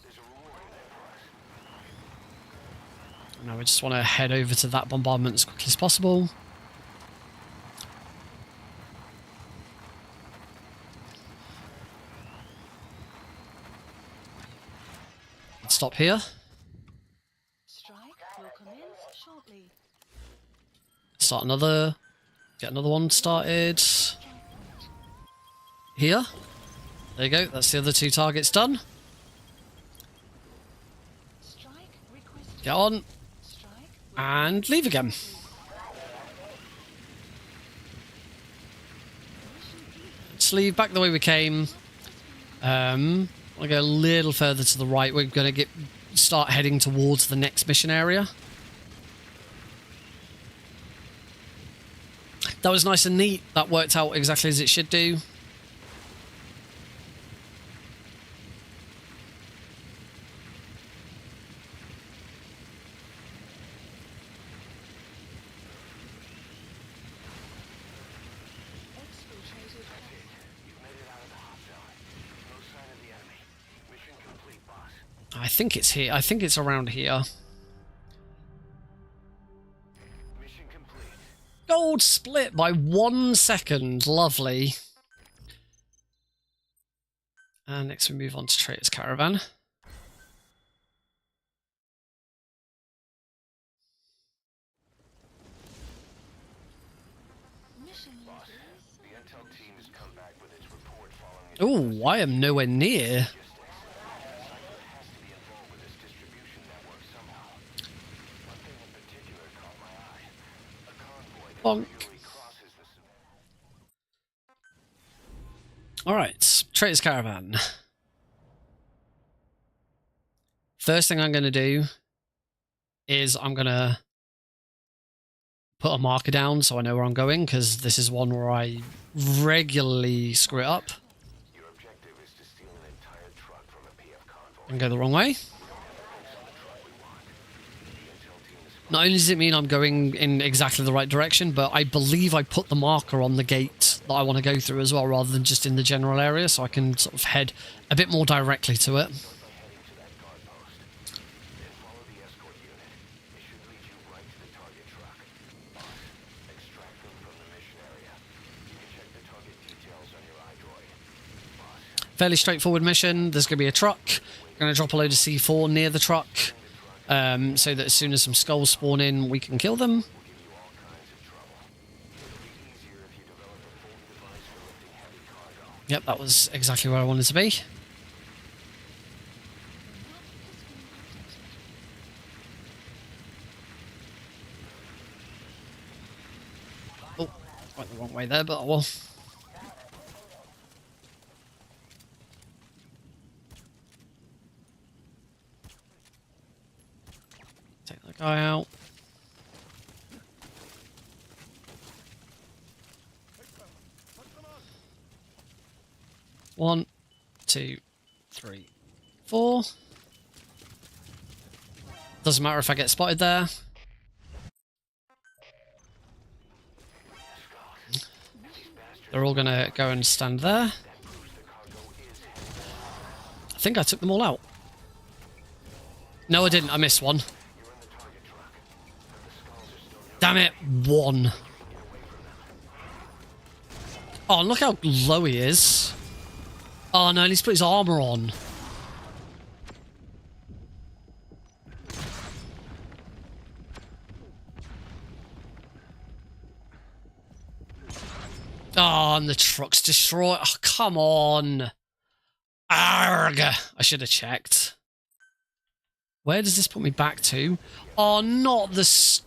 There's a reward in there for us. Now we just want to head over to that bombardment as quickly as possible. Let's stop here. Strike will commence shortly. Start another. Get another one started. Here. There you go. That's the other 2 targets done. Strike requested. Get on. Strike And leave again. Let's leave back the way we came. I'll go a little further to the right. We're going to start heading towards the next mission area. That was nice and neat. That worked out exactly as it should do. exfiltrated. You've made it out of the hot zone. No sign of the enemy. Mission complete, boss. I think it's here. I think it's around here. Mission complete. Gold split by 1 second. Lovely. And next we move on to Traitor's Caravan. Mission leaders. The intel team has come back with its report following its Oh, I am nowhere near. logistics. Cypher has to be involved with this distribution network somehow. One thing in particular caught my eye. A convoy that Bonk. regularly crosses the... Alright, Traitor's Caravan. First thing I'm going to do is I'm going to put a marker down so I know where I'm going, because this is one where I regularly screw it up Your objective is to steal an entire truck from a PF convoy. and go the wrong way. Not only does it mean I'm going in exactly the right direction, but I believe I put the marker on the gate that I want to go through as well, rather than just in the general area, so I can sort of head a bit more directly to it. Follow the escort unit. It should lead you right to the target truck. Boss, extract them from the mission area. You can check the target details on your iDroid. Boss, Fairly straightforward mission. There's going to be a truck. I'm going to drop a load of C4 near the truck, so that as soon as some skulls spawn in, we can kill them. Yep, that was exactly where I wanted to be. Oh, went the wrong way there, but I will. Take that guy out. One, 2, 3, 4. Doesn't matter if I get spotted there. They're all gonna go and stand there. I think I took them all out. No, I didn't. I missed one. Damn it, 1. Oh, look how low he is. Oh no, he's put his armor on. Oh, and the truck's destroyed. Oh, come on. Arg! I should have checked. Where does this put me back to? Oh, not the...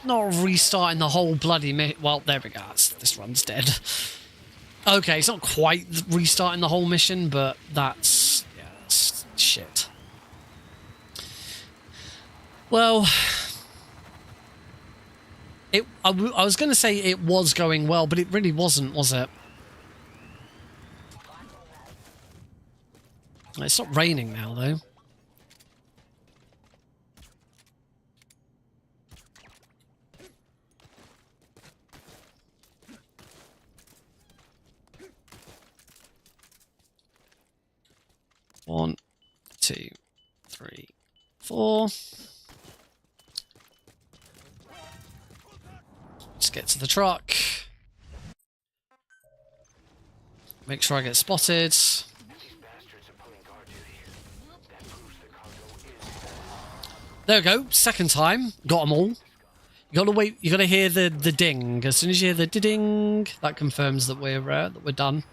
Not restarting the whole bloody... Well, there we go. This run's dead. Okay, it's not quite restarting the whole mission, but that's... Yeah, that's shit. Well... I was going to say it was going well, but it really wasn't, was it? It's not raining now, though. One, 2, 3, 4. get to the truck. Make sure I get spotted. These bastards are pulling guard duty. That proves the cargo is... There we go. Second time. Got them all. You gotta wait. You gotta hear the ding. As soon as you hear the ding, that confirms that we're done.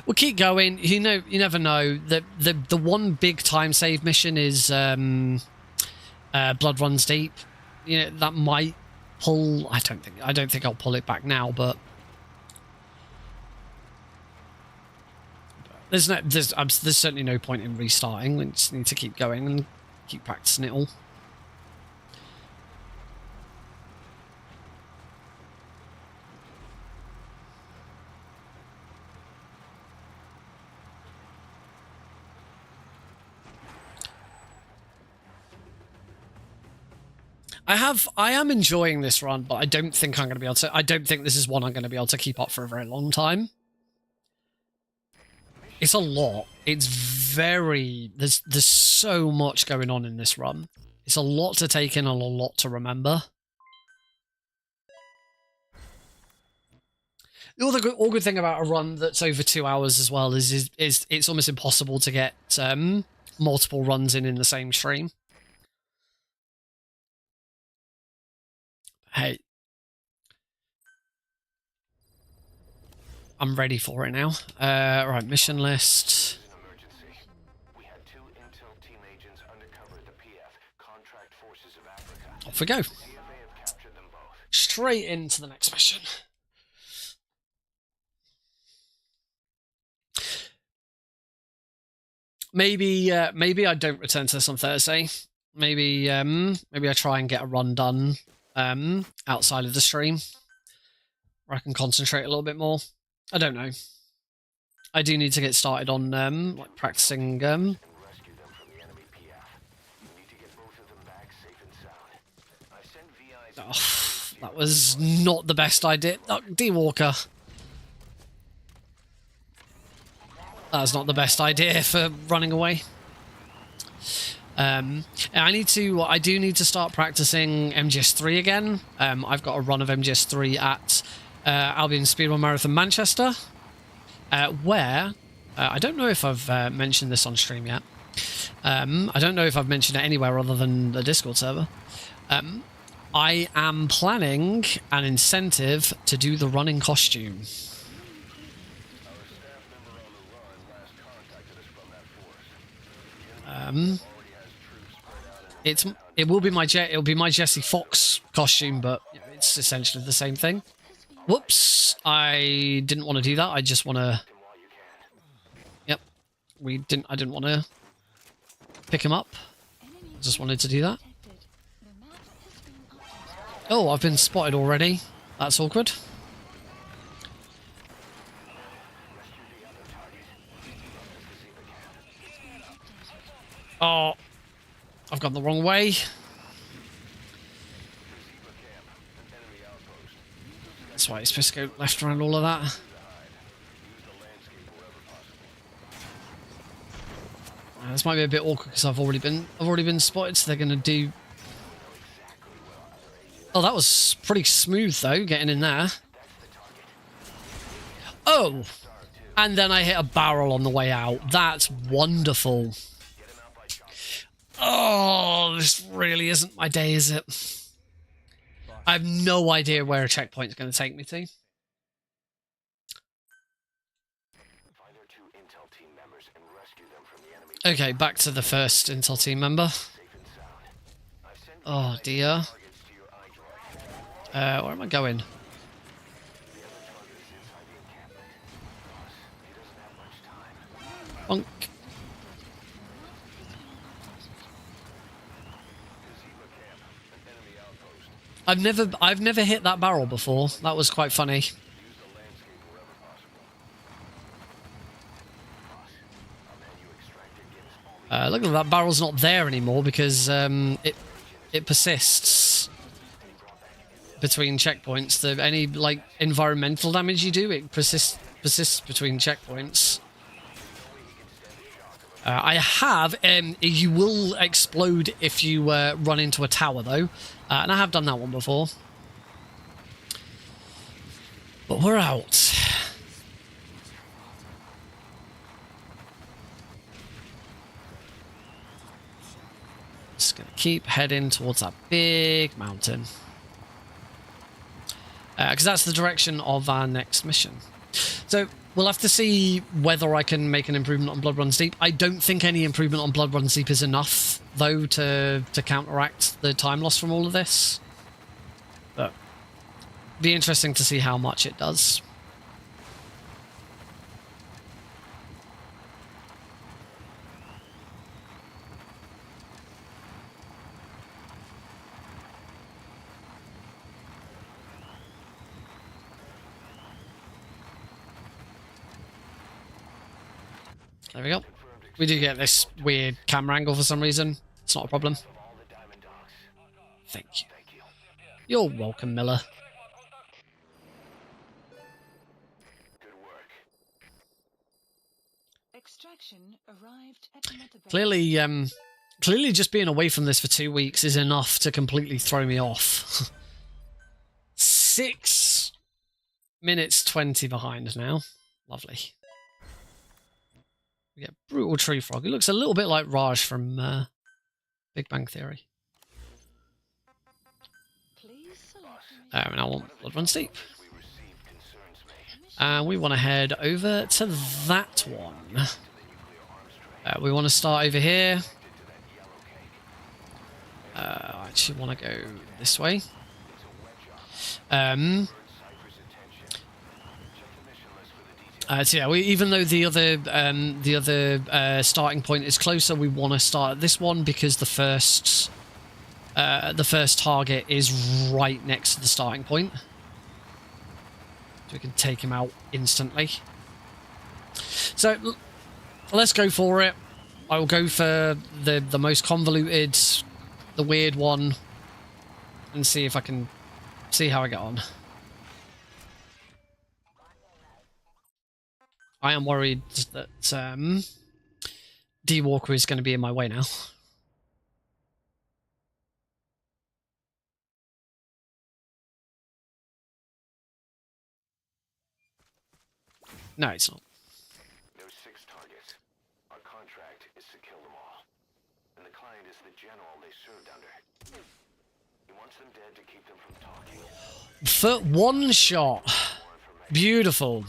We'll keep going. You know, you never know. The one big time save mission is Blood Runs Deep. You know, that might pull. I don't think I'll pull it back now, but there's certainly no point in restarting. We just need to keep going and keep practicing it all. I am enjoying this run, but I don't think I'm going to be able to. I don't think this is one I'm going to be able to keep up for a very long time. It's a lot. It's very... There's so much going on in this run. It's a lot to take in and a lot to remember. The all good thing about a run that's over 2 hours as well is it's almost impossible to get multiple runs in the same stream. Hey, I'm ready for it now. Right, mission list. Emergency. We had 2 intel team agents undercover at the PF, Contract Forces of Africa. Off we go. CFA have captured them both. Straight into the next mission. Maybe I don't return to this on Thursday. Maybe I try and get a run done outside of the stream, where I can concentrate a little bit more. I don't know. I do need to get started on like practicing. And rescue them from the enemy PF. You need to get both of them back safe and sound. I've sent VIs. That was not the best idea. Oh, D-Walker. That's not the best idea for running away. I do need to start practicing MGS3 again. I've got a run of MGS3 at Albion Speedrun Marathon Manchester, where I don't know if I've mentioned this on stream yet. I don't know if I've mentioned it anywhere other than the Discord server. I am planning an incentive to do the running costume. It'll be my Jesse Fox costume, but you know, it's essentially the same thing. Whoops! I didn't want to do that. I just want to. Yep, I didn't want to pick him up. I just wanted to do that. Oh, I've been spotted already. That's awkward. Oh, I've gone the wrong way. That's why it's supposed to go left around all of that. This might be a bit awkward because I've already been spotted, so they're going to do. Oh, that was pretty smooth though, getting in there. Oh, and then I hit a barrel on the way out. That's wonderful. Oh, this really isn't my day, is it? I have no idea where a checkpoint's going to take me to. Okay, back to the first Intel team member. Oh dear. Where am I going? Bonk. I've never hit that barrel before. That was quite funny. Look at that barrel's not there anymore because it persists between checkpoints. Any like environmental damage you do, it persists between checkpoints. I have. You will explode if you run into a tower, though, and I have done that one before. But we're out. Just gonna keep heading towards that big mountain. Because that's the direction of our next mission. So we'll have to see whether I can make an improvement on Blood Runs Deep. I don't think any improvement on Blood Runs Deep is enough, though, to counteract the time loss from all of this. But be interesting to see how much it does. There we go. We do get this weird camera angle for some reason. It's not a problem. Thank you. You're welcome, Miller. Extraction arrived at Mother Base. Clearly just being away from this for 2 weeks is enough to completely throw me off. 6 minutes 20 behind now. Lovely. We get Brutal Tree Frog. He looks a little bit like Raj from Big Bang Theory. And I want Blood Runs Deep. And we want to head over to that one. We want to start over here. I actually want to go this way. So yeah, even though the other starting point is closer, we want to start at this one because the first target is right next to the starting point, so we can take him out instantly. So let's go for it. I will go for the most convoluted, the weird one, and see if I can see how I get on. I am worried that D Walker is going to be in my way now. No, it's not. There's 6 targets. Our contract is to kill them all. And the client is the general they served under. He wants them dead to keep them from talking. For one shot. Beautiful.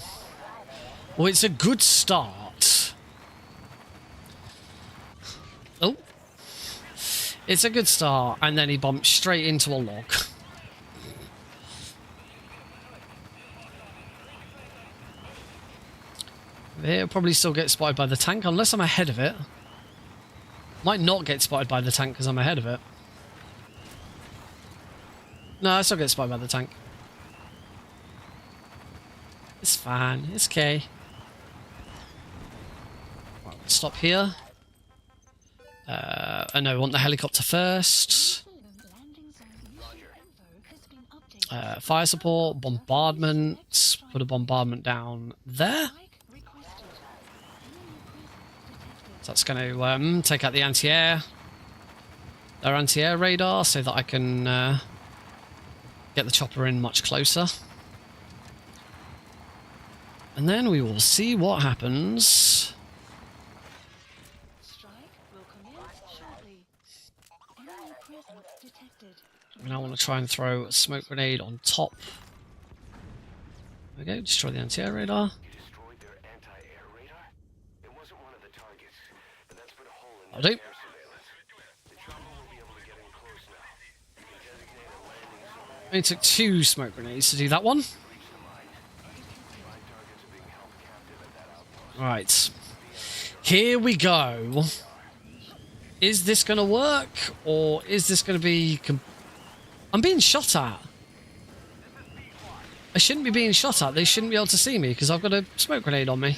Well, it's a good start. Oh. It's a good start, and then he bumps straight into a log. He'll probably still get spotted by the tank, unless I'm ahead of it. Might not get spotted by the tank because I'm ahead of it. No, I still get spotted by the tank. It's fine. It's okay. Right, let's stop here. No, we want the helicopter first. Fire support, bombardment. Put a bombardment down there. So that's going to take out the anti-air. Their anti-air radar so that I can get the chopper in much closer. And then we will see what happens. And I want to try and throw a smoke grenade on top. There we go, destroy the anti-air radar. You destroyed their anti-air radar? It wasn't one of the targets, but that's put a hole in I'll their do. air surveillance. The chopper will be able to get in close now. You can designate a landing zone. Only took 2 smoke grenades to do that one. Right. Here we go. Is this going to work? Or is this going to be... I'm being shot at. I shouldn't be being shot at. They shouldn't be able to see me because I've got a smoke grenade on me.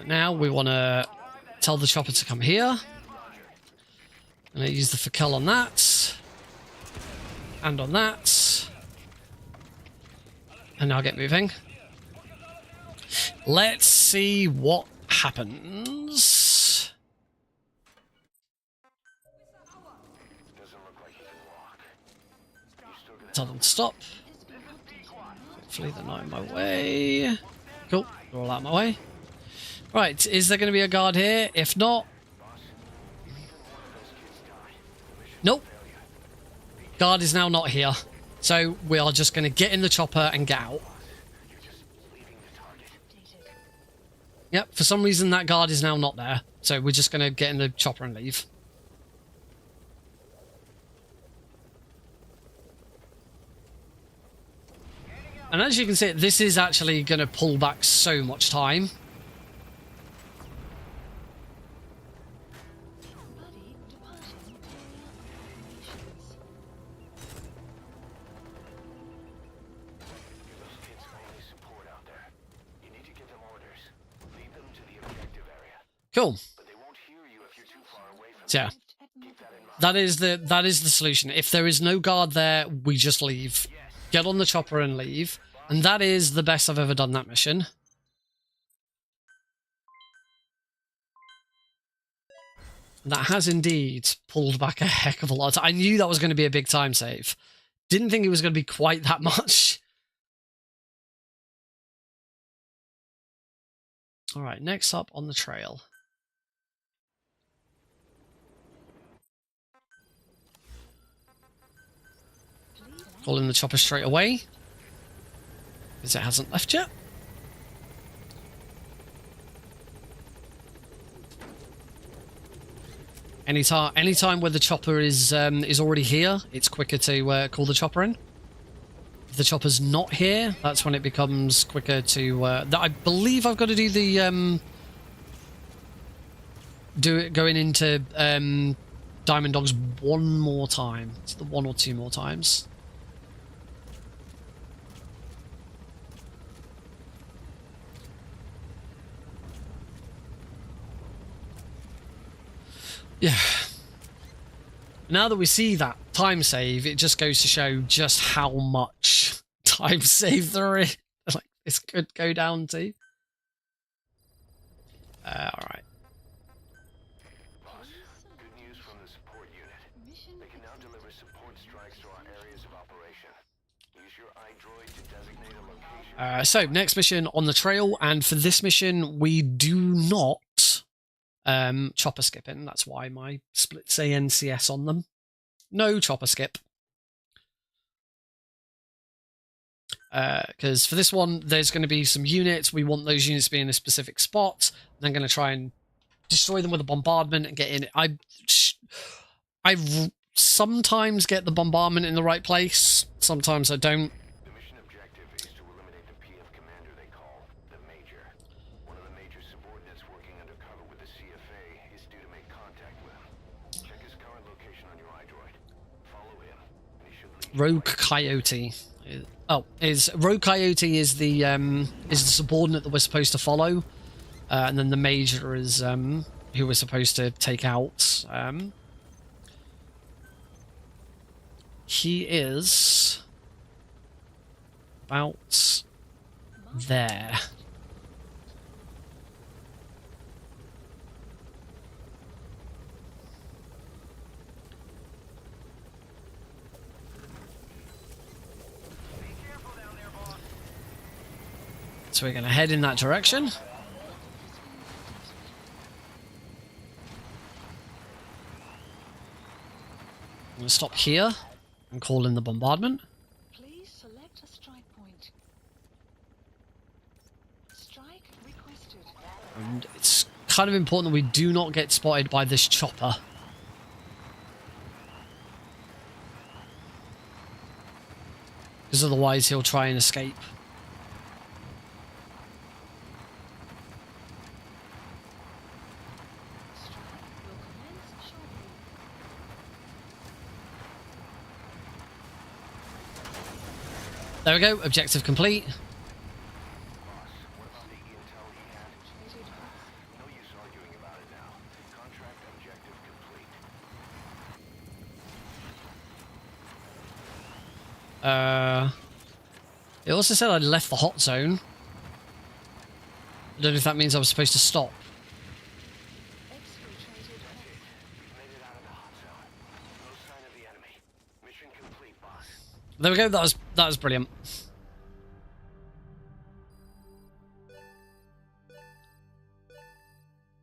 Now we want to tell the chopper to come here. I'm going to use the Fakel on that. And on that. And now get moving. Let's see what happens. Tell them to stop. Hopefully they're not in my way. Cool, they're all out of my way. Right, is there going to be a guard here? If not... Nope. Guard is now not here. So we are just going to get in the chopper and get out. Yep, for some reason that guard is now not there. So we're just going to get in the chopper and leave. And as you can see, this is actually going to pull back so much time. Cool. So yeah, that is the solution. If there is no guard there, we just leave. Get on the chopper and leave. And that is the best I've ever done that mission. That has indeed pulled back a heck of a lot. I knew that was going to be a big time save. Didn't think it was going to be quite that much. All right, next up on the trail. Call in the chopper straight away, because it hasn't left yet. Anytime where the chopper is already here, it's quicker to call the chopper in. If the chopper's not here, that's when it becomes quicker to... I believe I've got to do the... going into Diamond Dogs one more time. It's the one or two more times. Yeah. Now that we see that time save, it just goes to show just how much time save there is. Like, this could go down to. Alright. Boss, good news from the support unit. They can now deliver support strikes to our areas of operation. Use your iDroid to designate a location. So, next mission on the trail, and for this mission, we do not chopper skipping. That's why my splits say NCS on them. No chopper skip. Because for this one, there's going to be some units. We want those units to be in a specific spot. And I'm going to try and destroy them with a bombardment and get in. I sometimes get the bombardment in the right place. Sometimes I don't. The mission objective is to eliminate the PF commander they call the Major. One of the Major's subordinates working undercover with the CFA is due to make contact with him. Check his current location on your iDroid. Follow him, and he should lead Rogue Coyote. Oh, Rogue Coyote is the subordinate that we're supposed to follow, and then the Major is who we're supposed to take out. He is about there. So we're going to head in that direction. I'm going to stop here and call in the bombardment. Please select a strike point. Strike requested. And it's kind of important that we do not get spotted by this chopper. Because otherwise he'll try and escape. There we go, objective complete. Boss, what about the intel he had? No use arguing about it now. Contract objective complete. It also said I'd left the hot zone. I don't know if that means I was supposed to stop. We've made it out of the hot zone. No sign of the enemy. Mission complete, boss. There we go. That was brilliant.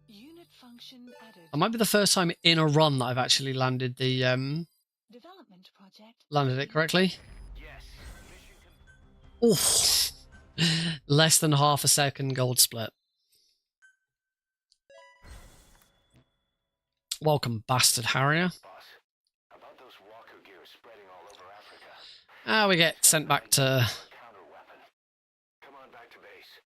Unit function added. That might be the first time in a run that I've actually landed the Development project. landed it correctly. Oof. Less than half a second gold split. Welcome, bastard Harrier. Boss, about those walker gears spreading all over Africa. We get sent back to... Counter weapon. Come on back to base.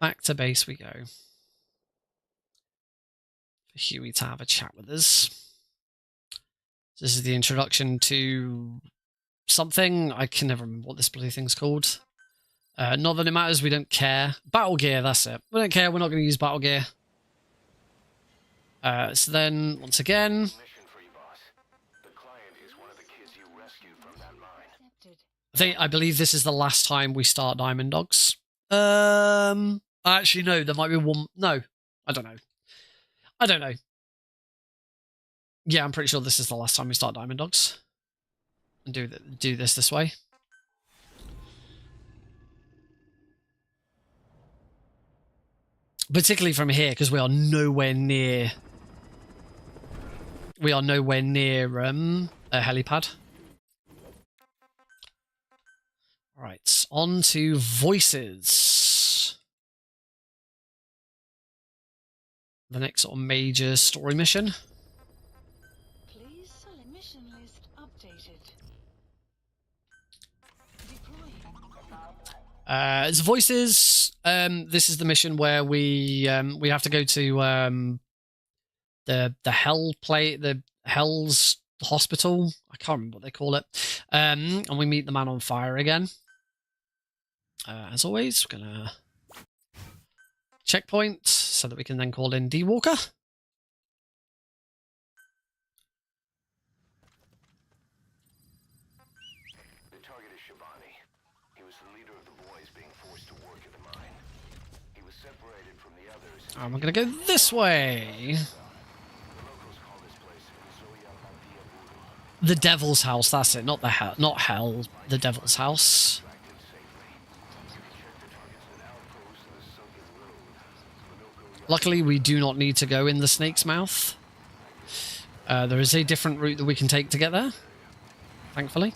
Back to base we go. For Huey to have a chat with us. This is the introduction to something. I can never remember what this bloody thing's called. Not that it matters, we don't care. Battle gear, that's it. We don't care, we're not going to use battle gear. So then, once again... Mission for you, boss. The client is one of the kids you rescued from that mine. Accepted. I believe this is the last time we start Diamond Dogs. Actually, no, there might be one... No, I don't know. I don't know. Yeah, I'm pretty sure this is the last time we start Diamond Dogs. And do this way. Particularly from here, because we are nowhere near... We are nowhere near a helipad. Right, on to voices. The next sort of major story mission. Please select mission list updated. Deploying. It's voices. This is the mission where we have to go to the Hell's Hospital. I can't remember what they call it. And we meet the man on fire again. As always, we're gonna checkpoint so that we can then call in D Walker. The target is Shabani. He was the leader of the boys being forced to work at the mine. He was separated from the others. And we're gonna go this way. The locals call this place Zoya Badia Voodoo. The Devil's House. That's it. Not the hell. Not hell. The Devil's House. Extracted safely. You can check the targets at outposts in the sunken road. Luckily, we do not need to go in the snake's mouth. There is a different route that we can take to get there. Thankfully.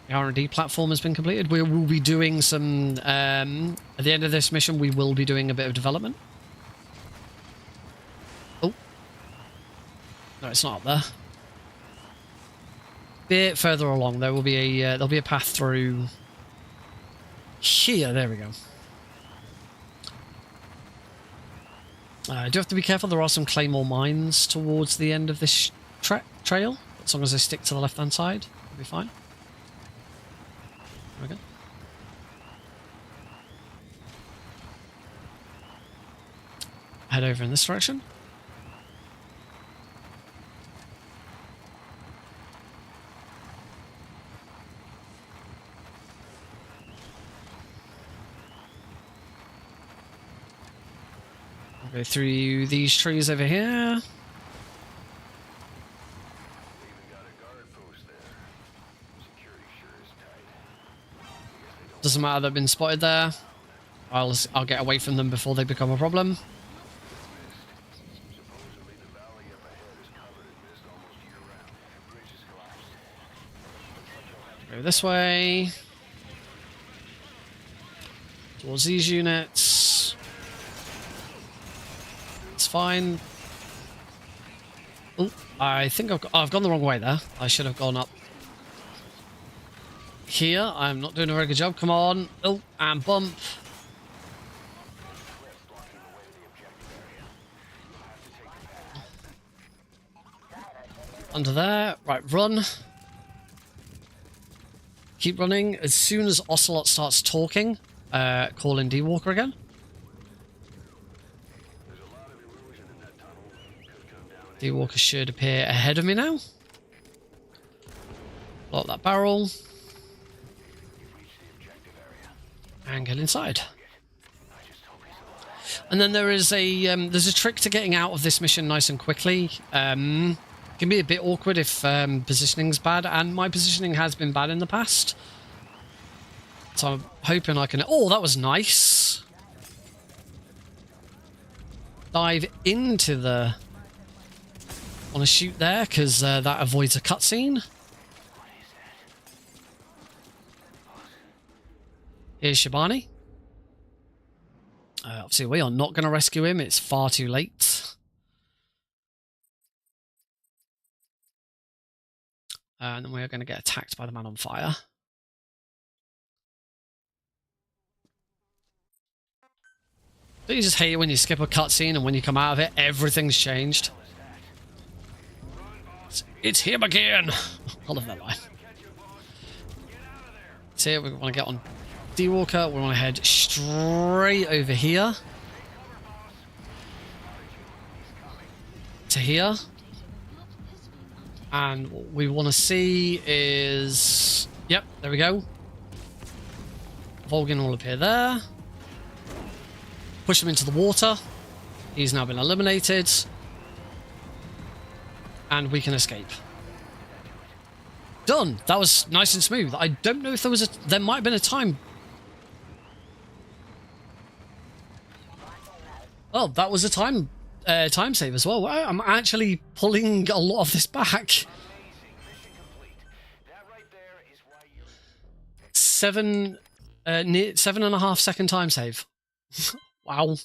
The R&D platform has been completed. We will be doing some... at the end of this mission, we will be doing a bit of development. Oh. No, it's not up there. Bit further along, there will be a there'll be a path through here. There we go. Do have to be careful. There are some claymore mines towards the end of this trail. As long as I stick to the left-hand side, we'll be fine. There we go. Head over in this direction. Go through these trees over here. They even got a guard post there. Security sure is tight. Doesn't matter, they've been spotted there. I'll get away from them before they become a problem. Supposedly the valley up ahead is covered in mist almost year-round. The bridge is collapsed. Go this way. Towards these units. It's fine. Oh, I think I've gone the wrong way there. I should have gone up here. I'm not doing a very good job. Come on. Oh, and bump. Under there. Right, run. Keep running. As soon as Ocelot starts talking, call in D-Walker again. D-Walker should appear ahead of me now. Blow up that barrel. And get inside. And then there's a trick to getting out of this mission nice and quickly. It can be a bit awkward if positioning's bad, and my positioning has been bad in the past. So I'm hoping I can... Oh, that was nice. Dive into the... Want to shoot there, because that avoids a cutscene. Here's Shabani. Obviously, we are not going to rescue him. It's far too late. And then we are going to get attacked by the man on fire. Don't you just hate it when you skip a cutscene and when you come out of it, everything's changed? It's him again! I love that line. So here we want to get on D-Walker. We want to head straight over here. To here. And what we want to see is... Yep, there we go. Volgin will appear there. Push him into the water. He's now been eliminated. And we can escape. Done! That was nice and smooth. I don't know if there was a... There might have been a time... Oh, that was a time save as well. Wow, I'm actually pulling a lot of this back. 7.5 second time save. Wow.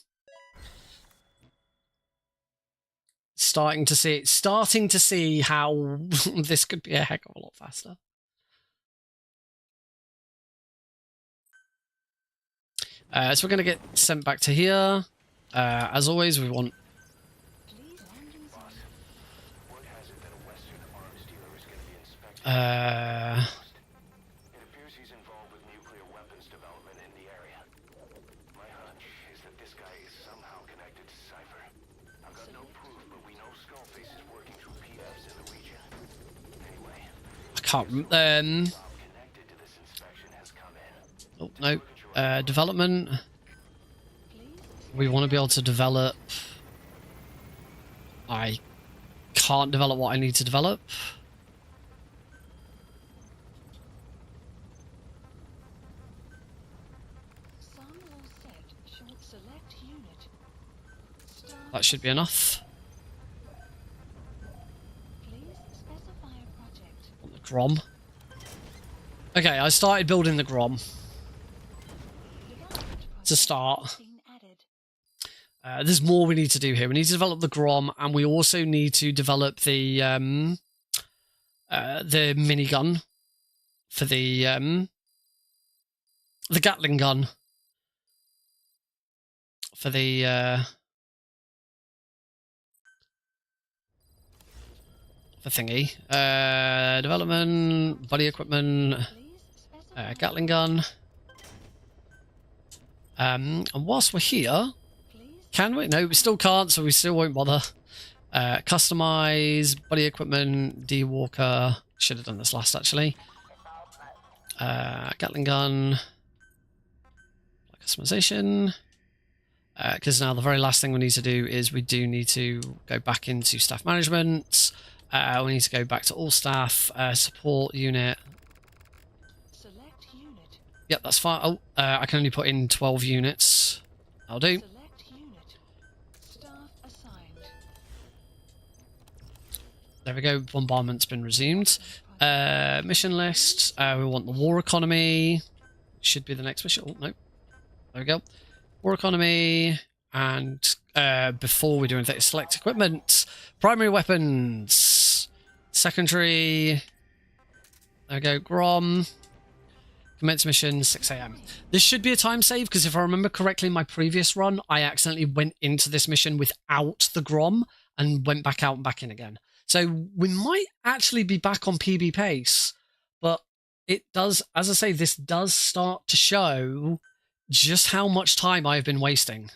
Starting to see how this could be a heck of a lot faster. So we're going to get sent back to here. As always, we want... It appears he's involved with nuclear weapons development in the area. My hunch is that this guy is somehow connected to Cypher. I've got no proof, but we know Skullface is working through PFs in the region. Anyway, I can't... connected to this inspection has come in. Oh, no. Development. We want to be able to develop... I can't develop what I need to develop. That should be enough. On the Grom. Okay, I started building the Grom. To start. There's more we need to do here. We need to develop the Grom, and we also need to develop the minigun for the Gatling gun for the thingy. Development, body equipment, Gatling gun. And whilst we're here, can we? No, we still can't, so we still won't bother. Customize, body equipment, D-Walker. Should have done this last, actually. Gatling gun. Customization. Because now the very last thing we need to do is we do need to go back into staff management. We need to go back to all staff, support unit. Select unit. Yep, that's fine. Oh, I can only put in 12 units. I'll do. Select unit. Staff assigned. There we go. Bombardment's been resumed. Mission list. We want the war economy. Should be the next mission. Oh, no. There we go. War economy. And before we do anything, select equipment. Primary weapons. Secondary. There we go. Grom. Commence mission 6 AM. This should be a time save, because if I remember correctly, in my previous run, I accidentally went into this mission without the Grom and went back out and back in again. So we might actually be back on PB pace, but it does, as I say, this does start to show just how much time I've been wasting.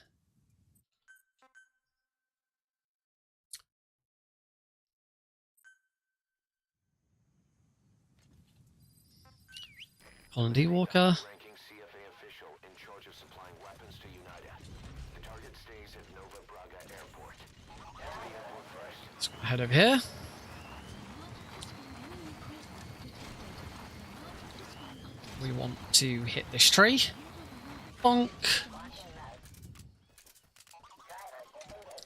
Colin D. Walker. ranking CFA official in charge of supplying weapons to United. The target's Let's head over here. We want to hit this tree. Bonk.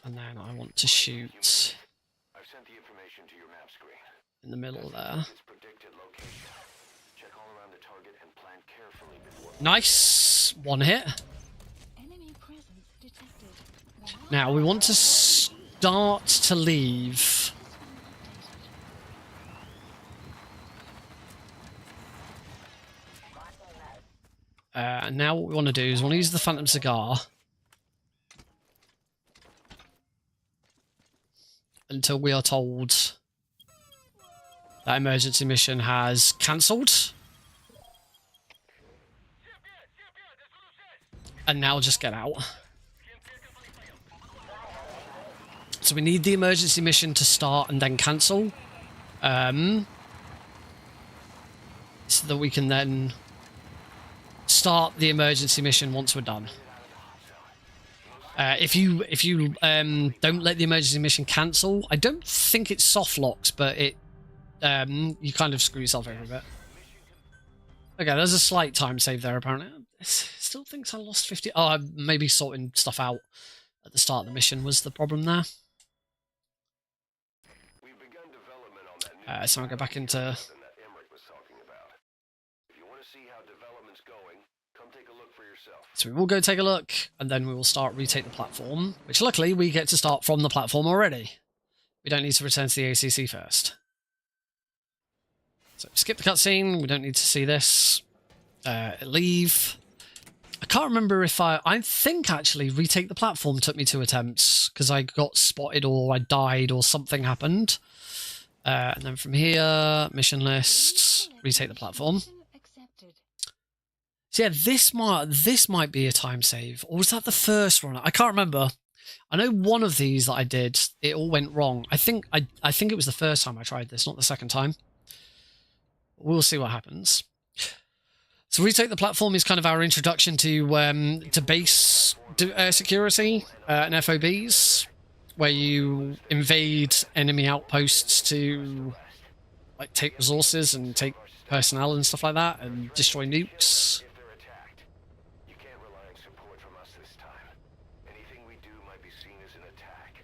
And then I want to shoot I've sent the information to your map screen. in the middle there. Its predicted location. Check all around the target and plan carefully before. Nice. One hit. Enemy presence detected. Now we want to start to leave. Now what we want to do is we want to use the Phantom Cigar until we are told that emergency mission has cancelled. And now just get out. So we need the emergency mission to start and then cancel. So that we can then start the emergency mission once we're done. If you don't let the emergency mission cancel, I don't think it soft locks, but it you kind of screw yourself over a bit. Okay, there's a slight time save there apparently. Still thinks I lost 50. Oh, maybe sorting stuff out at the start of the mission was the problem there. We've begun development on that So I'll go back into. that Emmerich was talking about. If you want to see how development's going, come take a look for yourself. So we will go take a look, and then we will start retake the platform, which luckily we get to start from the platform already. We don't need to return to the ACC first. So skip the cutscene, we don't need to see this. Leave. I can't remember if I think actually retake the platform took me 2 attempts, because I got spotted or I died or something happened. And then from here, mission list, retake the platform. Accepted. So yeah, this might be a time save, or was that the first one? I can't remember. I know one of these that I did, it all went wrong. I think it was the first time I tried this, not the second time. We'll see what happens. So retake the platform is kind of our introduction to base security and FOBs, where you invade enemy outposts to like take resources and take personnel and stuff like that, and destroy nukes. If they're attacked, you can't rely on support from us this time. Anything we do might be seen as an attack.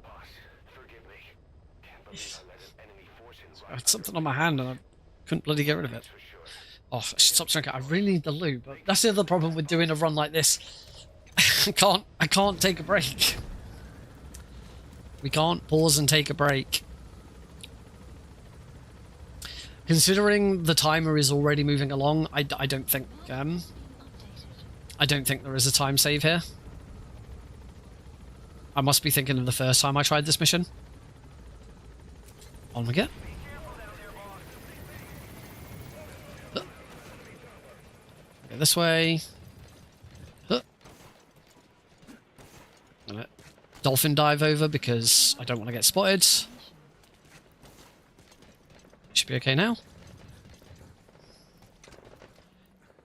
Boss, forgive me. Can't believe I let an enemy force in I had something on my hand and I couldn't bloody get rid of it. for sure. Oh, I should stop drinking. I really need the loot, but that's the other problem with doing a run like this. I can't take a break. We can't pause and take a break. Considering the timer is already moving along, I don't think there is a time save here. I must be thinking of the first time I tried this mission. On we get. Go this way. Dolphin dive over because I don't want to get spotted. Should be okay now.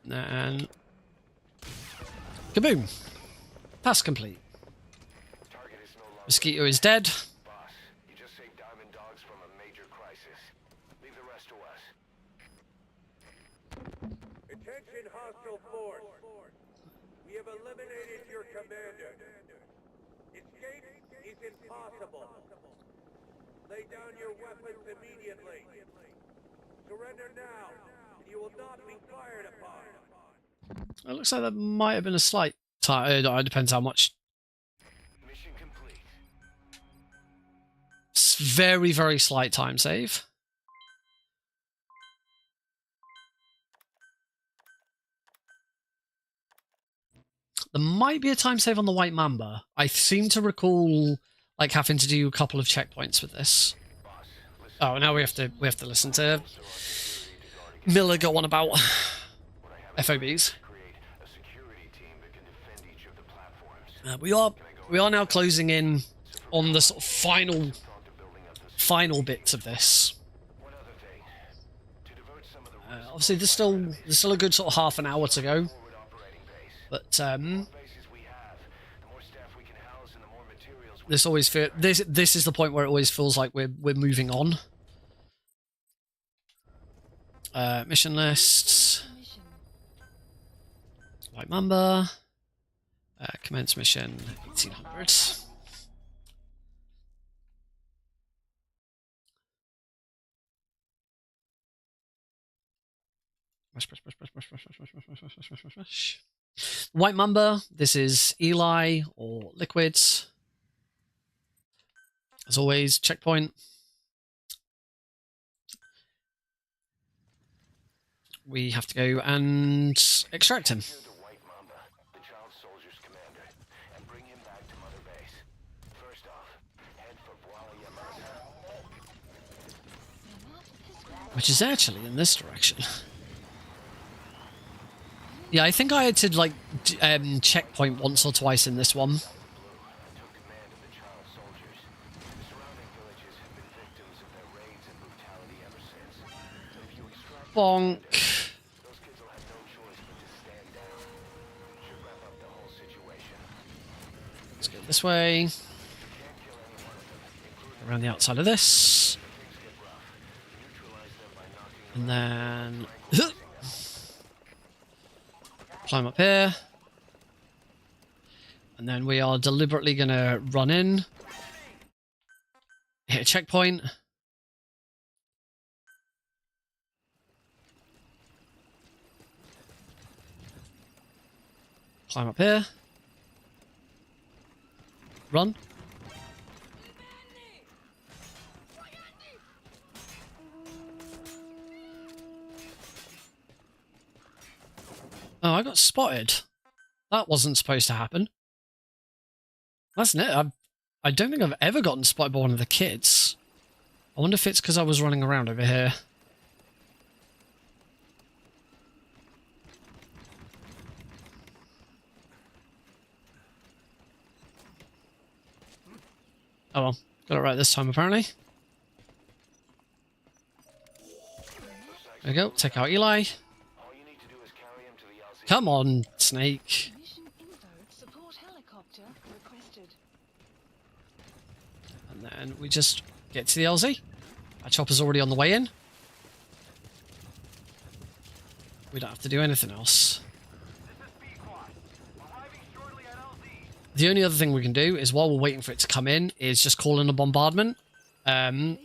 And kaboom! Task complete. Target is no longer Mosquito is dead. boss. You just saved Diamond Dogs from a major crisis. Leave the rest to us. Attention hostile force. We have eliminated your commander. Escape is impossible. Lay down your weapons immediately. Surrender now, and you will not be fired upon. It looks like there might have been a slight time. It depends how much. Mission complete. Very, very slight time save. There might be a time save on the White Mamba. I seem to recall like having to do a couple of checkpoints with this. Oh, now we have to listen to Miller go on about FOBs. Create a security team that can defend each of the platforms. We are now closing in on the sort of final bits of this. One other thing. To divert some of the Obviously, there's still a good sort of half an hour to go, forward operating base. but The more bases we have, the more staff we can house and the more materials we This always this is the point where it always feels like we're moving on. Mission lists. White Mamba. Commence mission 1800. White Mamba. This is Eli or Liquids. As always, checkpoint. We have to go and extract him. The White Mamba, the child soldier's commander, and bring him back to Mother Base. First off, head for Which is actually in this direction. Yeah, I think I had to like checkpoint once or twice in this one. Bonk. Let's go this way. Around the outside of this. And then climb up here. And then we are deliberately going to run in. Hit a checkpoint. Climb up here. Run. Oh, I got spotted. That wasn't supposed to happen. That's it. I don't think I've ever gotten spotted by one of the kids. I wonder if it's because I was running around over here. Oh well, got it right this time apparently. There we go, take out Eli. Come on, Snake. Mission info. Support helicopter requested. And then we just get to the LZ. Our chopper's already on the way in. We don't have to do anything else. The only other thing we can do is, while we're waiting for it to come in, is just call in a bombardment. Doesn't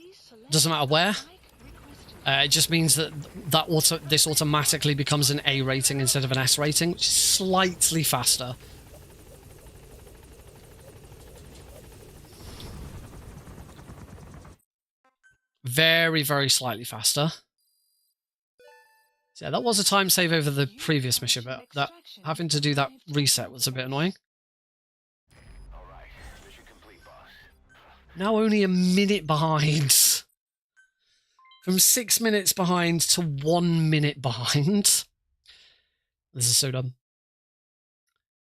matter where. It just means that this automatically becomes an A rating instead of an S rating, which is slightly faster. Very, very slightly faster. So yeah, that was a time save over the previous mission, but that having to do that reset was a bit annoying. Now only a minute behind. From 6 minutes behind to 1 minute behind. This is so dumb.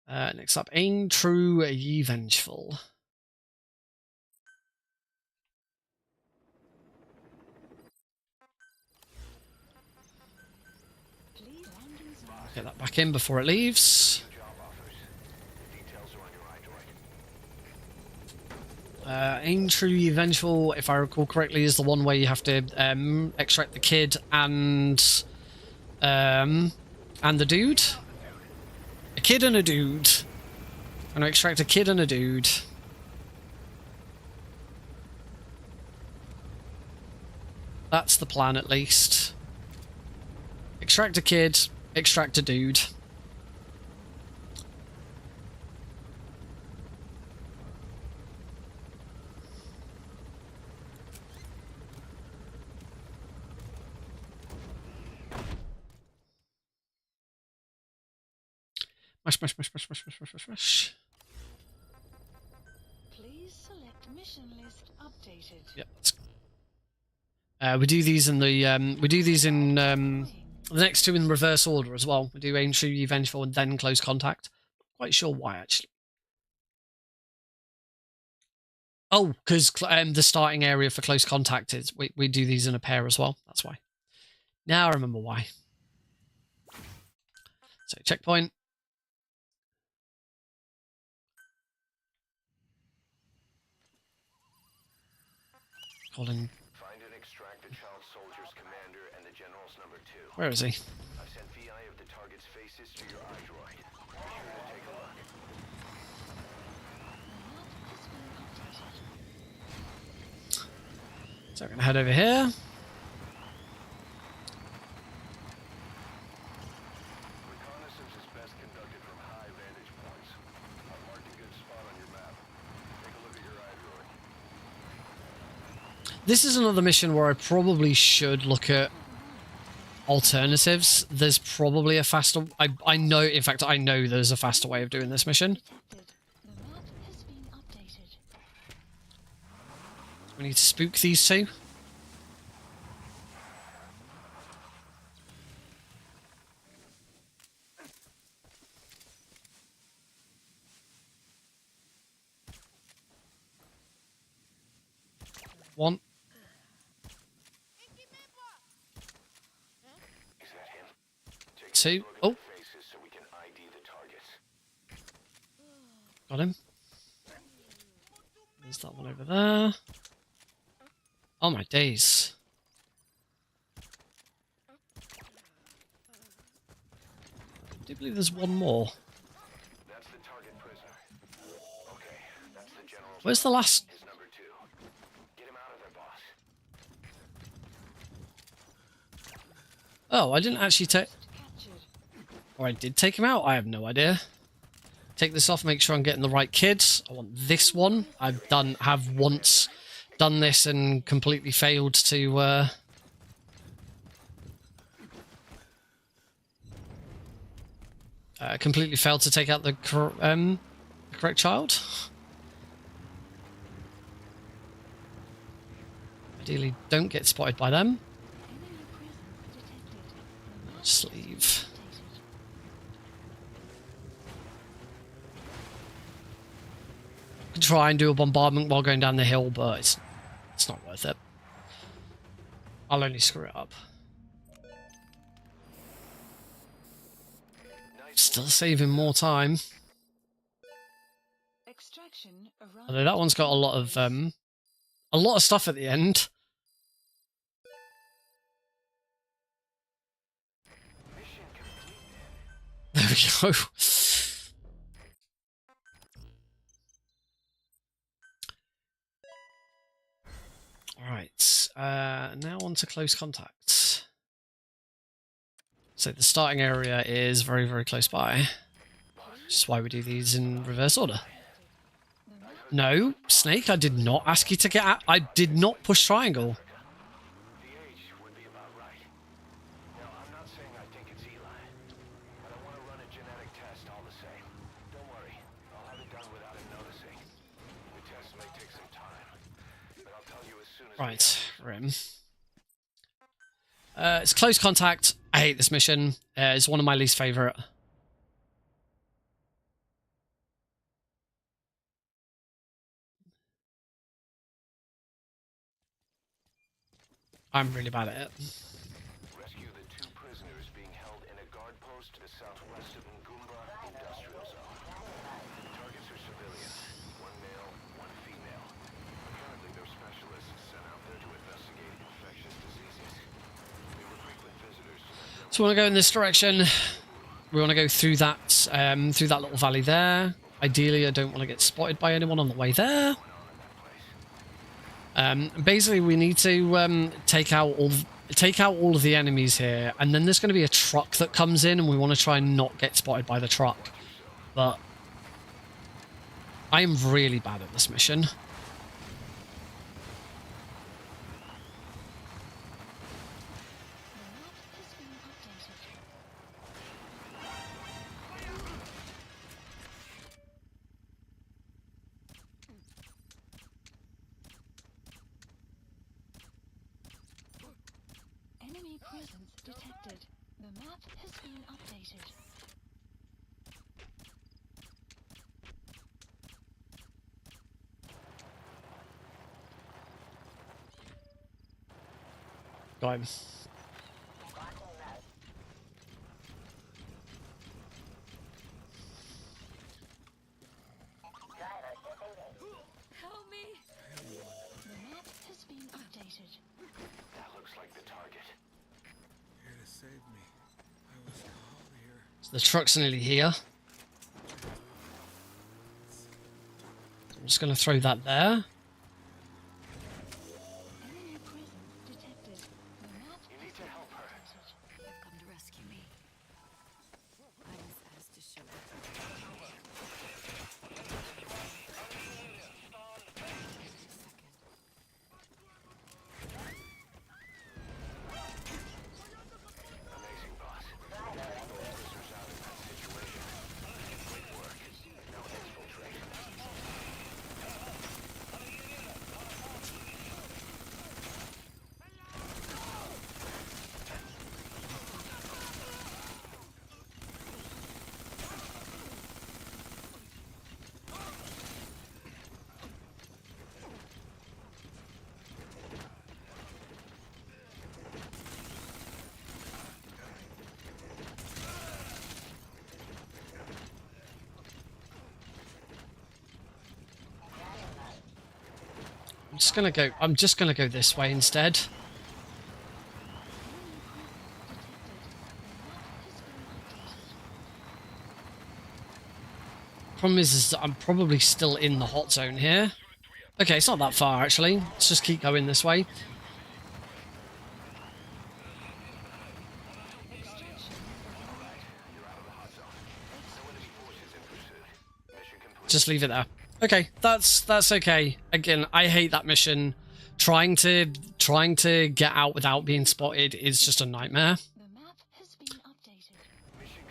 Next up, Aim True, Ye Vengeful. Get that back in before it leaves. Aim True, Ye Vengeful, if I recall correctly, is the one where you have to extract the kid and the dude. A kid and a dude. I'm gonna extract a kid and a dude. That's the plan, at least. Extract a kid, extract a dude. Mash. Please select mission list updated. Yep. We do these in the the next two in reverse order as well. We do Aim True, Ye Vengeful, and then Close Contact. Quite sure why, actually. Oh, because the starting area for Close Contact is we do these in a pair as well. That's why. Now I remember why. So checkpoint. Colin. Find and extract the child soldier's commander and the general's number 2. Where is he? I've sent VI of the target's faces to your iDroid. Be sure to take a look. So we're going to head over here. Reconnaissance is best conducted from high vantage points. I've marked a good spot on your map. Take a look at your iDroid. This is another mission where I probably should look at alternatives. There's probably a faster... I know, in fact, I know there's a faster way of doing this mission. We need to spook these two. One. Is that him? Two. Oh, Faces so we can ID the targets. got him. There's that one over there. Oh my days. I do believe there's one more. That's the target prisoner. Okay, that's the general's Where's the last... his number 2. Get him out of there, boss. Oh, I didn't actually take... Or I did take him out? I have no idea. Take this off, make sure I'm getting the right kids. I want this one. Have once done this and completely failed to... completely failed to take out the correct child. Ideally, don't get spotted by them. Just leave. Try and do a bombardment while going down the hill, but it's not worth it. I'll only screw it up. Still saving more time. Although that one's got a lot of stuff at the end. There we go. Alright, now on to close contact. So the starting area is very, very close by. Which is why we do these in reverse order. No, Snake, I did not ask you to get out. I did not push triangle. The age would be about right. Now, I'm not saying I think it's Eli, but I want to run a genetic test all the same. Don't worry, I'll have it done without him noticing. The test may take some time, but I'll tell you as soon as... Right, Rim. It's close contact. I hate this mission. It's one of my least favourite. I'm really bad at it. Rescue the 2 prisoners being held in a guard post to the southwest of Ngumba Industrial Zone. The targets are civilians. 1 male, 1 female. Apparently they're specialists sent out there to investigate infectious diseases. They were frequent visitors to that... So we want to go in this direction. We want to go through that little valley there. Ideally, I don't want to get spotted by anyone on the way there. Basically, we need to take out all of the enemies here, and then there's going to be a truck that comes in, and we want to try and not get spotted by the truck. But I am really bad at this mission. Detected. The map has been updated. Got him. Help me! The map has been updated. detected. That looks like the target. Here to save me. I was called here. So the truck's nearly here. I'm just going to throw that there. Enemy presence detected. The map You need to help her. detected. You've come to rescue me. I was asked to show up. Amazing, boss. All the officers out in that situation. Great work. Now exfiltrate. I'm just gonna go this way instead. Problem is that I'm probably still in the hot zone here. Okay, it's not that far actually. Let's just keep going this way. Just leave it there. Okay, that's okay. Again, I hate that mission. Trying to get out without being spotted is just a nightmare. The map has been updated. Mission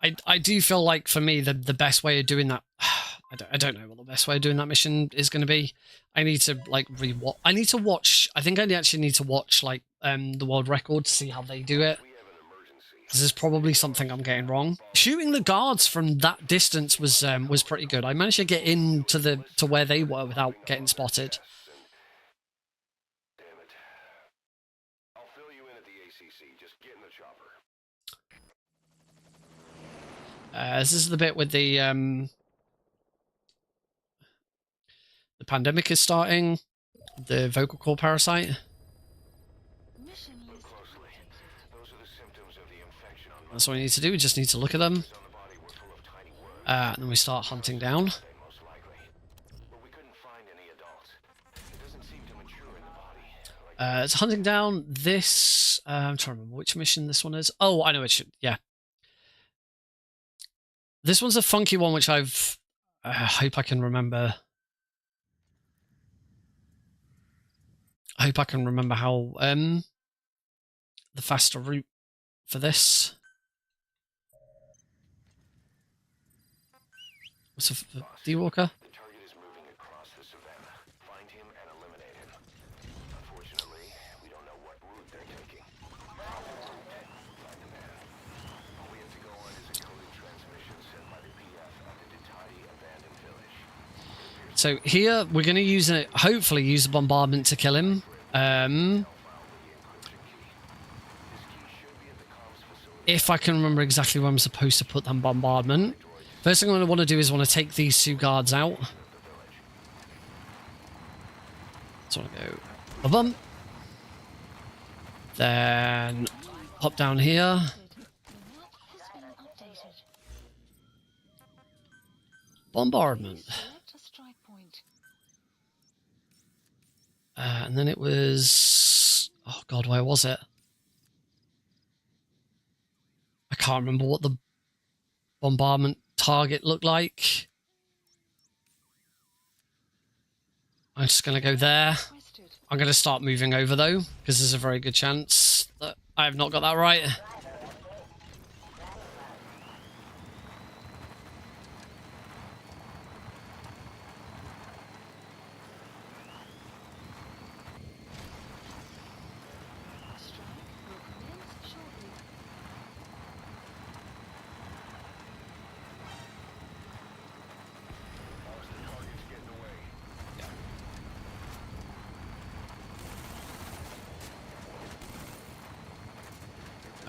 complete. I do feel like for me the best way of doing that, I don't know what the best way of doing that mission is going to be. I need to like rewatch. I need to watch. I think I actually need to watch like the world record to see how they do it. We have an emergency. This is probably something I'm getting wrong. Shooting the guards from that distance was pretty good. I managed to get into to where they were without getting spotted. Damn it. I'll fill you in at the ACC. Just get in the chopper. This is the bit with the pandemic is starting. The vocal cord parasite. Mission Look list closely. Those are the symptoms of the infection on That's what we need to do. We just need to look at them. on the body were full of tiny worms. And then we start hunting down. Most likely. But we couldn't find any adults. It doesn't seem to mature in the body. It's hunting down this. I'm trying to remember which mission this one is. Oh, I know it should. Yeah. This one's a funky one, which I've. I hope I can remember. I hope I can remember how the faster route for this. What's a D-Walker? The target is moving across the savannah. Find him and eliminate him. Unfortunately, we don't know what route they're taking. Find the man. All we have to go on is a coded transmission sent by the PF at the Ditati abandoned village. So here we're going to use it. Hopefully, use a bombardment to kill him. If I can remember exactly where I'm supposed to put that bombardment. First thing I want to do is want to take these two guards out. So I want to go ba-bum. Then hop down here. The map has been updated. Bombardment. Select a strike point. And then it was... Oh god, where was it? I can't remember what the bombardment target looked like. I'm just going to go there. Requested. I'm going to start moving over though, because there's a very good chance that I have not got that right. Strike will commence shortly.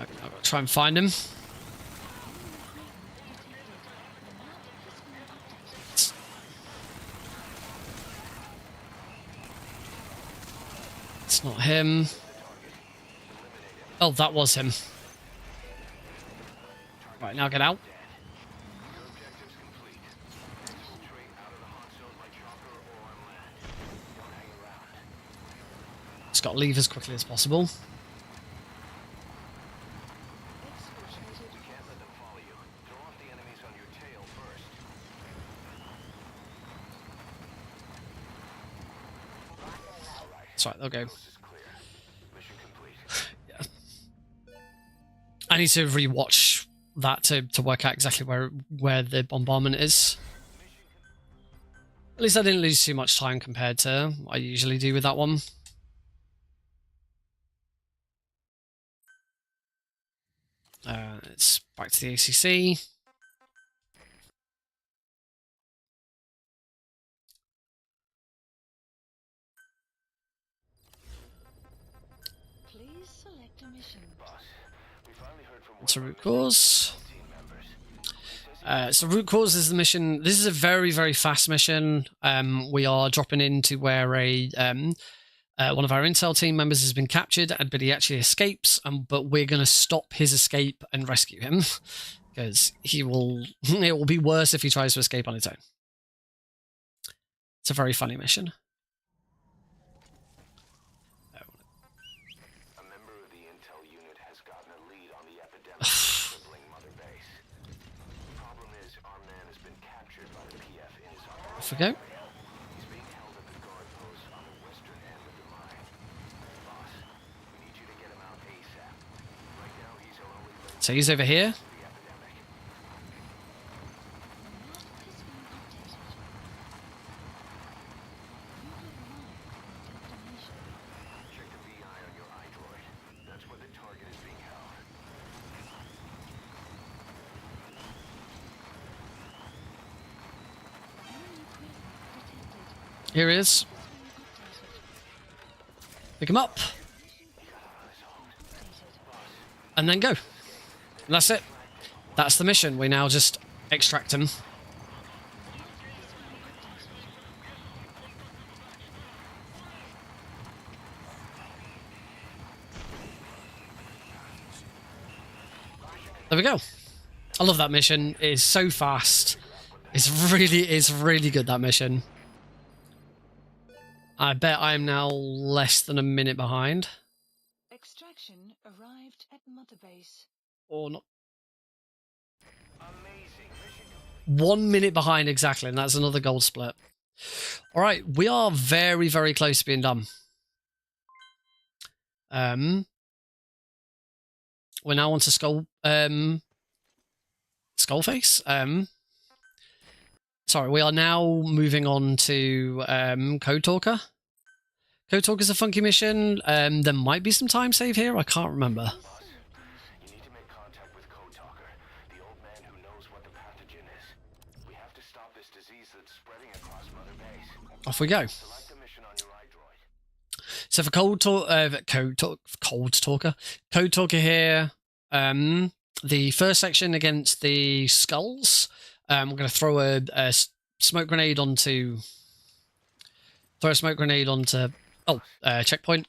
I've got to try and find him. him. Oh, that was him. Right, now get out. Just got to leave as quickly as possible. That's right, they'll go. Yeah. I need to rewatch that to work out exactly where the bombardment is. At least I didn't lose too much time compared to what I usually do with that one. It's back to the ACC. Please select a mission. It's a root cause. So root cause is the mission. This is a very, very fast mission. We are dropping into where one of our intel team members has been captured, but he actually escapes. But we're going to stop his escape and rescue him because it will be worse if he tries to escape on his own. It's a very funny mission. A member of the intel unit has gotten a lead on the epidemic crippling Mother Base. The problem is our man has been captured by the PF in his own. Off we go. He's being held at the guard post on the western end of the mine. Boss, we need you to get him out ASAP. Right now he's our only link So he's over here. to the epidemic. Check the VI on your iDroid. That's where the target is being held. Here he is. Pick him up. And then go. And that's it. That's the mission. We now just extract him. There we go. I love that mission. It is so fast. It's really good, that mission. I bet I am now less than a minute behind. Extraction arrived at Mother Base. Or not. 1 minute behind exactly, and that's another gold split. Alright, we are very, very close to being done. We're now on to Skullface. Sorry, we are now moving on to Code Talker. Code Talker's a funky mission. There might be some time save here. I can't remember. You need to make contact with Code Talker, the old man who knows what the pathogen is. We have to stop this disease that's spreading across Mother Base. Off we go. Select the mission on your iDroid. So for Code Talker here, the first section against the skulls, we're going to throw a smoke grenade onto. Checkpoint.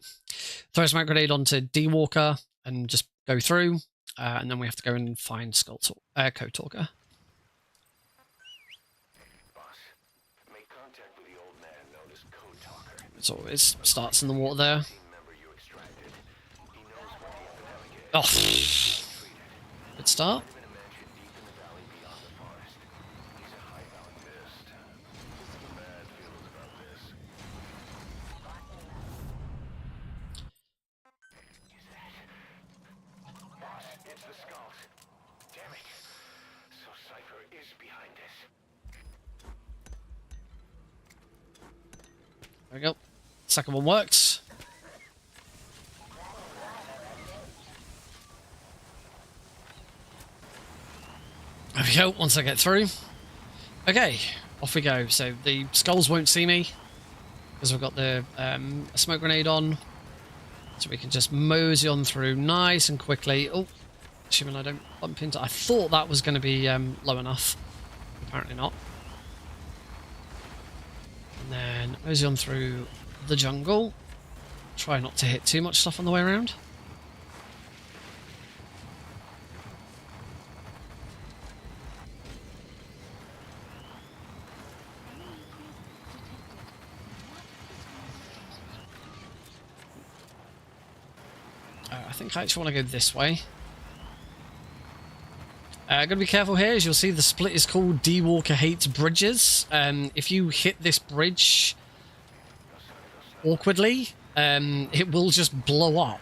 Throw a smoke grenade onto D Walker and just go through, and then we have to go and find Code Talker. Boss, make contact with the old man known as Code Talker. As always, starts in the water there. Team member you extracted. He knows what the epidemic is. Oh, good start. In a mansion deep in the valley beyond the forest. He's a high-bound mist. Bad feelings about this. Boss, it's the skulls. Damn it. So Cypher is behind this. There we go. Second one works. There we go, once I get through. Okay, off we go. So the skulls won't see me because we've got the smoke grenade on. So we can just mosey on through nice and quickly. Oh, assuming I don't bump into... I thought that was going to be low enough. Apparently not. And then mosey on through the jungle. Try not to hit too much stuff on the way around. I think I actually want to go this way. Gotta be careful here, as you'll see the split is called D Walker Hates Bridges. If you hit this bridge awkwardly, it will just blow up.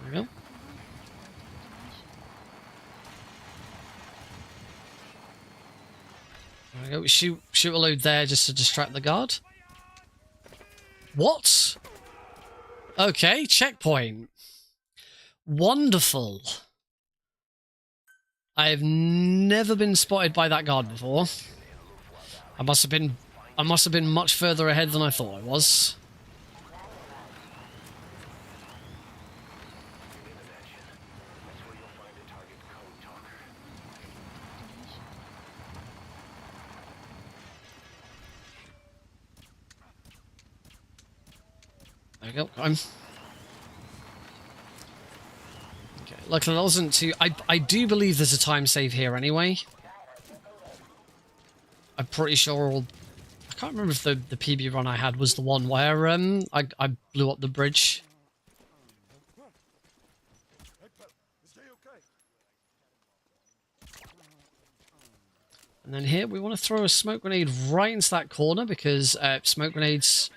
There we go. There we go. Shoot a load there just to distract the guard. What? Okay, checkpoint. Wonderful. I've never been spotted by that guard before. I must have been much further ahead than I thought I was. There we go. I'm. Okay. Luckily, that wasn't too. I do believe there's a time save here anyway. I'm pretty sure. I can't remember if the PB run I had was the one where I blew up the bridge. And then here we want to throw a smoke grenade right into that corner because smoke grenades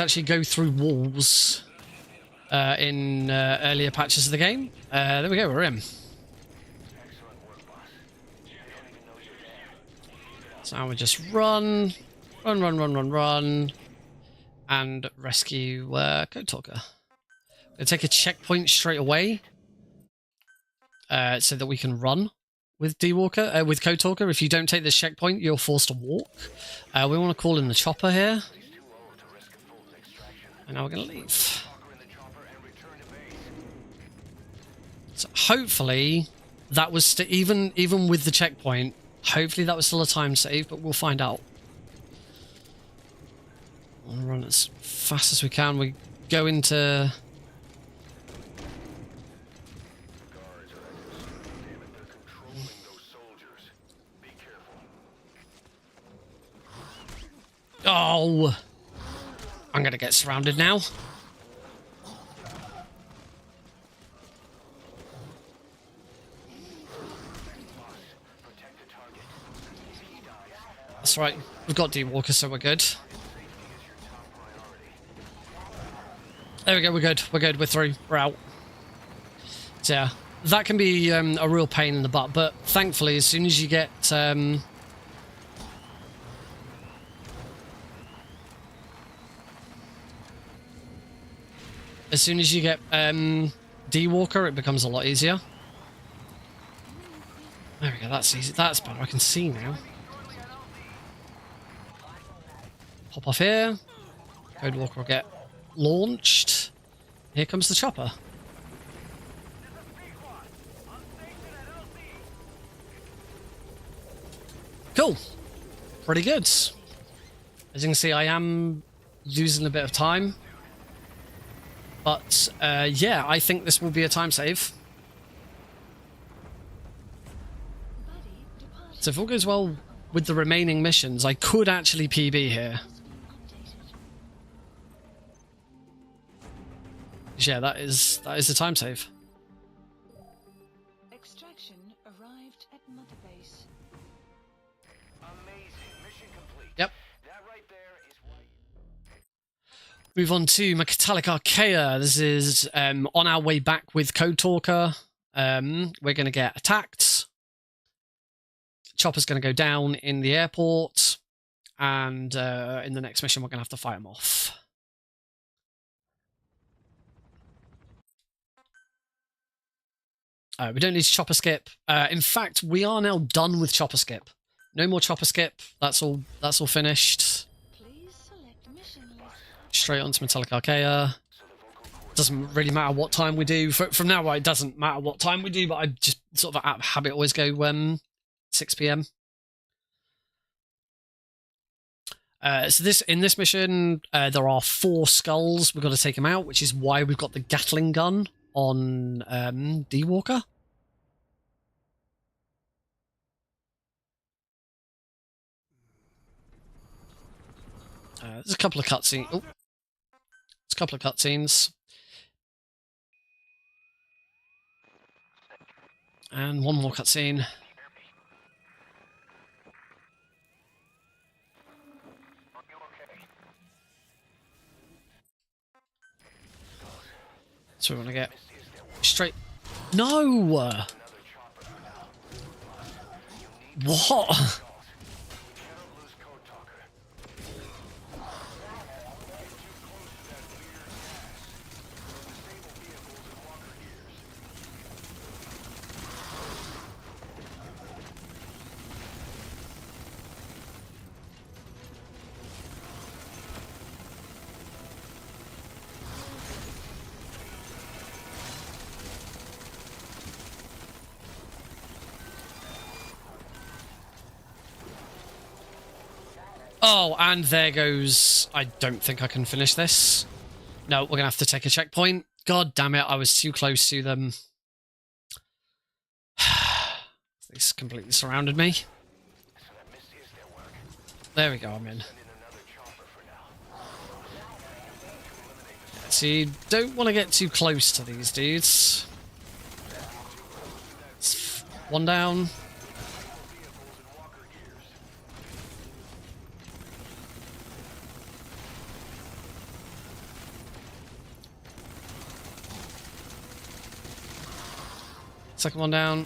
actually go through walls in earlier patches of the game. There we go, we're in. So now we just run, and rescue Code Talker. Gonna take a checkpoint straight away, so that we can run with D Walker, with Code Talker. If you don't take this checkpoint, you're forced to walk. We want to call in the chopper here, and now we're gonna leave. So hopefully that was even with the checkpoint. Hopefully that was still a time save, but we'll find out. We'll run as fast as we can. We go into... Oh! I'm gonna get surrounded now. That's right, we've got D Walker, so we're good. There we go, we're good, we're through, we're out. So yeah, that can be a real pain in the butt, but thankfully as soon as you get... as soon as you get D Walker, it becomes a lot easier. There we go, that's easy, that's better, I can see now. Hop off here. Code Walker will get launched. Here comes the chopper. Cool. Pretty good. As you can see, I am losing a bit of time. But, yeah, I think this will be a time save. So if all goes well with the remaining missions, I could actually PB here. Yeah, that is the time save. Extraction arrived at Mother Base. Amazing. Mission complete. Yep. That right there is why... Move on to Metallic Archaea. This is on our way back with Code Talker. We're going to get attacked. Chopper's going to go down in the airport. And in the next mission, we're going to have to fight him off. We don't need to chopper skip. In fact, we are now done with chopper skip. No more chopper skip. That's all finished. Please select mission list. Straight onto Metallic Archaea. Doesn't really matter what time we do. From now on, it doesn't matter what time we do, but I just sort of out of habit always go 6 PM. So in this mission, there are 4 skulls. We've got to take them out, which is why we've got the Gatling gun on D-Walker. There's a couple of cutscenes. Oh, there's a couple of cutscenes. And one more cutscene. So we want to get straight... No! What? Oh, and there goes... I don't think I can finish this. No, we're going to have to take a checkpoint. God damn it, I was too close to them. This completely surrounded me. There we go, I'm in. So you don't want to get too close to these dudes. One down. Second one down.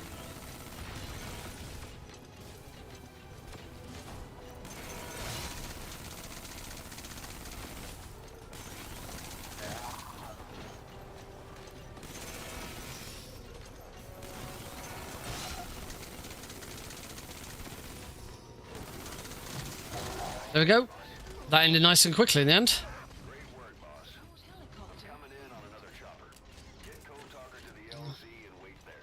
There we go. That ended nice and quickly in the end. Coming in on another chopper. Get Code Talker to the LZ and wait there.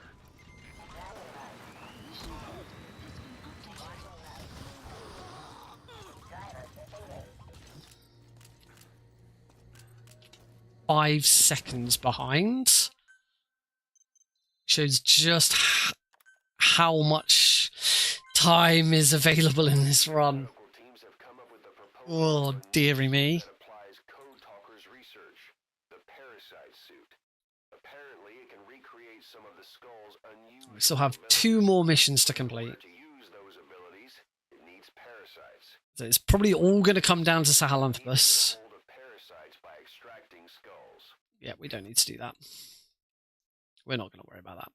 Five seconds behind. Shows just how much time is available in this run. Teams have come up with a proposal Oh, dearie me. that applies Code Talker's research, the parasite suit. Apparently, it can recreate some of the skull's unusual... We still have 2 more missions to complete. To use those abilities, it needs parasites. So it's probably all going to come down to Sahelanthropus. Hold of parasites by extracting skulls. Yeah, we don't need to do that. We're not going to worry about that.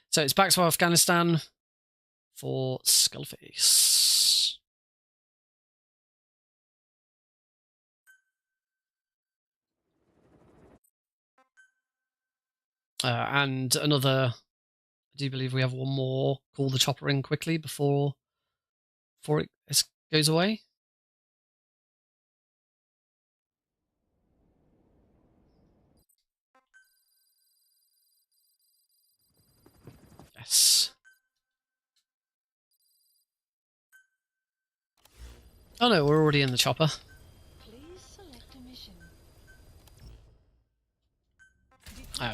So it's back to Afghanistan for Skullface. And another... I do believe we have one more. Call the chopper in quickly before it goes away. Yes. Oh no, we're already in the chopper. Please select a mission.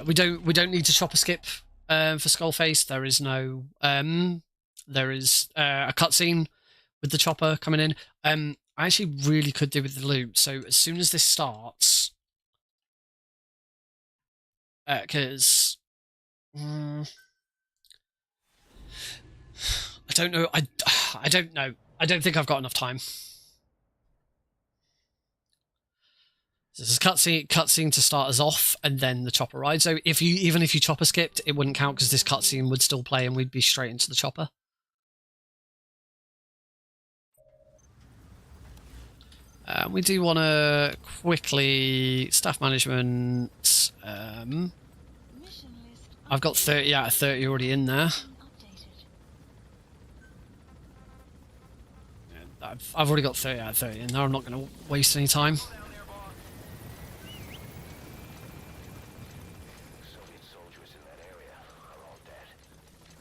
We don't need to chopper skip for Skullface. There is no there is a cutscene with the chopper coming in. I actually really could do with the loot. So as soon as this starts, because I don't know. I don't know. I don't think I've got enough time. This is cutscene to start us off, and then the chopper ride. So even if you chopper skipped, it wouldn't count because this cutscene would still play, and we'd be straight into the chopper. We do want to quickly staff management. I've got 30 out of 30 already in there. I've already got 30 out of 30 in there. I'm not going to waste any time. Soviet soldiers in that area are all dead.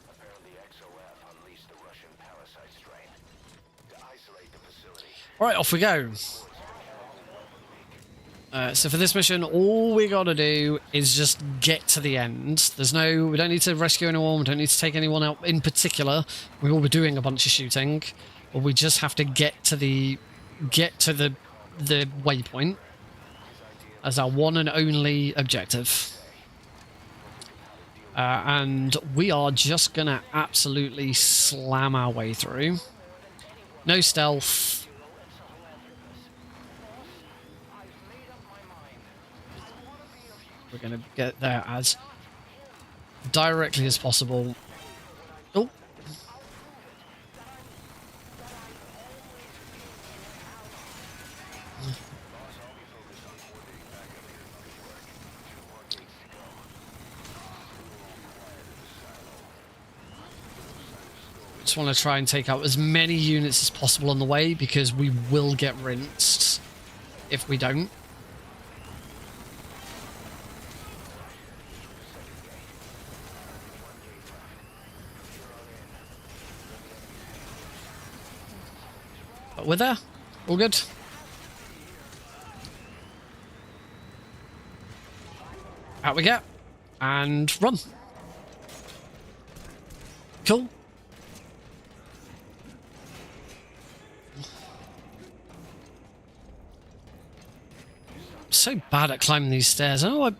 Apparently XOF unleashed the Russian parasite strain. Right, off we go. So for this mission, all we gotta do is just get to the end. We don't need to rescue anyone, we don't need to take anyone out in particular. We will be doing a bunch of shooting, but we just have to get to the waypoint as our one and only objective. And we are just gonna absolutely slam our way through. No stealth. We're going to get there as directly as possible. Oh. Just want to try and take out as many units as possible on the way, because we will get rinsed if we don't. But we're there. All good. Out we get. And run. Cool. I'm so bad at climbing these stairs. I don't know why.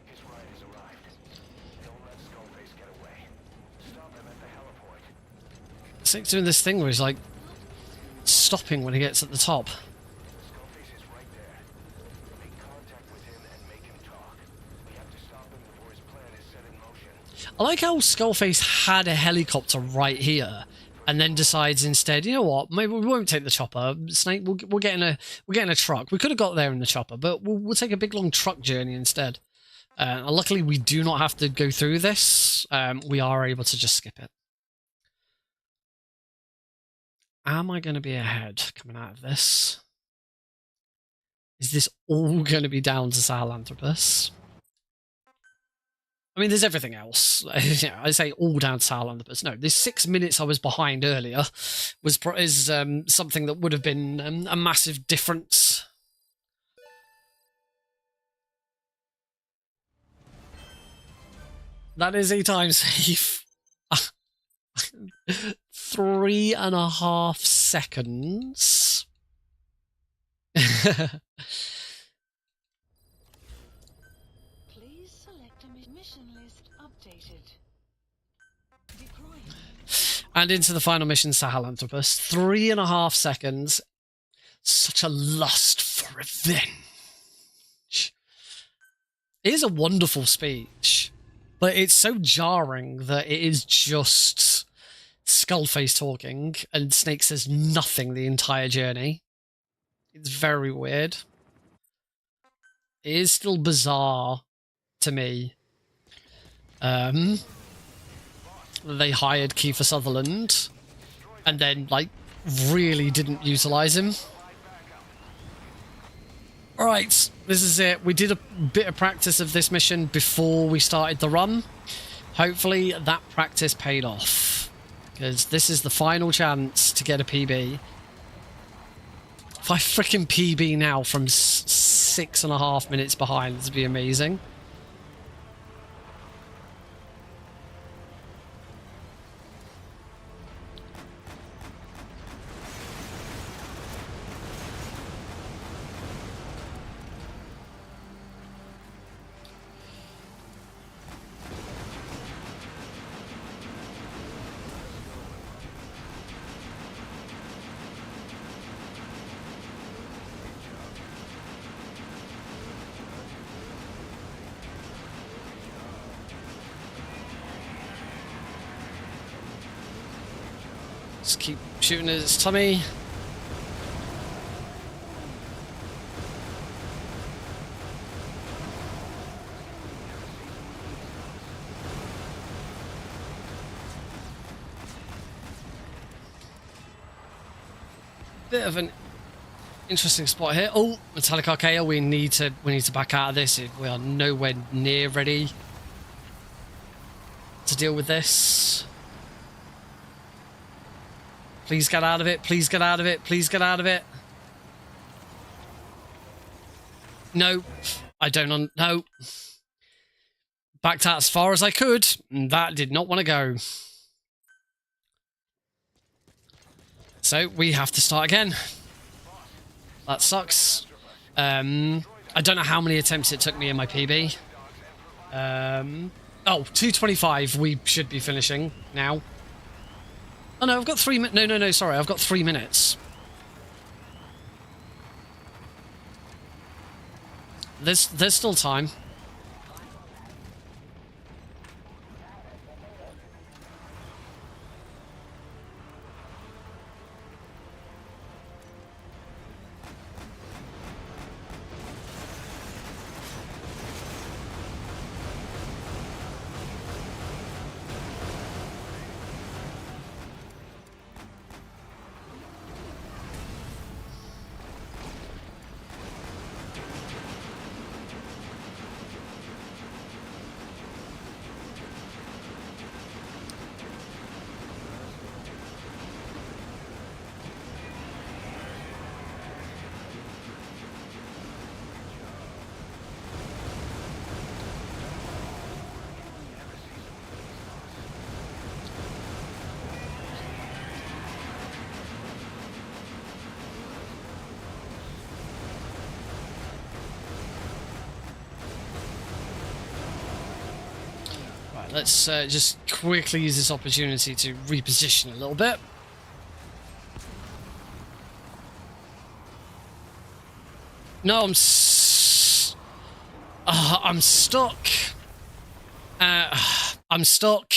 It's like doing this thing where he's like stopping when he gets at the top. I like how Skullface had a helicopter right here, and then decides instead, you know what? Maybe we won't take the chopper. Snake, we'll get in a truck. We could have got there in the chopper, but we'll take a big long truck journey instead. Luckily, we do not have to go through this. We are able to just skip it. Am I going to be ahead coming out of this? Is this all going to be down to Sahelanthropus? I mean, there's everything else. I say all down to Sahelanthropus. No, this 6 minutes I was behind earlier is something that would have been a massive difference. That is a time save. 3.5 seconds. Please select a mission list updated. Deploying. And into the final mission, Sahelanthropus. 3.5 seconds. Such a lust for revenge. It is a wonderful speech, but it's so jarring that it is just Skullface talking, and Snake says nothing the entire journey. It's very weird. It is still bizarre to me. They hired Kiefer Sutherland and then, like, really didn't utilize him. Alright, this is it. We did a bit of practice of this mission before we started the run. Hopefully that practice paid off, because this is the final chance to get a PB. If I frickin' PB now from 6.5 minutes behind, this would be amazing. Just keep shooting at his tummy. Bit of an interesting spot here. Oh, Metallic Archaea, we need to back out of this. We are nowhere near ready to deal with this. Please get out of it. Please get out of it. Please get out of it. No, I don't. No. Backed out as far as I could. That did not want to go. So we have to start again. That sucks. I don't know how many attempts it took me in my PB. Oh, 2:25 we should be finishing now. Oh no, I've got 3 minutes. No, sorry, I've got 3 minutes. There's still time. Let's just quickly use this opportunity to reposition a little bit. No, I'm stuck. I'm stuck,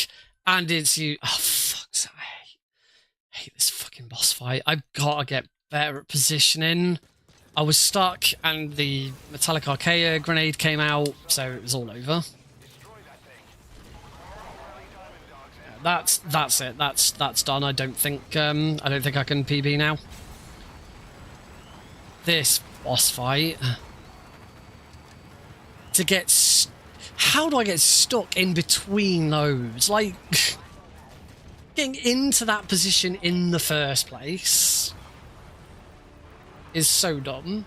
and it's you. Oh, fuck's sake. I hate this fucking boss fight. I've got to get better at positioning. I was stuck, and the Metallic Archaea grenade came out, so it was all over. That's it. That's done. I don't think I can PB now. This boss fight to get. How do I get stuck in between those? Like getting into that position in the first place is so dumb.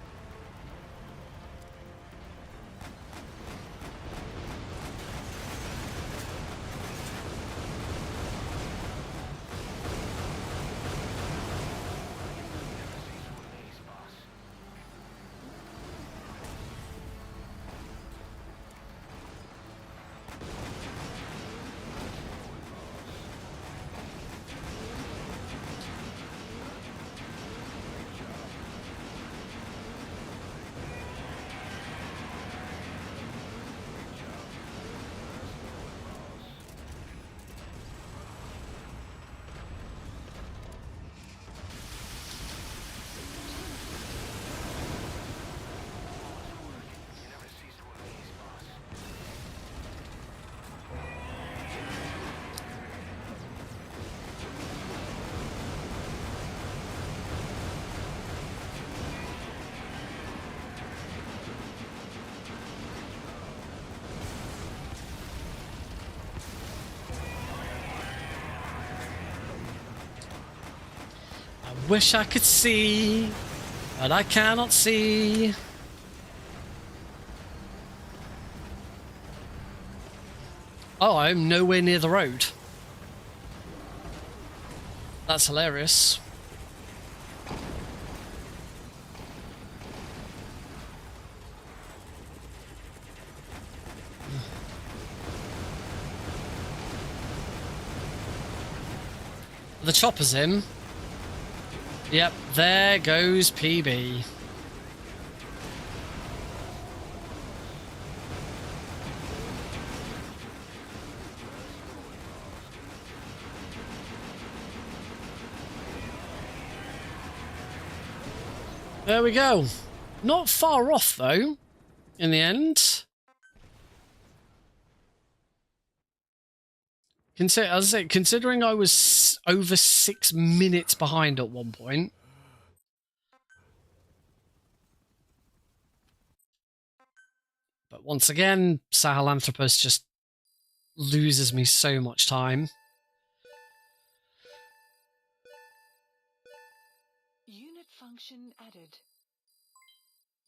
Wish I could see, but I cannot see. Oh, I'm nowhere near the road. That's hilarious. The chopper's in. Yep, there goes PB. There we go. Not far off, though, in the end. Considering I was over 6 minutes behind at one point. But once again, Sahelanthropus just loses me so much time. Unit function added.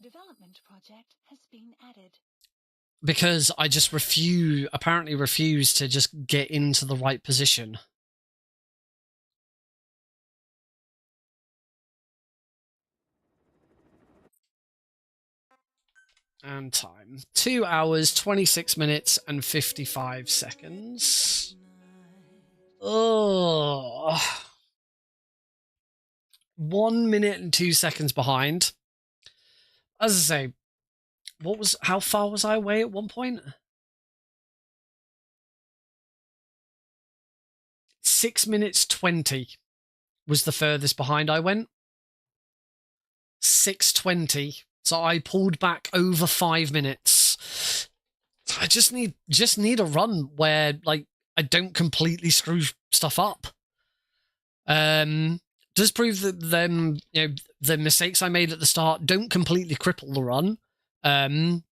Development project has been added. Because I just apparently refuse to just get into the right position. And time. 2 hours, 26 minutes, and 55 seconds. Oh. 1 minute and 2 seconds behind. As I say, how far was I away at one point? 6 minutes 20 was the furthest behind I went. 6:20. So I pulled back over 5 minutes. I just need a run where like I don't completely screw stuff up. Does prove that the mistakes I made at the start don't completely cripple the run.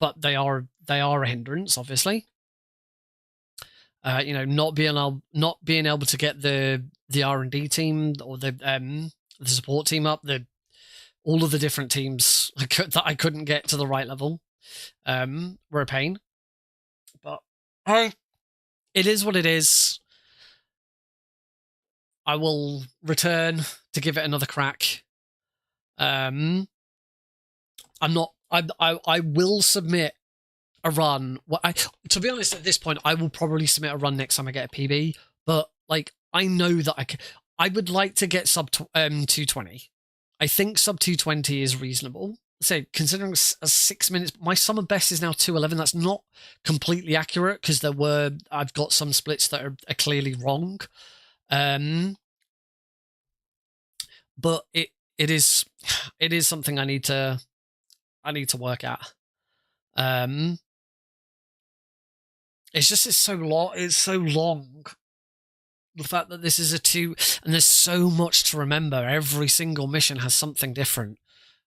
But they are a hindrance, obviously. Not being able to get the R&D team or the support team up, all of the different teams that I couldn't get to the right level, were a pain. But hey, it is what it is. I will return to give it another crack. I will submit a run. To be honest, at this point, I will probably submit a run next time I get a PB. But like, I know that I would like to get sub 220. I think sub 220 is reasonable. So considering a 6 minutes, my summer best is now 211. That's not completely accurate because I've got some splits that are clearly wrong. But it is something I need to work at. It's so long. The fact that this is a 2 and there's so much to remember. Every single mission has something different.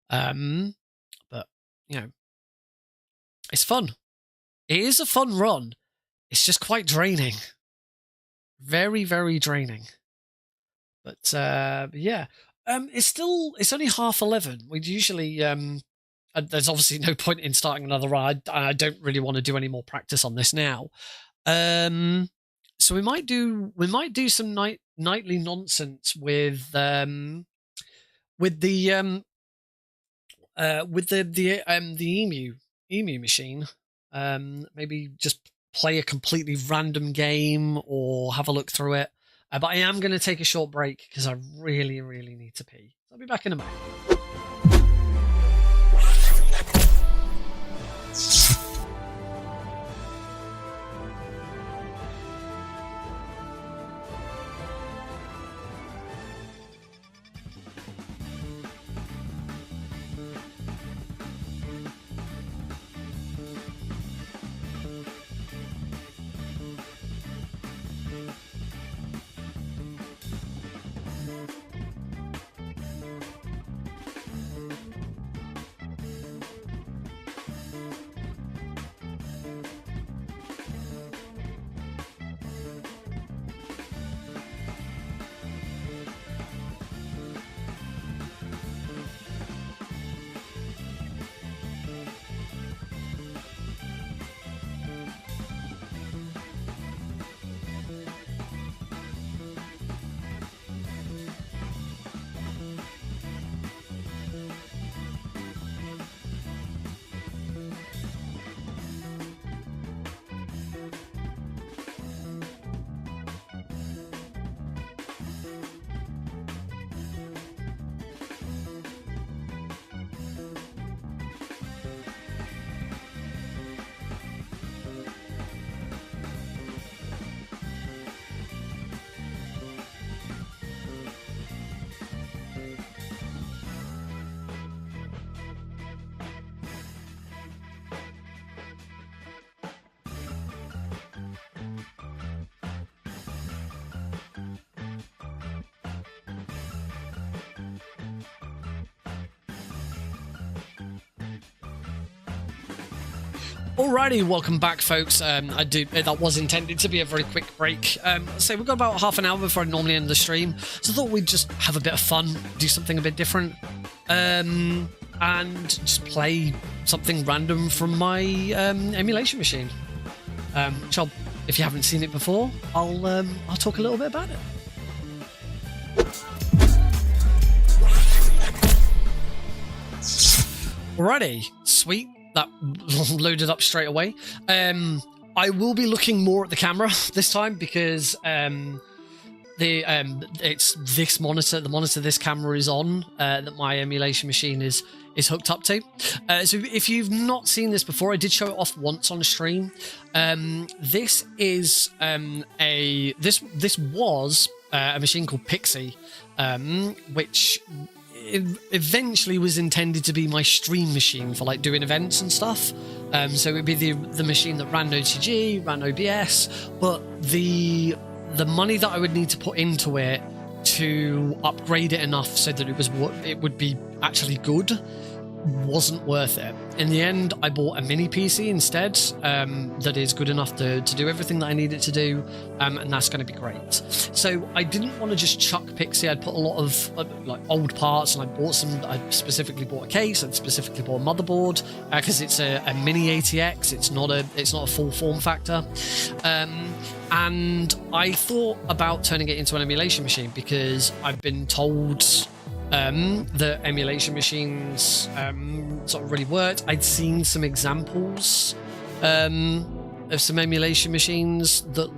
But it's fun. It is a fun run. It's just quite draining. Very, very draining. But yeah. It's only 11:30. We'd usually there's obviously no point in starting another run. I don't really want to do any more practice on this now. So we might do some nightly nonsense with the emu machine. Maybe just play a completely random game or have a look through it. But I am going to take a short break because I really, really need to pee. I'll be back in a moment. Alrighty, welcome back, folks. That was intended to be a very quick break. So we've got about half an hour before I normally end the stream, so I thought we'd just have a bit of fun, do something a bit different. and just play something random from my emulation machine. Which if you haven't seen it before, I'll talk a little bit about it. Alrighty, sweet. That loaded up straight away. I will be looking more at the camera this time because it's this monitor, the monitor this camera is on, that my emulation machine is hooked up to. So if you've not seen this before, I did show it off once on stream. This is this was a machine called Pixie, which eventually was intended to be my stream machine for like doing events and stuff. So it would be the machine that ran OTG, ran OBS, but the money that I would need to put into it to upgrade it enough so that it would be actually good wasn't worth it. In the end, I bought a mini PC instead that is good enough to do everything that I need it to do, and that's going to be great. So I didn't want to just chuck Pixie. I'd put a lot of like old parts, and I specifically bought a case. I specifically bought a motherboard because it's a mini ATX. It's not a full form factor. And I thought about turning it into an emulation machine because I've been told the emulation machines sort of really worked. I'd seen some examples of some emulation machines that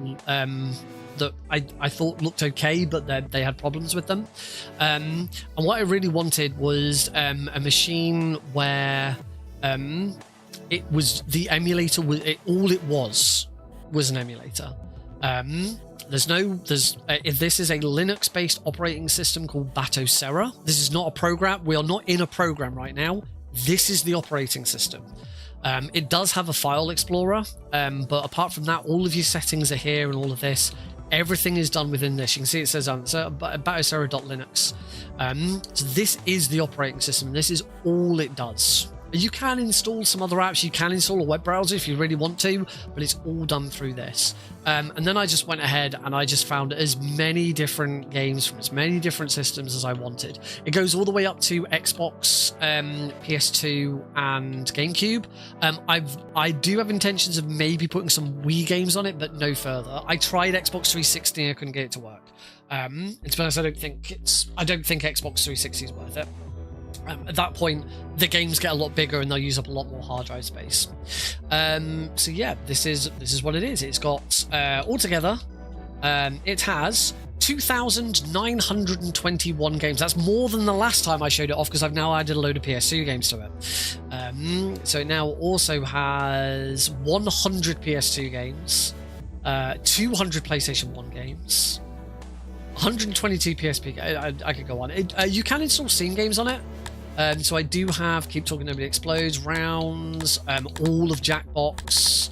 I thought looked okay, but they had problems with them. And what I really wanted was a machine where it was the emulator. All it was an emulator. This is a Linux-based operating system called Batocera. This is not a program. We are not in a program right now. This is the operating system. It does have a file explorer, but apart from that, all of your settings are here and all of this. Everything is done within this. You can see it says batocera.linux. So this is the operating system. This is all it does. You can install some other apps. You can install a web browser if you really want to, but it's all done through this. And then I just went ahead and I just found as many different games from as many different systems as I wanted. It goes all the way up to Xbox, PS2, and GameCube. I do have intentions of maybe putting some Wii games on it, but no further. I tried Xbox 360 and I couldn't get it to work. To be honest, I don't think Xbox 360 is worth it. At that point, the games get a lot bigger and they'll use up a lot more hard drive space. So yeah, this is what it is. It's got altogether, it has 2,921 games. That's more than the last time I showed it off because I've now added a load of PS2 games to it. So it now also has 100 PS2 games, 200 PlayStation 1 games, 122 PSP. I could go on. You can install Steam games on it. So I do have Keep Talking Nobody Explodes, Rounds, all of Jackbox.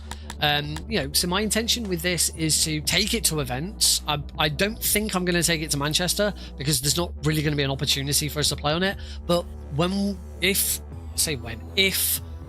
So my intention with this is to take it to events. I don't think I'm going to take it to Manchester because there's not really going to be an opportunity for us to play on it. But if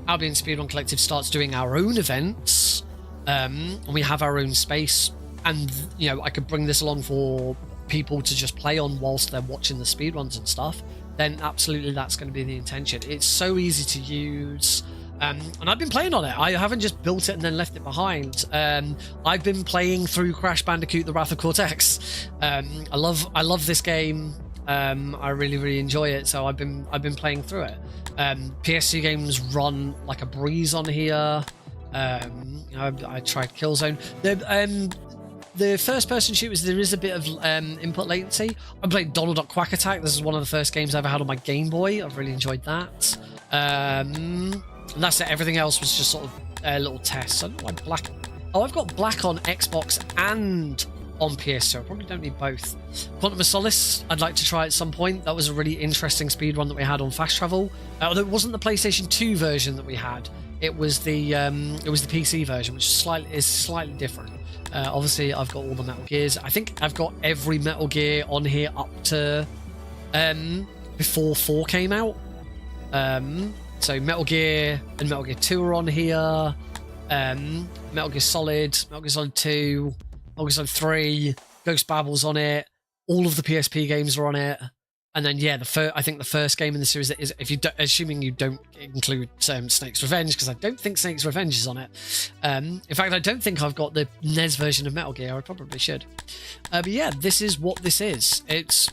Albion Speedrun Collective starts doing our own events, and we have our own space, and I could bring this along for people to just play on whilst they're watching the speedruns and stuff, then absolutely that's going to be the intention. It's so easy to use, and I've been playing on it. I haven't just built it and then left it behind. I've been playing through Crash Bandicoot: The Wrath of Cortex. I love this game. I really enjoy it, so I've been playing through it. PS2 games run like a breeze on here. I tried Killzone. The first-person shooters, there is a bit of input latency. I played Donald Duck Quack Attack. This is one of the first games I ever had on my Game Boy. I've really enjoyed that. And that's it. Everything else was just sort of little tests. I don't know why black... Oh, I've got black on Xbox and on PS2. I probably don't need both. Quantum of Solace, I'd like to try at some point. That was a really interesting speedrun that we had on Fast Travel. Although it wasn't the PlayStation 2 version that we had. It was the PC version, which is slightly different. Obviously, I've got all the Metal Gears. I think I've got every Metal Gear on here up to before 4 came out. So Metal Gear and Metal Gear 2 are on here. Metal Gear Solid, Metal Gear Solid 2, Metal Gear Solid 3, Ghost Babel's on it. All of the PSP games are on it. And then yeah, I think the first game in the series is, if you assuming you don't include Snake's Revenge, because I don't think Snake's Revenge is on it. In fact, I don't think I've got the NES version of Metal Gear. I probably should. But yeah, this is what this is. It's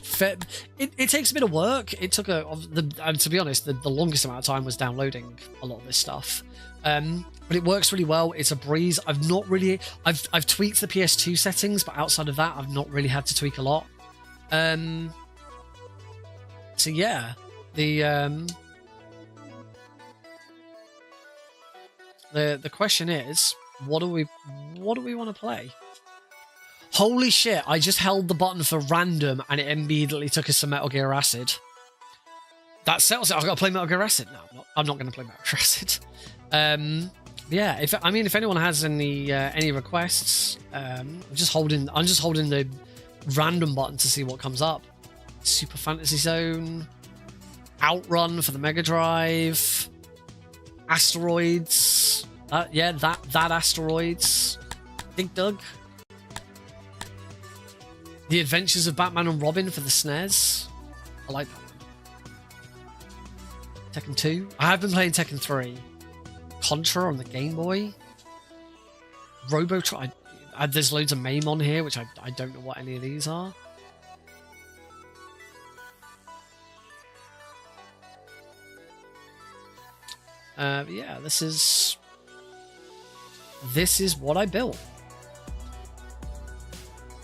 it takes a bit of work. It took to be honest, the longest amount of time was downloading a lot of this stuff. But it works really well. It's a breeze. I've tweaked the PS2 settings, but outside of that, I've not really had to tweak a lot. So yeah, the question is, what do we want to play? Holy shit! I just held the button for random, and it immediately took us to Metal Gear Acid. That settles it. I've got to play Metal Gear Acid now. I'm not going to play Metal Gear Acid. Yeah, if anyone has any requests, I'm just holding the random button to see what comes up. Super Fantasy Zone, Outrun for the Mega Drive, Asteroids. That Asteroids. Dig Dug. The Adventures of Batman and Robin for the SNES. I like that one. Tekken 2. I have been playing Tekken 3. Contra on the Game Boy. Robotron. There's loads of MAME on here, which I don't know what any of these are. Yeah, this is what I built.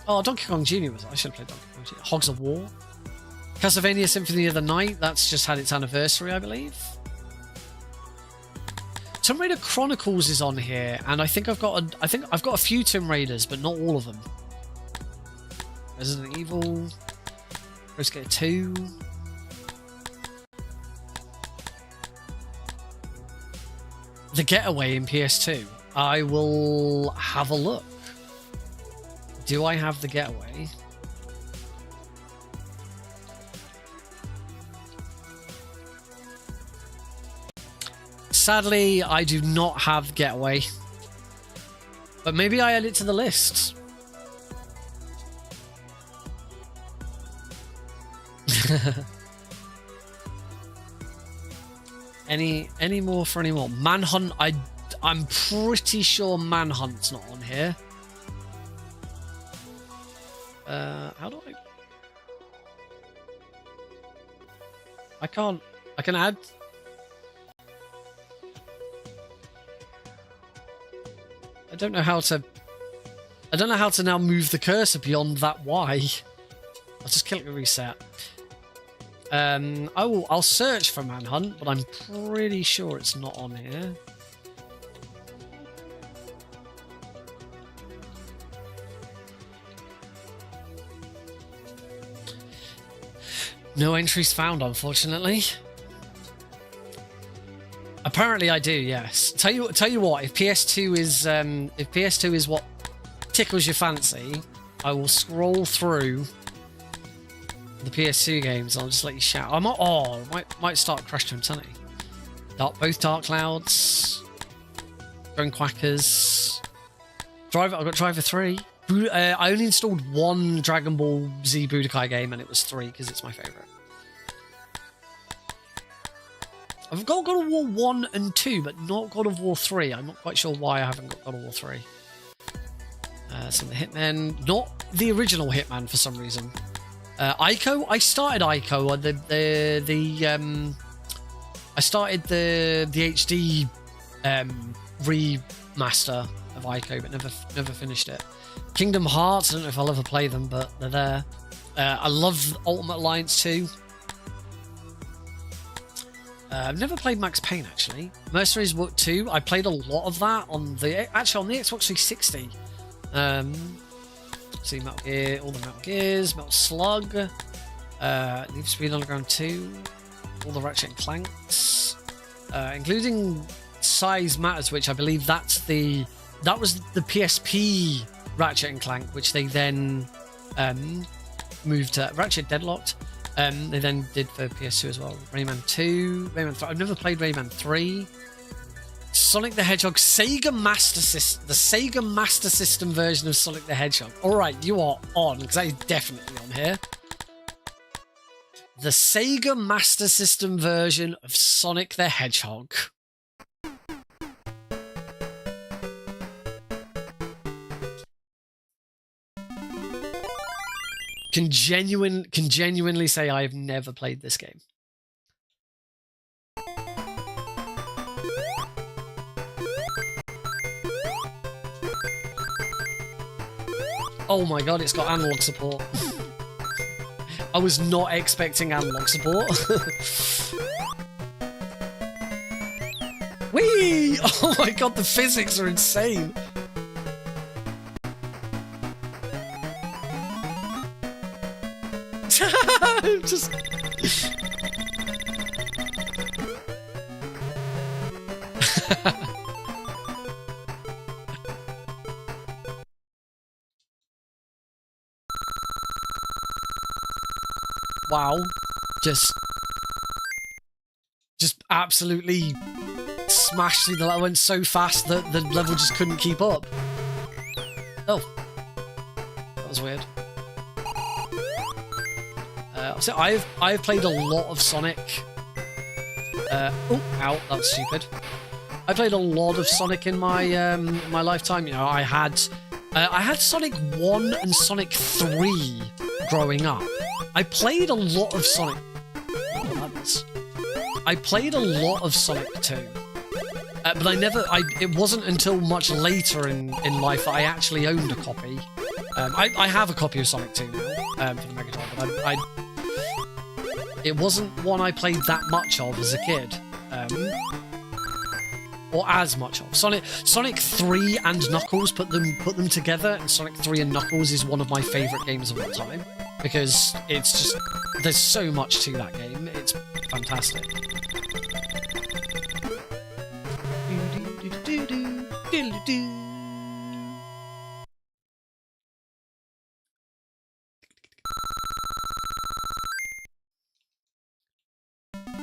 Oh, Donkey Kong Jr. I should have played Donkey Kong Jr. Hogs of War. Castlevania Symphony of the Night. That's just had its anniversary, I believe. Tomb Raider Chronicles is on here, and I think I've got a few Tomb Raiders, but not all of them. Resident Evil, Risky 2. The Getaway in PS2. I will have a look. Do I have The Getaway? Sadly, I do not have Getaway. But maybe I add it to the list. Any more for any more? Manhunt, I'm pretty sure Manhunt's not on here. How do I can add. I don't know how to now move the cursor beyond that Y. I'll just click reset. I'll search for Manhunt, but I'm pretty sure it's not on here. No entries found, unfortunately. Apparently, I do. Yes. Tell you what. If PS2 is what tickles your fancy, I will scroll through the PS2 games. I'll just let you shout. Might start Crash to Insanity. Both Dark Clouds, Drone Quackers, Driver. I've got Driver 3. I only installed one Dragon Ball Z Budokai game, and it was 3 because it's my favorite. I've got God of War 1 and 2, but not God of War 3. I'm not quite sure why I haven't got God of War 3. Some of the Hitmen, not the original Hitman for some reason. Ico. I started Ico. I started the HD remaster of Ico, but never finished it. Kingdom Hearts. I don't know if I'll ever play them, but they're there. I love Ultimate Alliance 2. I've never played Max Payne actually. Mercenaries 2. I played a lot of that on the Xbox 360. See Metal Gear, all the Metal Gears, Metal Slug, Need for Speed Underground 2, all the Ratchet and Clanks, including Size Matters, which I believe that was the PSP Ratchet and Clank, which they then moved to Ratchet Deadlocked. They then did for PS2 as well. Rayman 2, Rayman 3. I've never played Rayman 3. Sonic the Hedgehog, the Sega Master System version of Sonic the Hedgehog. Alright, you are on, because that is definitely on here. the Sega Master System version of Sonic the Hedgehog. Can genuinely say I have never played this game. Oh my god, it's got analog support. I was not expecting analog support. Whee! Oh my god, the physics are insane. Just... Wow. Just absolutely smashed through the level. Went so fast that the level just couldn't keep up. Oh. That was weird. So I've played a lot of Sonic. Oh, ow, that was stupid. I played a lot of Sonic in my my lifetime. You know, I had Sonic 1 and Sonic 3 growing up. I played a lot of Sonic. I played a lot of Sonic 2, but it wasn't until much later in life that I actually owned a copy. I have a copy of Sonic 2 now for the Mega Drive, but it wasn't one I played that much of as a kid, or as much of. Sonic 3 and Knuckles, put them together, and Sonic 3 and Knuckles is one of my favourite games of all time, because it's just, there's so much to that game. It's fantastic.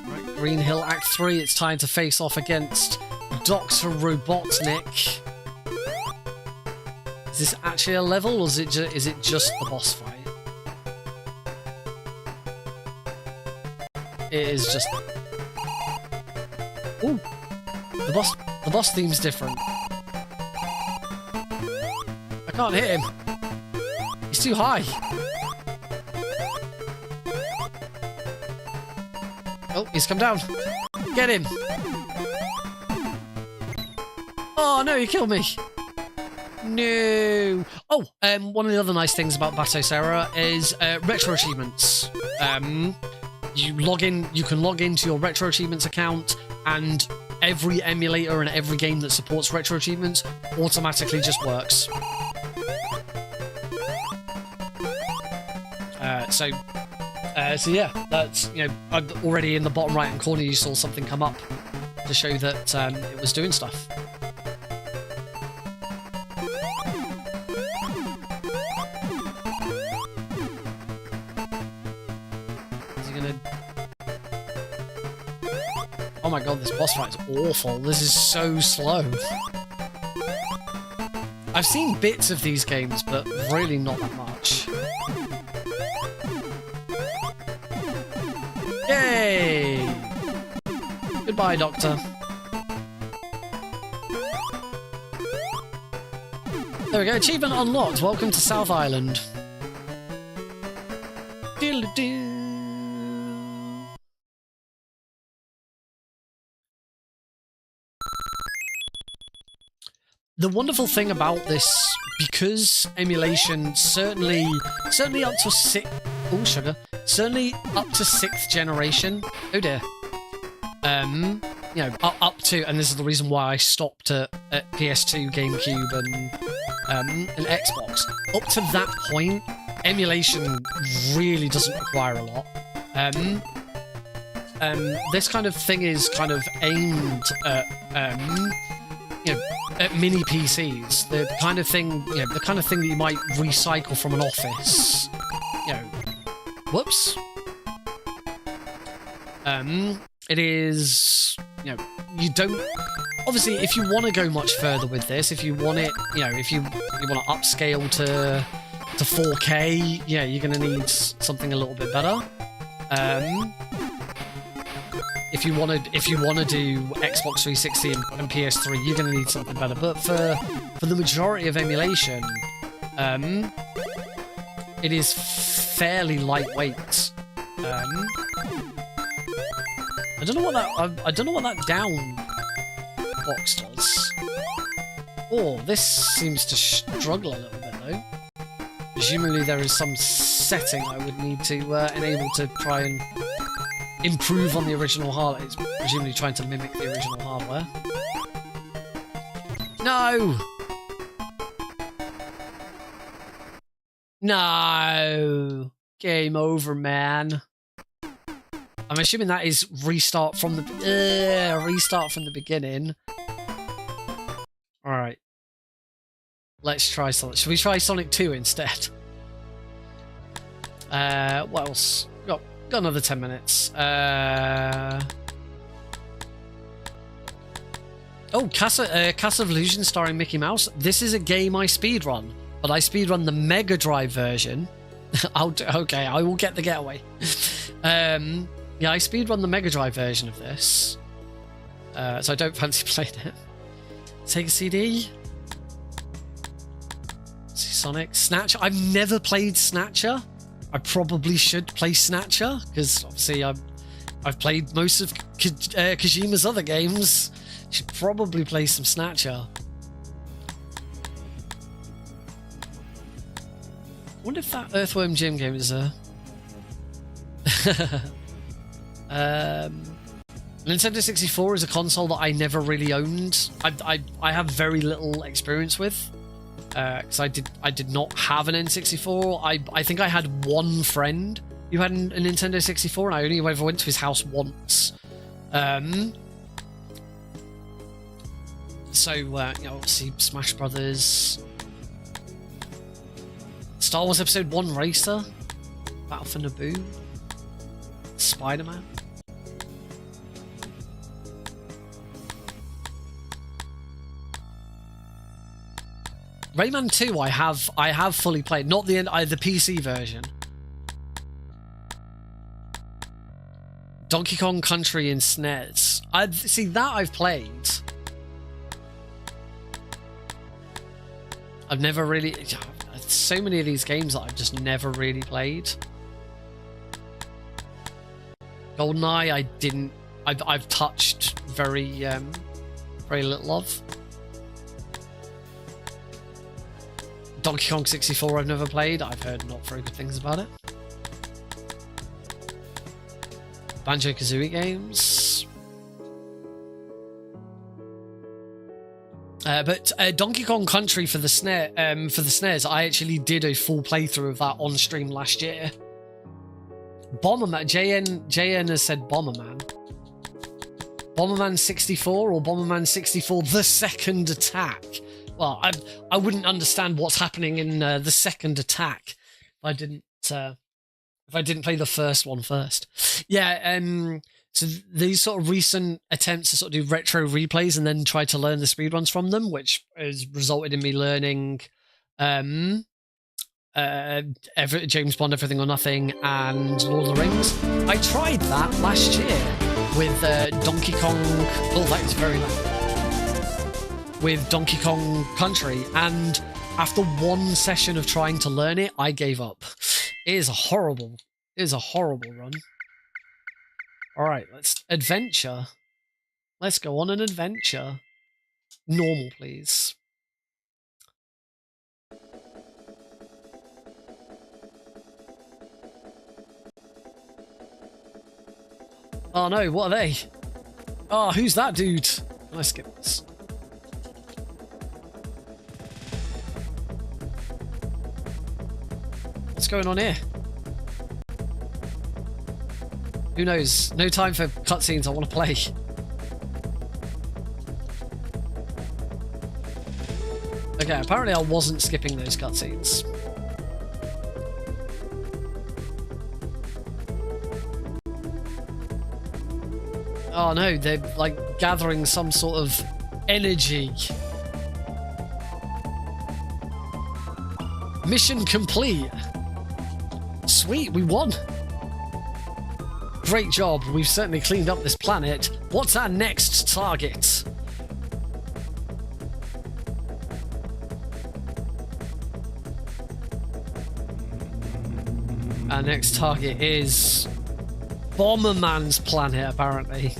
Right, Green Hill Act 3, it's time to face off against Dr. Robotnik. Is this actually a level, or is it just the boss fight? It is just... Ooh! The boss theme's different. I can't hit him. He's too high. Oh, he's come down. Get him. Oh no, he killed me. No. Oh, one of the other nice things about Batocera is retro achievements. You can log into your retro achievements account, and every emulator and every game that supports retro achievements automatically just works. So yeah, that's, you know, already in the bottom right hand corner you saw something come up to show that it was doing stuff. Oh my god, this boss fight's awful. This is so slow. I've seen bits of these games, but really not that much. Yay! Goodbye, Doctor. There we go, achievement unlocked. Welcome to South Island. Diddle-doo. The wonderful thing about this, because emulation certainly up to certainly up to 6th generation. Oh dear. You know, up to, and this is the reason why I stopped at PS2, GameCube, and Xbox. Up to that point, emulation really doesn't require a lot. This kind of thing is kind of aimed at you know, at mini PCs, the kind of thing, you know, the kind of thing that you might recycle from an office. You know, whoops. It is, you know, you don't. Obviously, if you want to go much further with this, if you want it, you know, if you want to upscale to 4K, yeah, you're gonna need something a little bit better. If you want to do Xbox 360 and PS3, you're going to need something better. But for the majority of emulation, it is fairly lightweight. I don't know what that down box does. Oh, this seems to struggle a little bit though. Presumably there is some setting I would need to enable to try and improve on the original hardware. It's presumably trying to mimic the original hardware. No! No! Game over, man. I'm assuming that is restart from the beginning. Alright. Let's try Sonic. Should we try Sonic 2 instead? What else? Got another 10 minutes. Oh, Castle of Illusion starring Mickey Mouse. This is a game I speedrun, but I speedrun the Mega Drive version. Okay, I will get the getaway. Yeah, I speedrun the Mega Drive version of this. So I don't fancy playing it. Take a CD. See Sonic. Snatcher. I've never played Snatcher. I probably should play Snatcher, because obviously I've played most of Kojima's other games. Should probably play some Snatcher. I wonder if that Earthworm Jim game is a... Nintendo 64 is a console that I never really owned. I have very little experience with, because I did not have an N64. I think I had one friend who had a Nintendo 64, and I only ever went to his house once. So you know, obviously Smash Brothers, Star Wars Episode 1 Racer, Battle for Naboo, Spider-Man. Rayman 2 I have fully played, not the PC version. Donkey Kong Country and SNES. I've played. I've never really... So many of these games that I've just never really played. GoldenEye, I didn't... I've touched very little of. Donkey Kong 64 I've never played. I've heard not very good things about it. Banjo-Kazooie games. But Donkey Kong Country for the SNES, I actually did a full playthrough of that on stream last year. Bomberman, JN has said Bomberman. Bomberman 64 or Bomberman 64 The Second Attack. Well, I wouldn't understand what's happening in the Second Attack if I didn't play the first one first. Yeah, so these sort of recent attempts to sort of do retro replays and then try to learn the speedruns from them, which has resulted in me learning James Bond, Everything or Nothing, and Lord of the Rings. I tried that last year with Donkey Kong. Oh, that is very loud. With Donkey Kong Country, and after one session of trying to learn it, I gave up. It is a horrible run. Alright, let's adventure. Let's go on an adventure. Normal, please. Oh no, what are they? Oh, who's that dude? Let's skip this. What's going on here? Who knows? No time for cutscenes, I want to play. Okay, apparently I wasn't skipping those cutscenes. Oh no, they're like gathering some sort of energy. Mission complete. Sweet, we won. Great job. We've certainly cleaned up this planet. What's our next target? Our next target is Bomberman's planet, apparently.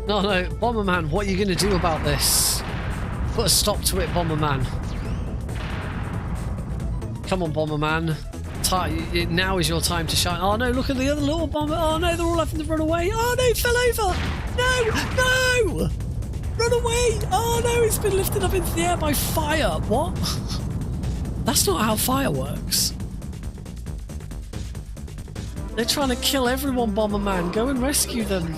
No, Bomberman, what are you going to do about this? Put a stop to it, Bomberman. Come on, Bomberman. Now is your time to shine. Oh no, look at the other little bomber. Oh no, they're all having to run away. Oh no, he fell over. No, no! Run away. Oh no, it's been lifted up into the air by fire. What? That's not how fire works. They're trying to kill everyone, Bomberman. Go and rescue them.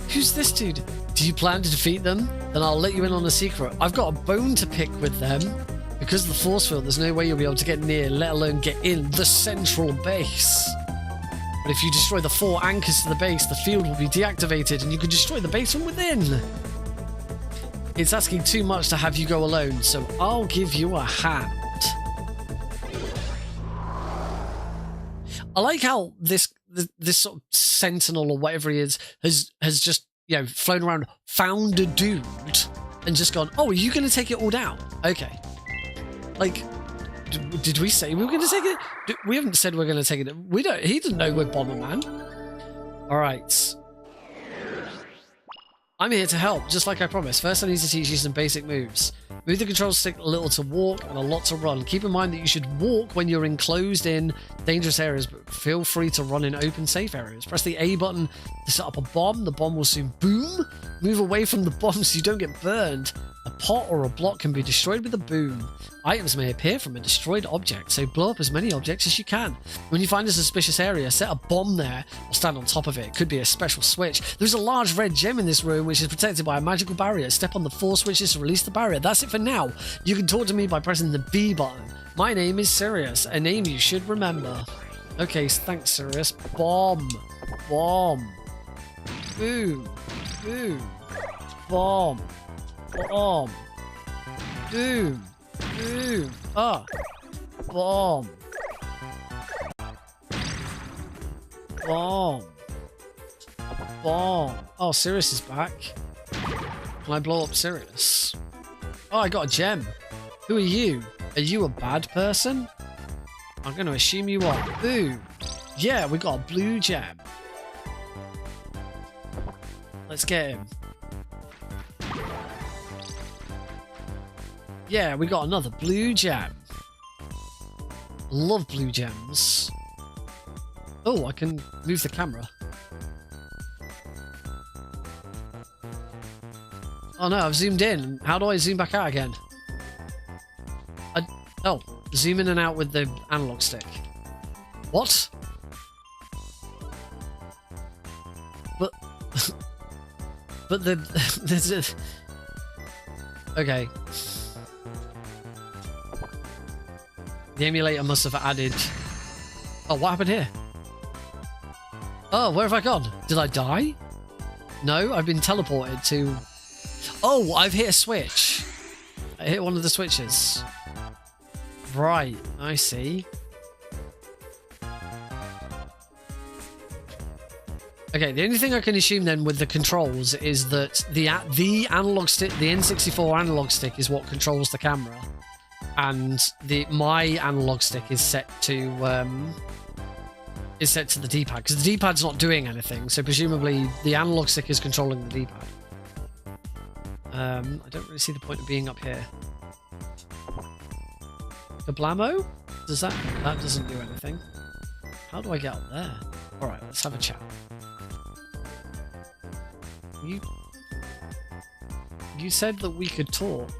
Who's this dude? Do you plan to defeat them? Then I'll let you in on a secret. I've got a bone to pick with them. Because of the force field, there's no way you'll be able to get near, let alone get in the central base. But if you destroy the 4 anchors to the base, the field will be deactivated and you can destroy the base from within. It's asking too much to have you go alone, so I'll give you a hand. I like how this sort of sentinel or whatever he is has just, you know, flown around, found a dude, and just gone, oh, are you going to take it all down? Okay. Like, did we say we were going to take it? We haven't said we're going to take it. We don't. He didn't know we're Bomberman. All right. I'm here to help, just like I promised. First, I need to teach you some basic moves. Move the control stick a little to walk and a lot to run. Keep in mind that you should walk when you're enclosed in dangerous areas, but feel free to run in open, safe areas. Press the A button to set up a bomb. The bomb will soon boom. Move away from the bomb so you don't get burned. A pot or a block can be destroyed with a boom. Items may appear from a destroyed object, so blow up as many objects as you can. When you find a suspicious area, set a bomb there or stand on top of it. It could be a special switch. There's a large red gem in this room which is protected by a magical barrier. Step on the 4 switches to release the barrier. That's it for now. You can talk to me by pressing the B button. My name is Sirius, a name you should remember. Okay, thanks Sirius. Bomb. Bomb. Boom. Boom. Bomb. Bomb. Boom. Boom. Ah. Bomb. Bomb. Bomb. Oh, Sirius is back. Can I blow up Sirius? Oh, I got a gem. Who are you? Are you a bad person? I'm going to assume you are. Boom. Yeah, we got a blue gem. Let's get him. Yeah, we got another blue gem. Love blue gems. Oh, I can move the camera. Oh no, I've zoomed in. How do I zoom back out again? Oh, zoom in and out with the analog stick. What? But... but there's a... Okay. The emulator must have added... Oh, what happened here? Oh, where have I gone? Did I die? No, I've been teleported to... Oh, I've hit a switch. I hit one of the switches. Right, I see. Okay, the only thing I can assume then with the controls is that the analog stick, the N64 analog stick, is what controls the camera, and my analog stick is set to the D-pad, because the D-pad's not doing anything. So presumably the analog stick is controlling the D-pad. I don't really see the point of being up here. Kablamo? That doesn't do anything. How do I get up there? All right, let's have a chat. You said that we could talk.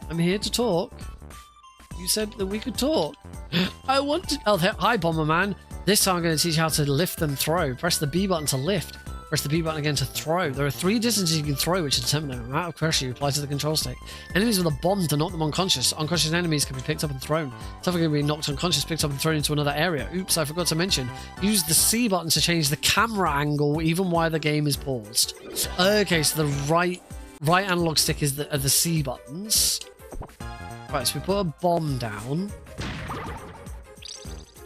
I'm here to talk. You said that we could talk. I want to... Oh, hi, Bomberman. This time I'm going to teach you how to lift and throw. Press the B button to lift. Press the B button again to throw. There are 3 distances you can throw, which determine the amount of pressure you apply to the control stick. Enemies with a bomb to knock them unconscious. Unconscious enemies can be picked up and thrown. Some can be knocked unconscious, picked up and thrown into another area. Oops, I forgot to mention. Use the C button to change the camera angle even while the game is paused. Okay, so the right analog stick is are the C buttons. Right, so we put a bomb down.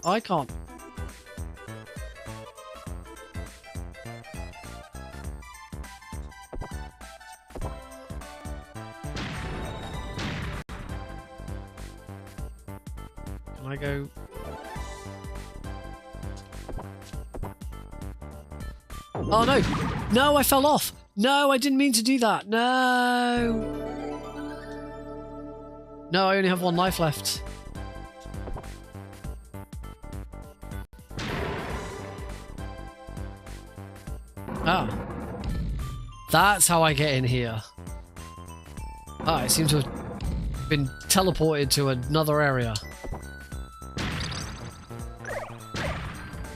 I can't. Can I go? Oh no! No, I fell off! No, I didn't mean to do that! No! No, I only have 1 life left. Ah. That's how I get in here. Ah, I seem to have been teleported to another area.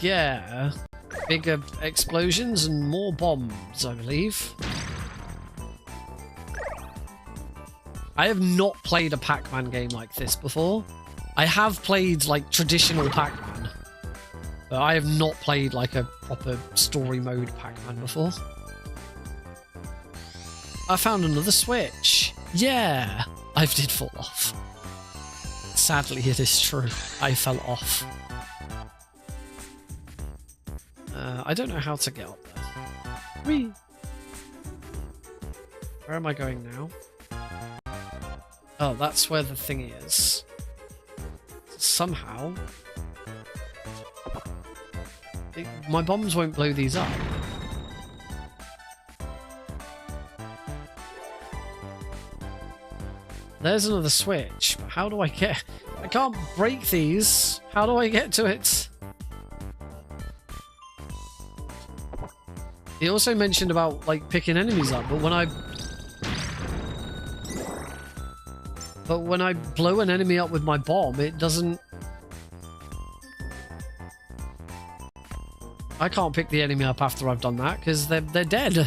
Yeah. Bigger explosions and more bombs, I believe. I have not played a Pac-Man game like this before. I have played like traditional Pac-Man, but I have not played like a proper story mode Pac-Man before. I found another switch. Yeah, I did fall off. Sadly, it is true. I fell off. I don't know how to get up there. Whee! Where am I going now? Oh, that's where the thingy is. Somehow... my bombs won't blow these up. There's another switch, but how do I get... I can't break these. How do I get to it? He also mentioned about, like, picking enemies up, but when I blow an enemy up with my bomb, it doesn't... I can't pick the enemy up after I've done that, because they're dead.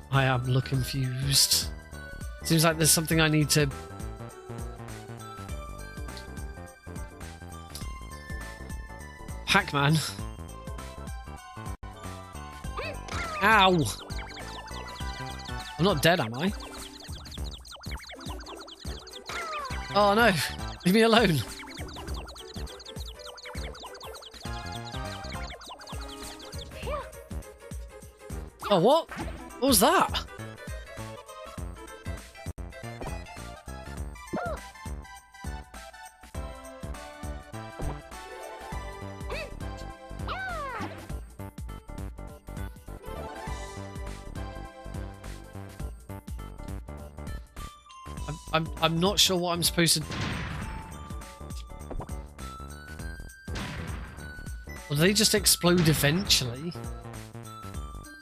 I am confused. Seems like there's something I need to... Pac-Man. Ow! I'm not dead, am I? Oh no! Leave me alone! Oh, what? What was that? I'm not sure what I'm supposed to... Will they just explode eventually?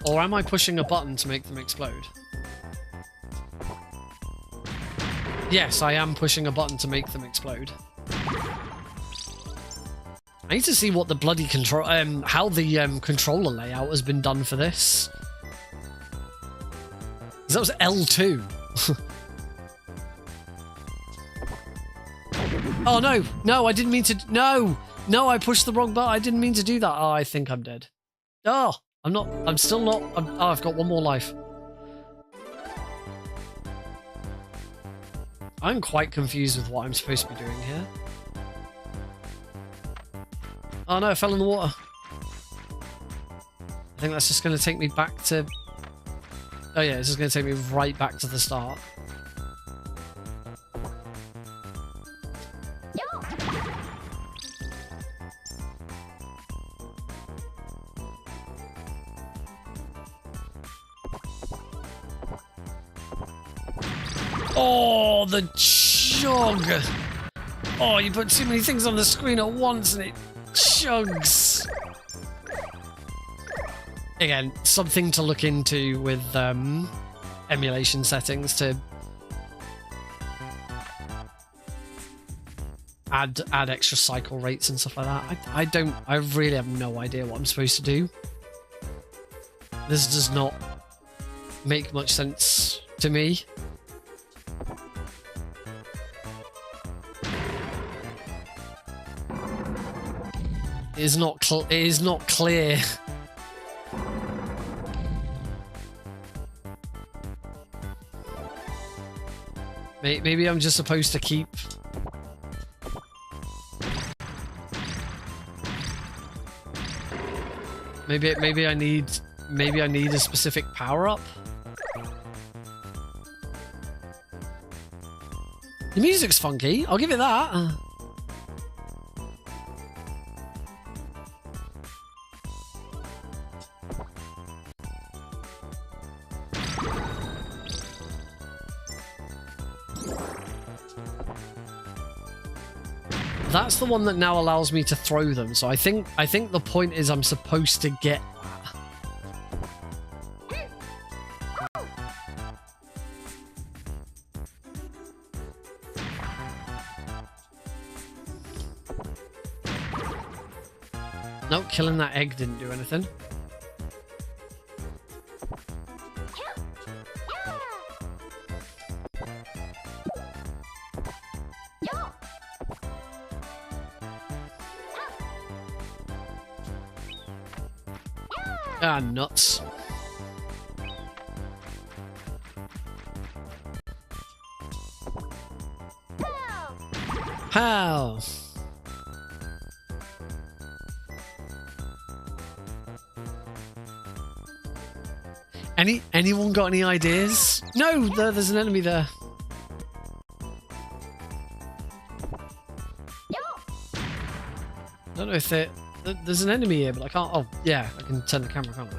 Or am I pushing a button to make them explode? Yes, I am pushing a button to make them explode. I need to see what the bloody control... how the controller layout has been done for this. 'Cause that was L2. Oh no! No, I didn't mean to... No! No, I pushed the wrong button. I didn't mean to do that. Oh, I think I'm dead. Oh! I'm not... I'm still not... oh, I've got 1 more life. I'm quite confused with what I'm supposed to be doing here. Oh no, I fell in the water. I think that's just going to take me back to... Oh yeah, this is going to take me right back to the start. Oh, the chug! Oh, you put too many things on the screen at once and it chugs! Again, something to look into with emulation settings to... add extra cycle rates and stuff like that. I really have no idea what I'm supposed to do. This does not make much sense to me. It is not clear. Maybe I'm just supposed to keep... Maybe I need a specific power-up? The music's funky, I'll give it that. That's the one that now allows me to throw them, so I think the point is I'm supposed to get that. Nope, killing that egg didn't do anything. Ah, nuts. How? Anyone got any ideas? No, there's an enemy there. I don't know if there's an enemy here, but I can't. Oh, yeah, I can turn the camera, can't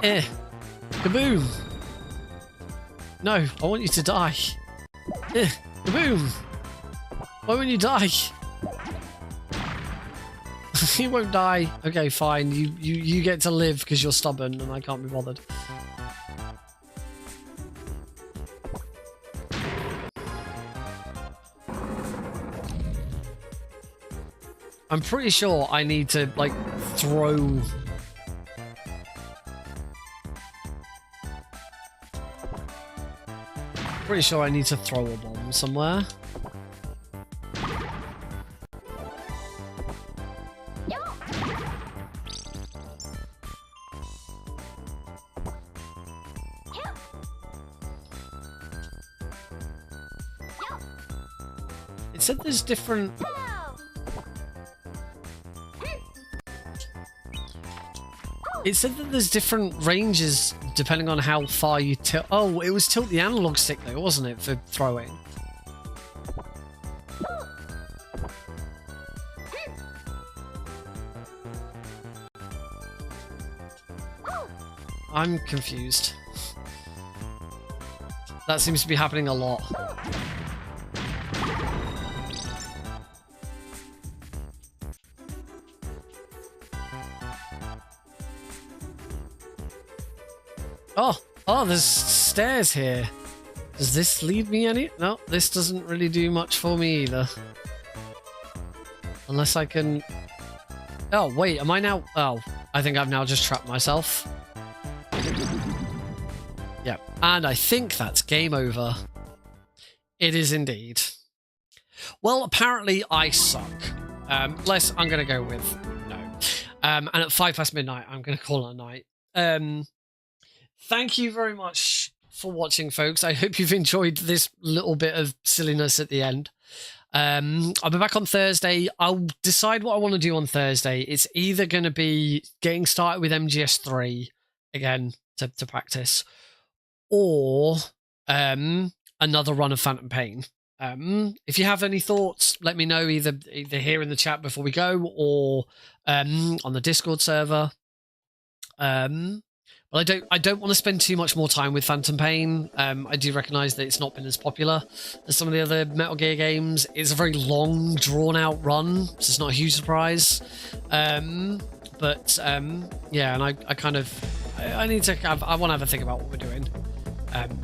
I? Kaboom! No, I want you to die. Kaboom! Why won't you die? You won't die. Okay, fine. You get to live because you're stubborn and I can't be bothered. I'm pretty sure I need to, like, throw... Pretty sure I need to throw a bomb somewhere. It said there's different... It said that there's different ranges depending on how far you tilt. Oh, it was tilt the analog stick though, wasn't it, for throwing? I'm confused. That seems to be happening a lot. Oh, there's stairs here. Does this lead me any? No, this doesn't really do much for me either. Unless I can... Oh, wait, am I now... Oh, I think I've now just trapped myself. Yep, and I think that's game over. It is indeed. Well, apparently I suck. Less I'm going to go with no. And at 5 past midnight, I'm going to call it a night. Thank you very much for watching, folks. I hope you've enjoyed this little bit of silliness at the end. I'll be back on Thursday. I'll decide what I want to do on Thursday. It's either going to be getting started with MGS3 again to practice, or another run of Phantom Pain. If you have any thoughts, let me know either here in the chat before we go, or on the Discord server. But I don't want to spend too much more time with Phantom Pain. I do recognise that it's not been as popular as some of the other Metal Gear games. It's a very long, drawn-out run, so it's not a huge surprise. Yeah, and I kind of... I need to... I want to have a think about what we're doing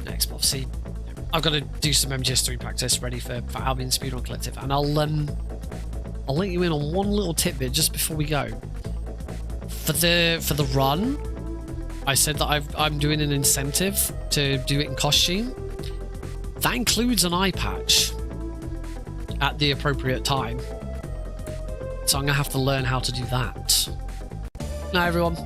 next, but obviously... I've got to do some MGS3 practice ready for Albion Speedrun Collective, and I'll let you in on one little tidbit just before we go. For the run, I said that I'm doing an incentive to do it in costume. That includes an eye patch at the appropriate time. So I'm gonna have to learn how to do that. Now everyone,